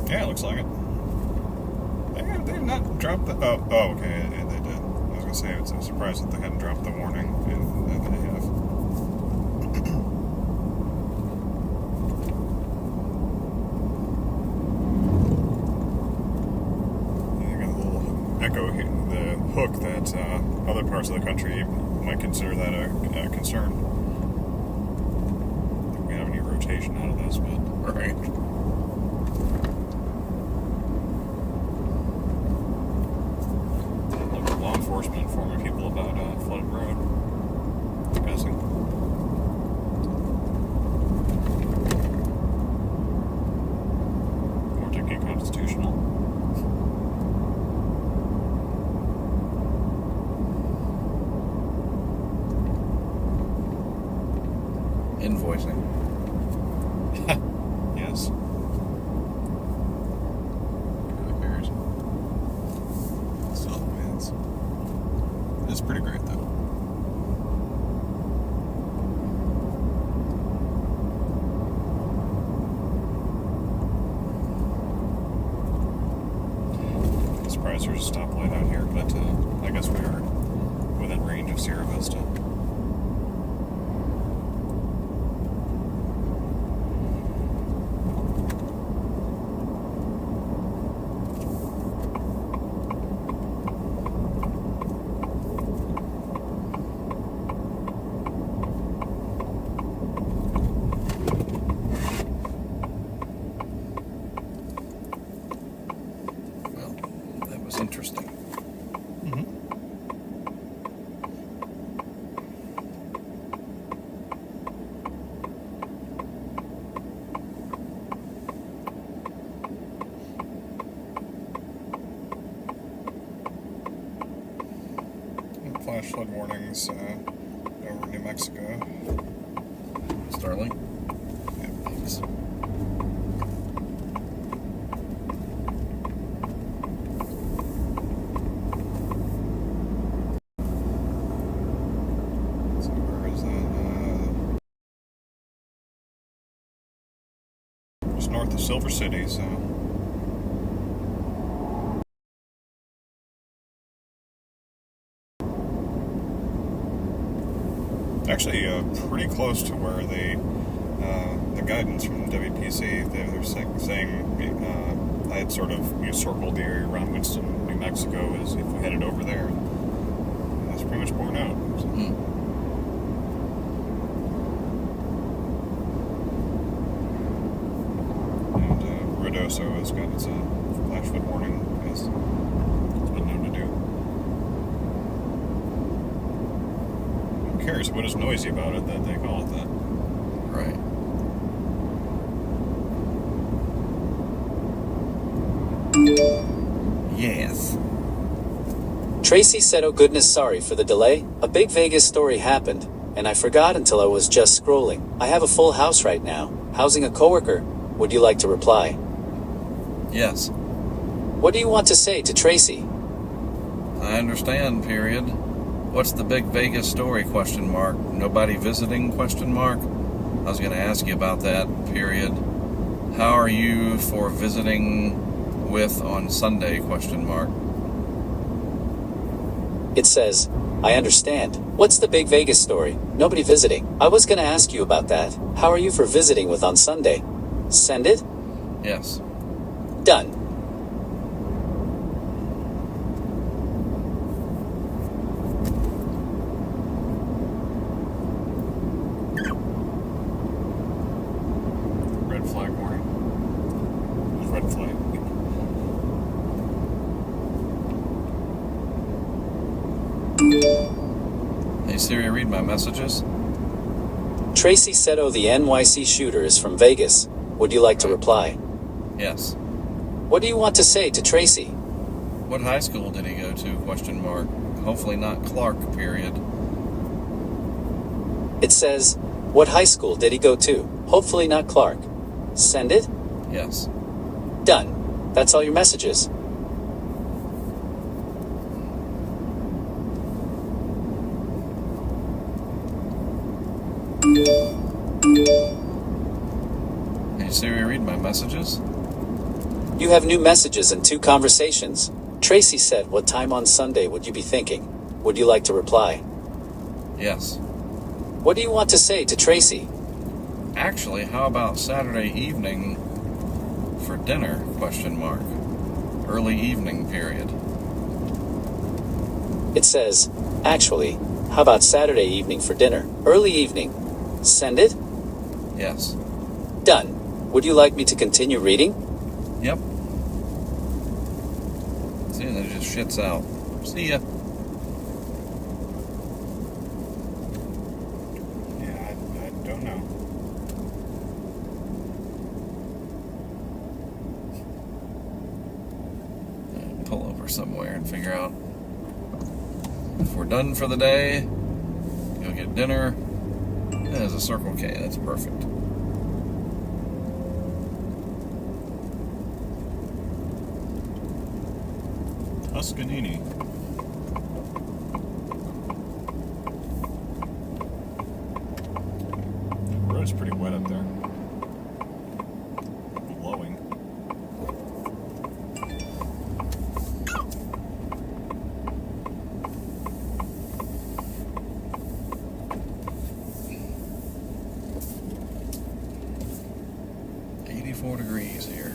Yeah, it looks like it. They've not dropped the. Oh, okay, yeah, they did. I was gonna say it's a surprise that they hadn't dropped the warning, and they have. You got a little echo here, the hook that other parts of the country might consider that a concern. I don't think we have any rotation out of this, but Right. law enforcement informing people about flooded road. I'm guessing. Or to get constitutional. Invoicing. Yes. Repairs. So, it's pretty great though. I'm surprised there's a stoplight out here, but I guess we are within range of Sierra Vista. Well, that was interesting. Flash flood warnings over New Mexico. Starling. Yeah, thanks. So just north of Silver City, so... Actually, pretty close to where the guidance from WPC, they're saying I had sort of circled the area around Winston, New Mexico, as if we headed over there. That's pretty much borne out. So. And Ruidoso has got its flash flood warning, as it's been known to do. I'm curious what is noisy about it that they call it that. Right. Yes. Tracy said, "Oh goodness, sorry for the delay. A big Vegas story happened, and I forgot until I was just scrolling. I have a full house right now, housing a coworker. Would you like to reply?" Yes. What do you want to say to Tracy? I understand, period. What's the big Vegas story, question mark? Nobody visiting, question mark? I was going to ask you about that, period. How are you for visiting with on Sunday, question mark? It says, "I understand. What's the big Vegas story? Nobody visiting. I was going to ask you about that. How are you for visiting with on Sunday?" Send it? Yes. Done. Red flag warning. Red flag. Hey Siri, read my messages. Tracy said, "Oh, the NYC shooter is from Vegas. Would you like to reply?" Yes. What do you want to say to Tracy? What high school did he go to, question mark? Hopefully not Clark, period. It says, "What high school did he go to? Hopefully not Clark." Send it? Yes. Done. That's all your messages. Hey Siri, read my messages. You have new messages and 2 conversations. Tracy said, "What time on Sunday would you be thinking? Would you like to reply?" Yes. What do you want to say to Tracy? Actually, how about Saturday evening for dinner, question mark? Early evening, period. It says, "Actually, how about Saturday evening for dinner? Early evening." Send it? Yes. Done. Would you like me to continue reading? Yep. See, that just shits out. See ya. Yeah, I don't know. Pull over somewhere and figure out if we're done for the day. Go get dinner. There's a Circle K. That's perfect. Tuscanini. The road's pretty wet up there. Blowing. Degrees here.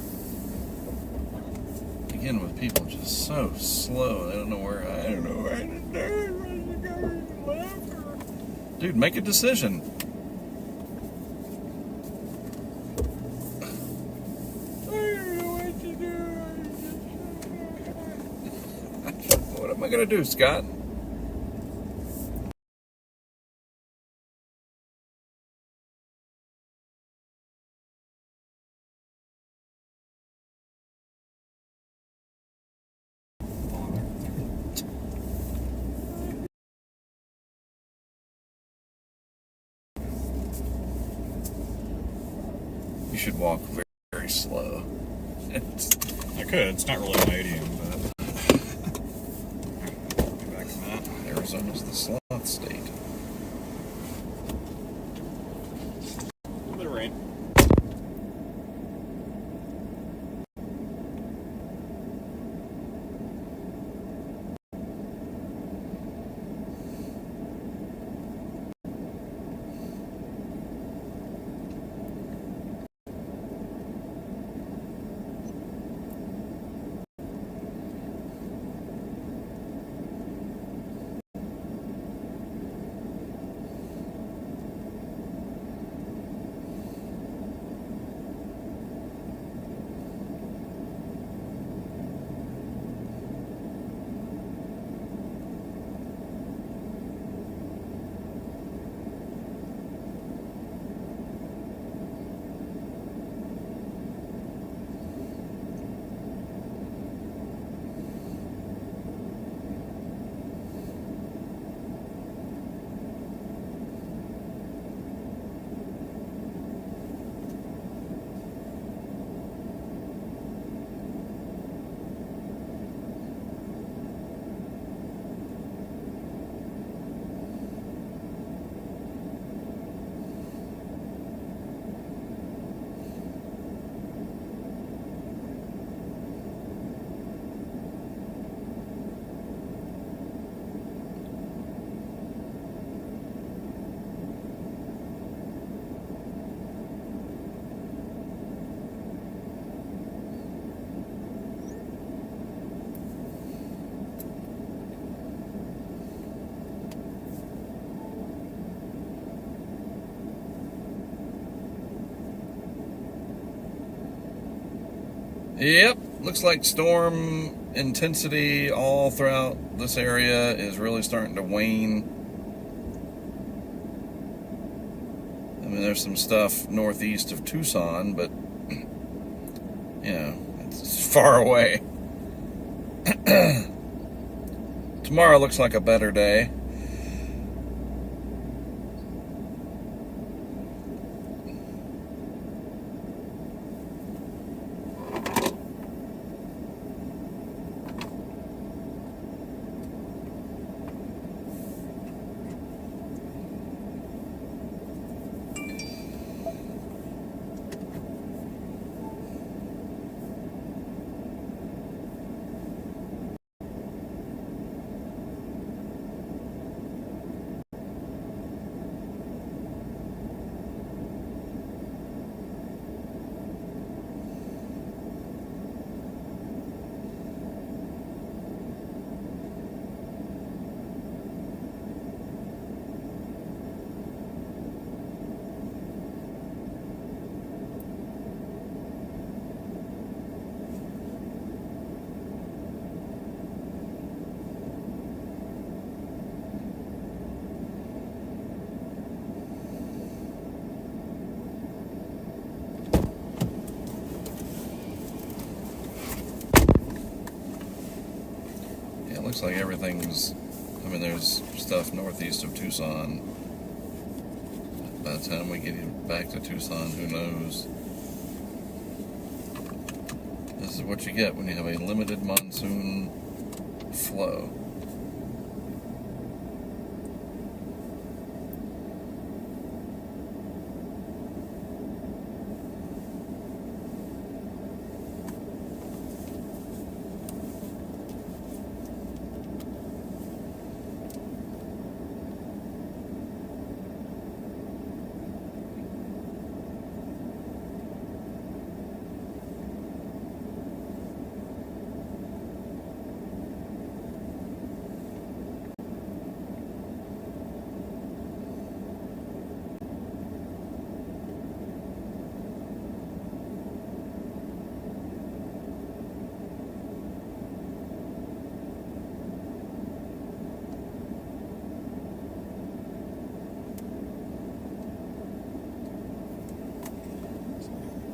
Again, with people just so slow, they don't know where I don't know where to go. Dude, make a decision. I don't know what to do. What am I gonna do, Scott? You should walk very, very slow. I could. It's not really my idiom, but... Back from that. Arizona's the sloth state. A little bit of rain. Yep, looks like storm intensity all throughout this area is really starting to wane. I mean, there's some stuff northeast of Tucson, but, you know, it's far away. Tomorrow looks like a better day. Looks like everything's, I mean, there's stuff northeast of Tucson. By the time we get back to Tucson, who knows? This is what you get when you have a limited monsoon flow.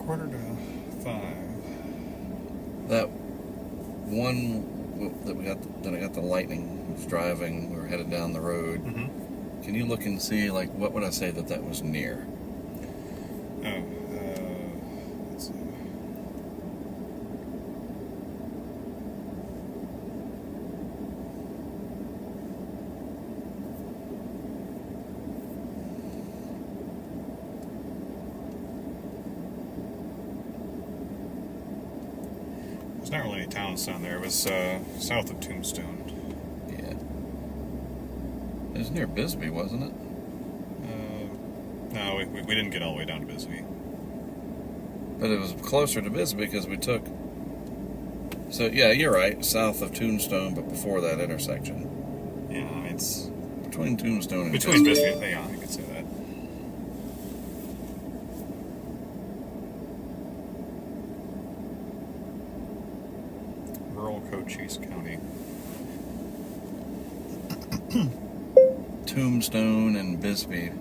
Quarter to 5. That one that I got the lightning was driving, we were headed down the road. Mm-hmm. Can you look and see, like, what would I say that was near? Oh, let's see. There's not really any towns down there. It was south of Tombstone. Yeah. It was near Bisbee, wasn't it? No, we didn't get all the way down to Bisbee. But it was closer to Bisbee because we took... So, yeah, you're right. South of Tombstone, but before that intersection. Yeah, it's... Between Tombstone and Between Bisbee. Bisbee, yeah, I could say that. Rural Cochise County. Tombstone and Bisbee.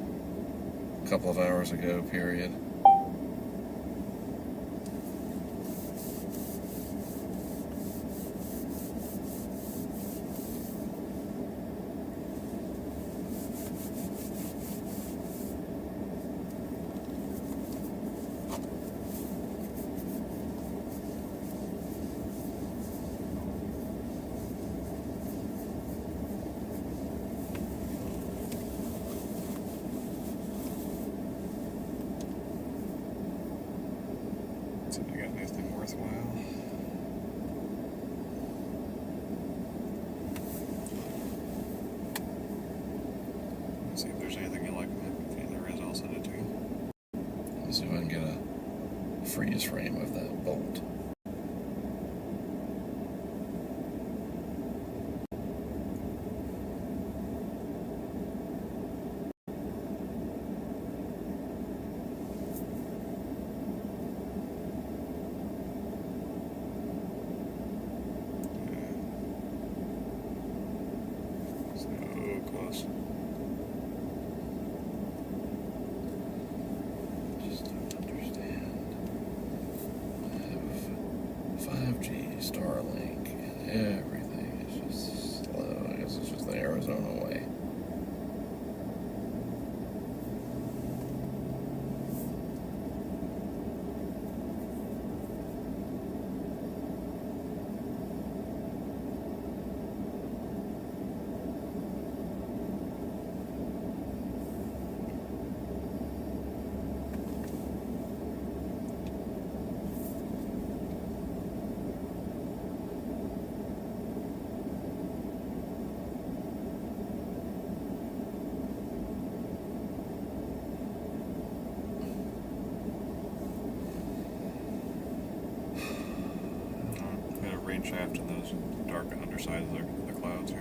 A couple of hours ago, period. See if I got anything worthwhile. Let's see if there's anything you like. If there is, I'll send it to you. Let's see if I can get a freeze frame of that bolt. this dark underside of the clouds here.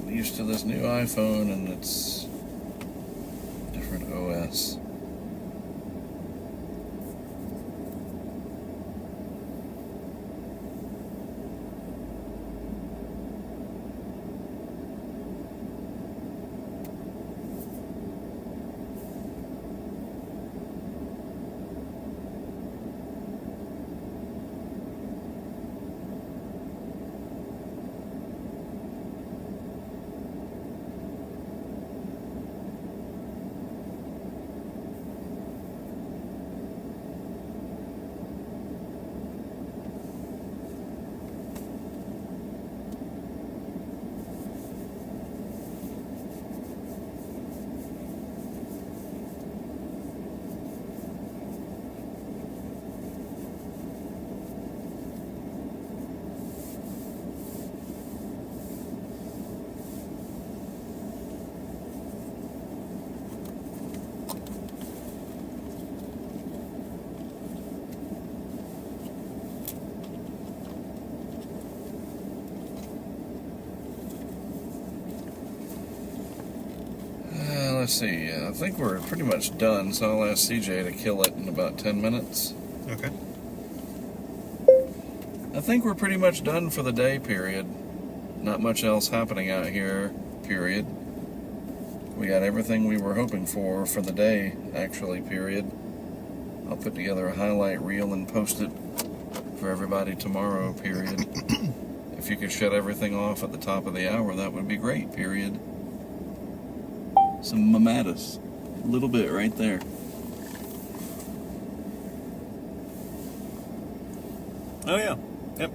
Used to this new iPhone and its different OS. Let's see, I think we're pretty much done, so I'll ask CJ to kill it in about 10 minutes. Okay. I think we're pretty much done for the day, period. Not much else happening out here, period. We got everything we were hoping for the day, actually, period. I'll put together a highlight reel and post it for everybody tomorrow, period. If you could shut everything off at the top of the hour, that would be great, period. Some mammatus. A little bit right there. Oh, yeah. Yep.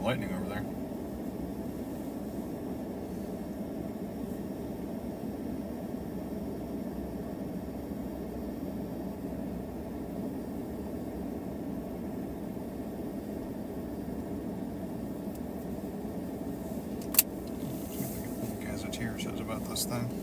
Lightning over there. this thing.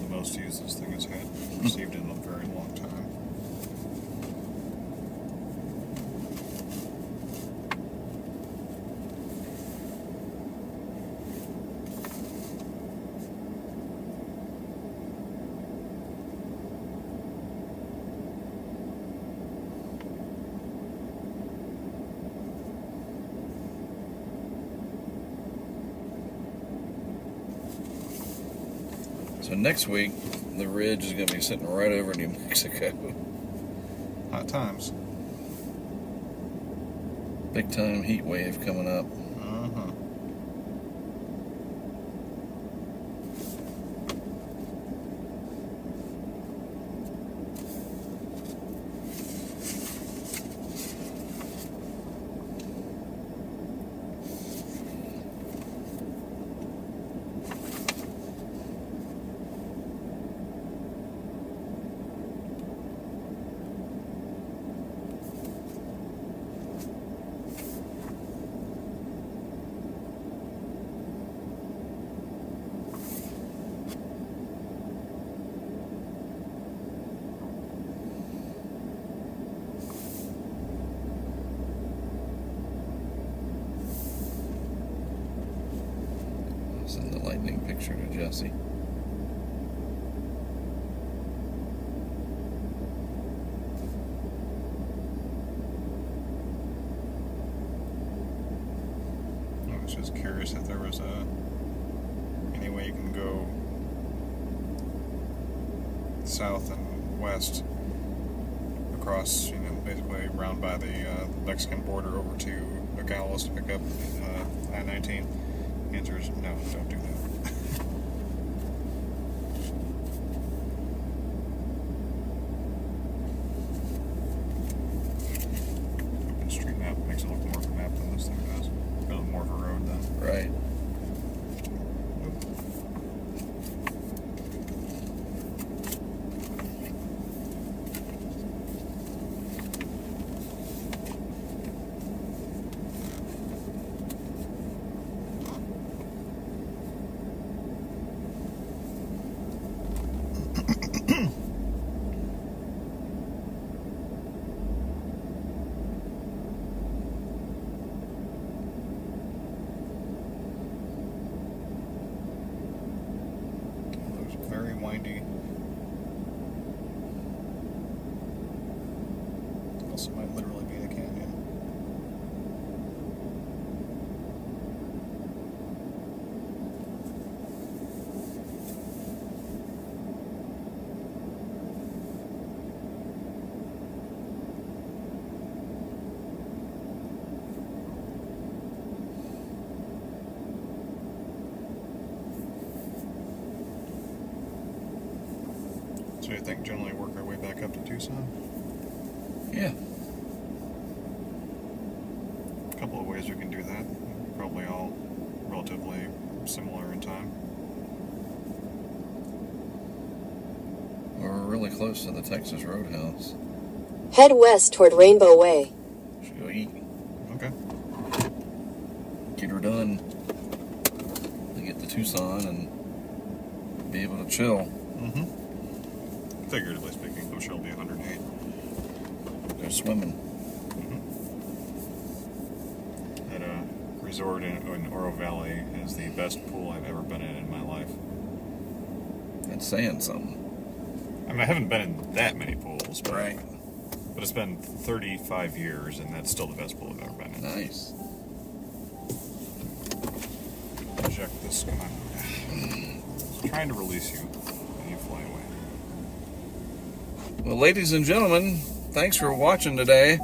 Most use this thing has had received in a very long time. So next week, the ridge is going to be sitting right over New Mexico. Hot times. Big time heat wave coming up. Uh-huh. Send the lightning picture to Jesse. I was just curious if there was any way you can go south and west across, basically round by the Mexican border over to Nogales to pick up I-19. The answer is no, don't do that. OpenStreetMap makes it look more of a map than this thing does. A little more of a road then. Right. Very windy. Also might literally be the canyon. So you think generally work our way back up to Tucson? Yeah. A couple of ways we can do that. Probably all relatively similar in time. We're really close to the Texas Roadhouse. Head west toward Rainbow Way. Should go eat. Okay. Get her done. To get to Tucson and be able to chill. Mm-hmm. Figuratively speaking, though she'll be 108. Go swimming. Mm-hmm. At a resort in Oro Valley is the best pool I've ever been in my life. That's saying something. I mean, I haven't been in that many pools, but, Right. but it's been 35 years, and that's still the best pool I've ever been in. Nice. Check this. Come on. It's trying to release you, and you fly away. Well, ladies and gentlemen, thanks for watching today.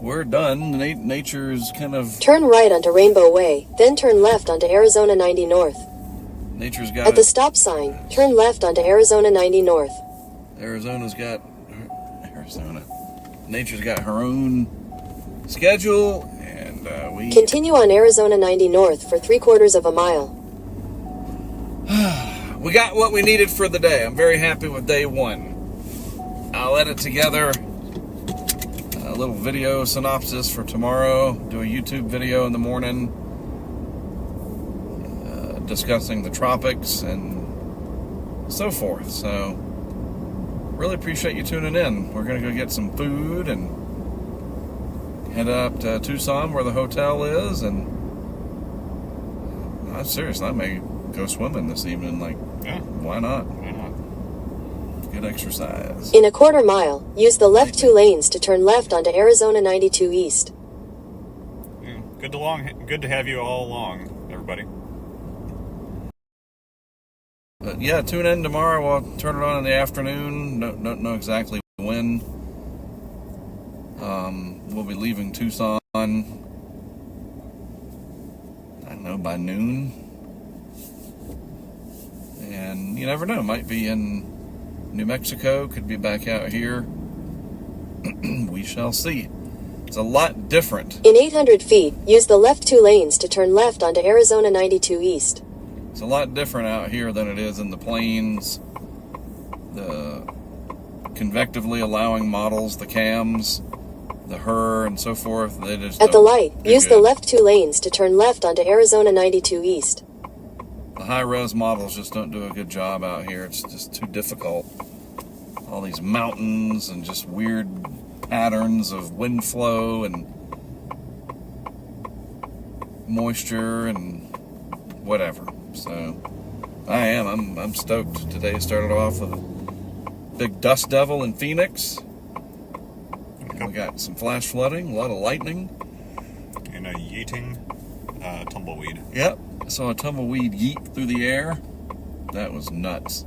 we're done. Nature's kind of... Turn right onto Rainbow Way, then turn left onto Arizona 90 North. Nature's got At the stop sign, turn left onto Arizona 90 North. Nature's got her own schedule, and we... Continue on Arizona 90 North for 3/4 of a mile. We got what we needed for the day. I'm very happy with day one. I'll edit together a little video synopsis for tomorrow, do a YouTube video in the morning, discussing the tropics and so forth. So, really appreciate you tuning in. We're going to go get some food and head up to Tucson where the hotel is, and I'm serious, I may go swimming this evening. Why not? Good exercise. In a 1/4 mile, use the left 2 lanes to turn left onto Arizona 92 East. Yeah, good to have you all along, everybody. But yeah, tune in tomorrow. We'll turn it on in the afternoon. Don't know exactly when. We'll be leaving Tucson, I don't know, by noon. And you never know, might be in New Mexico, could be back out here. We shall see. It's a lot different. In 800 feet, use the left 2 lanes to turn left onto Arizona 92 East. It's a lot different out here than it is in the plains. The convectively allowing models, the cams, the HUR, and so forth, they just At the light, use the good. left 2 lanes to turn left onto Arizona 92 East. The high-res models just don't do a good job out here. It's just too difficult. All these mountains and just weird patterns of wind flow and moisture and whatever. So I'm stoked. Today started off with a big dust devil in Phoenix. We got some flash flooding, a lot of lightning. And a yeeting tumbleweed. Yep. I saw a tumbleweed yeet through the air. That was nuts.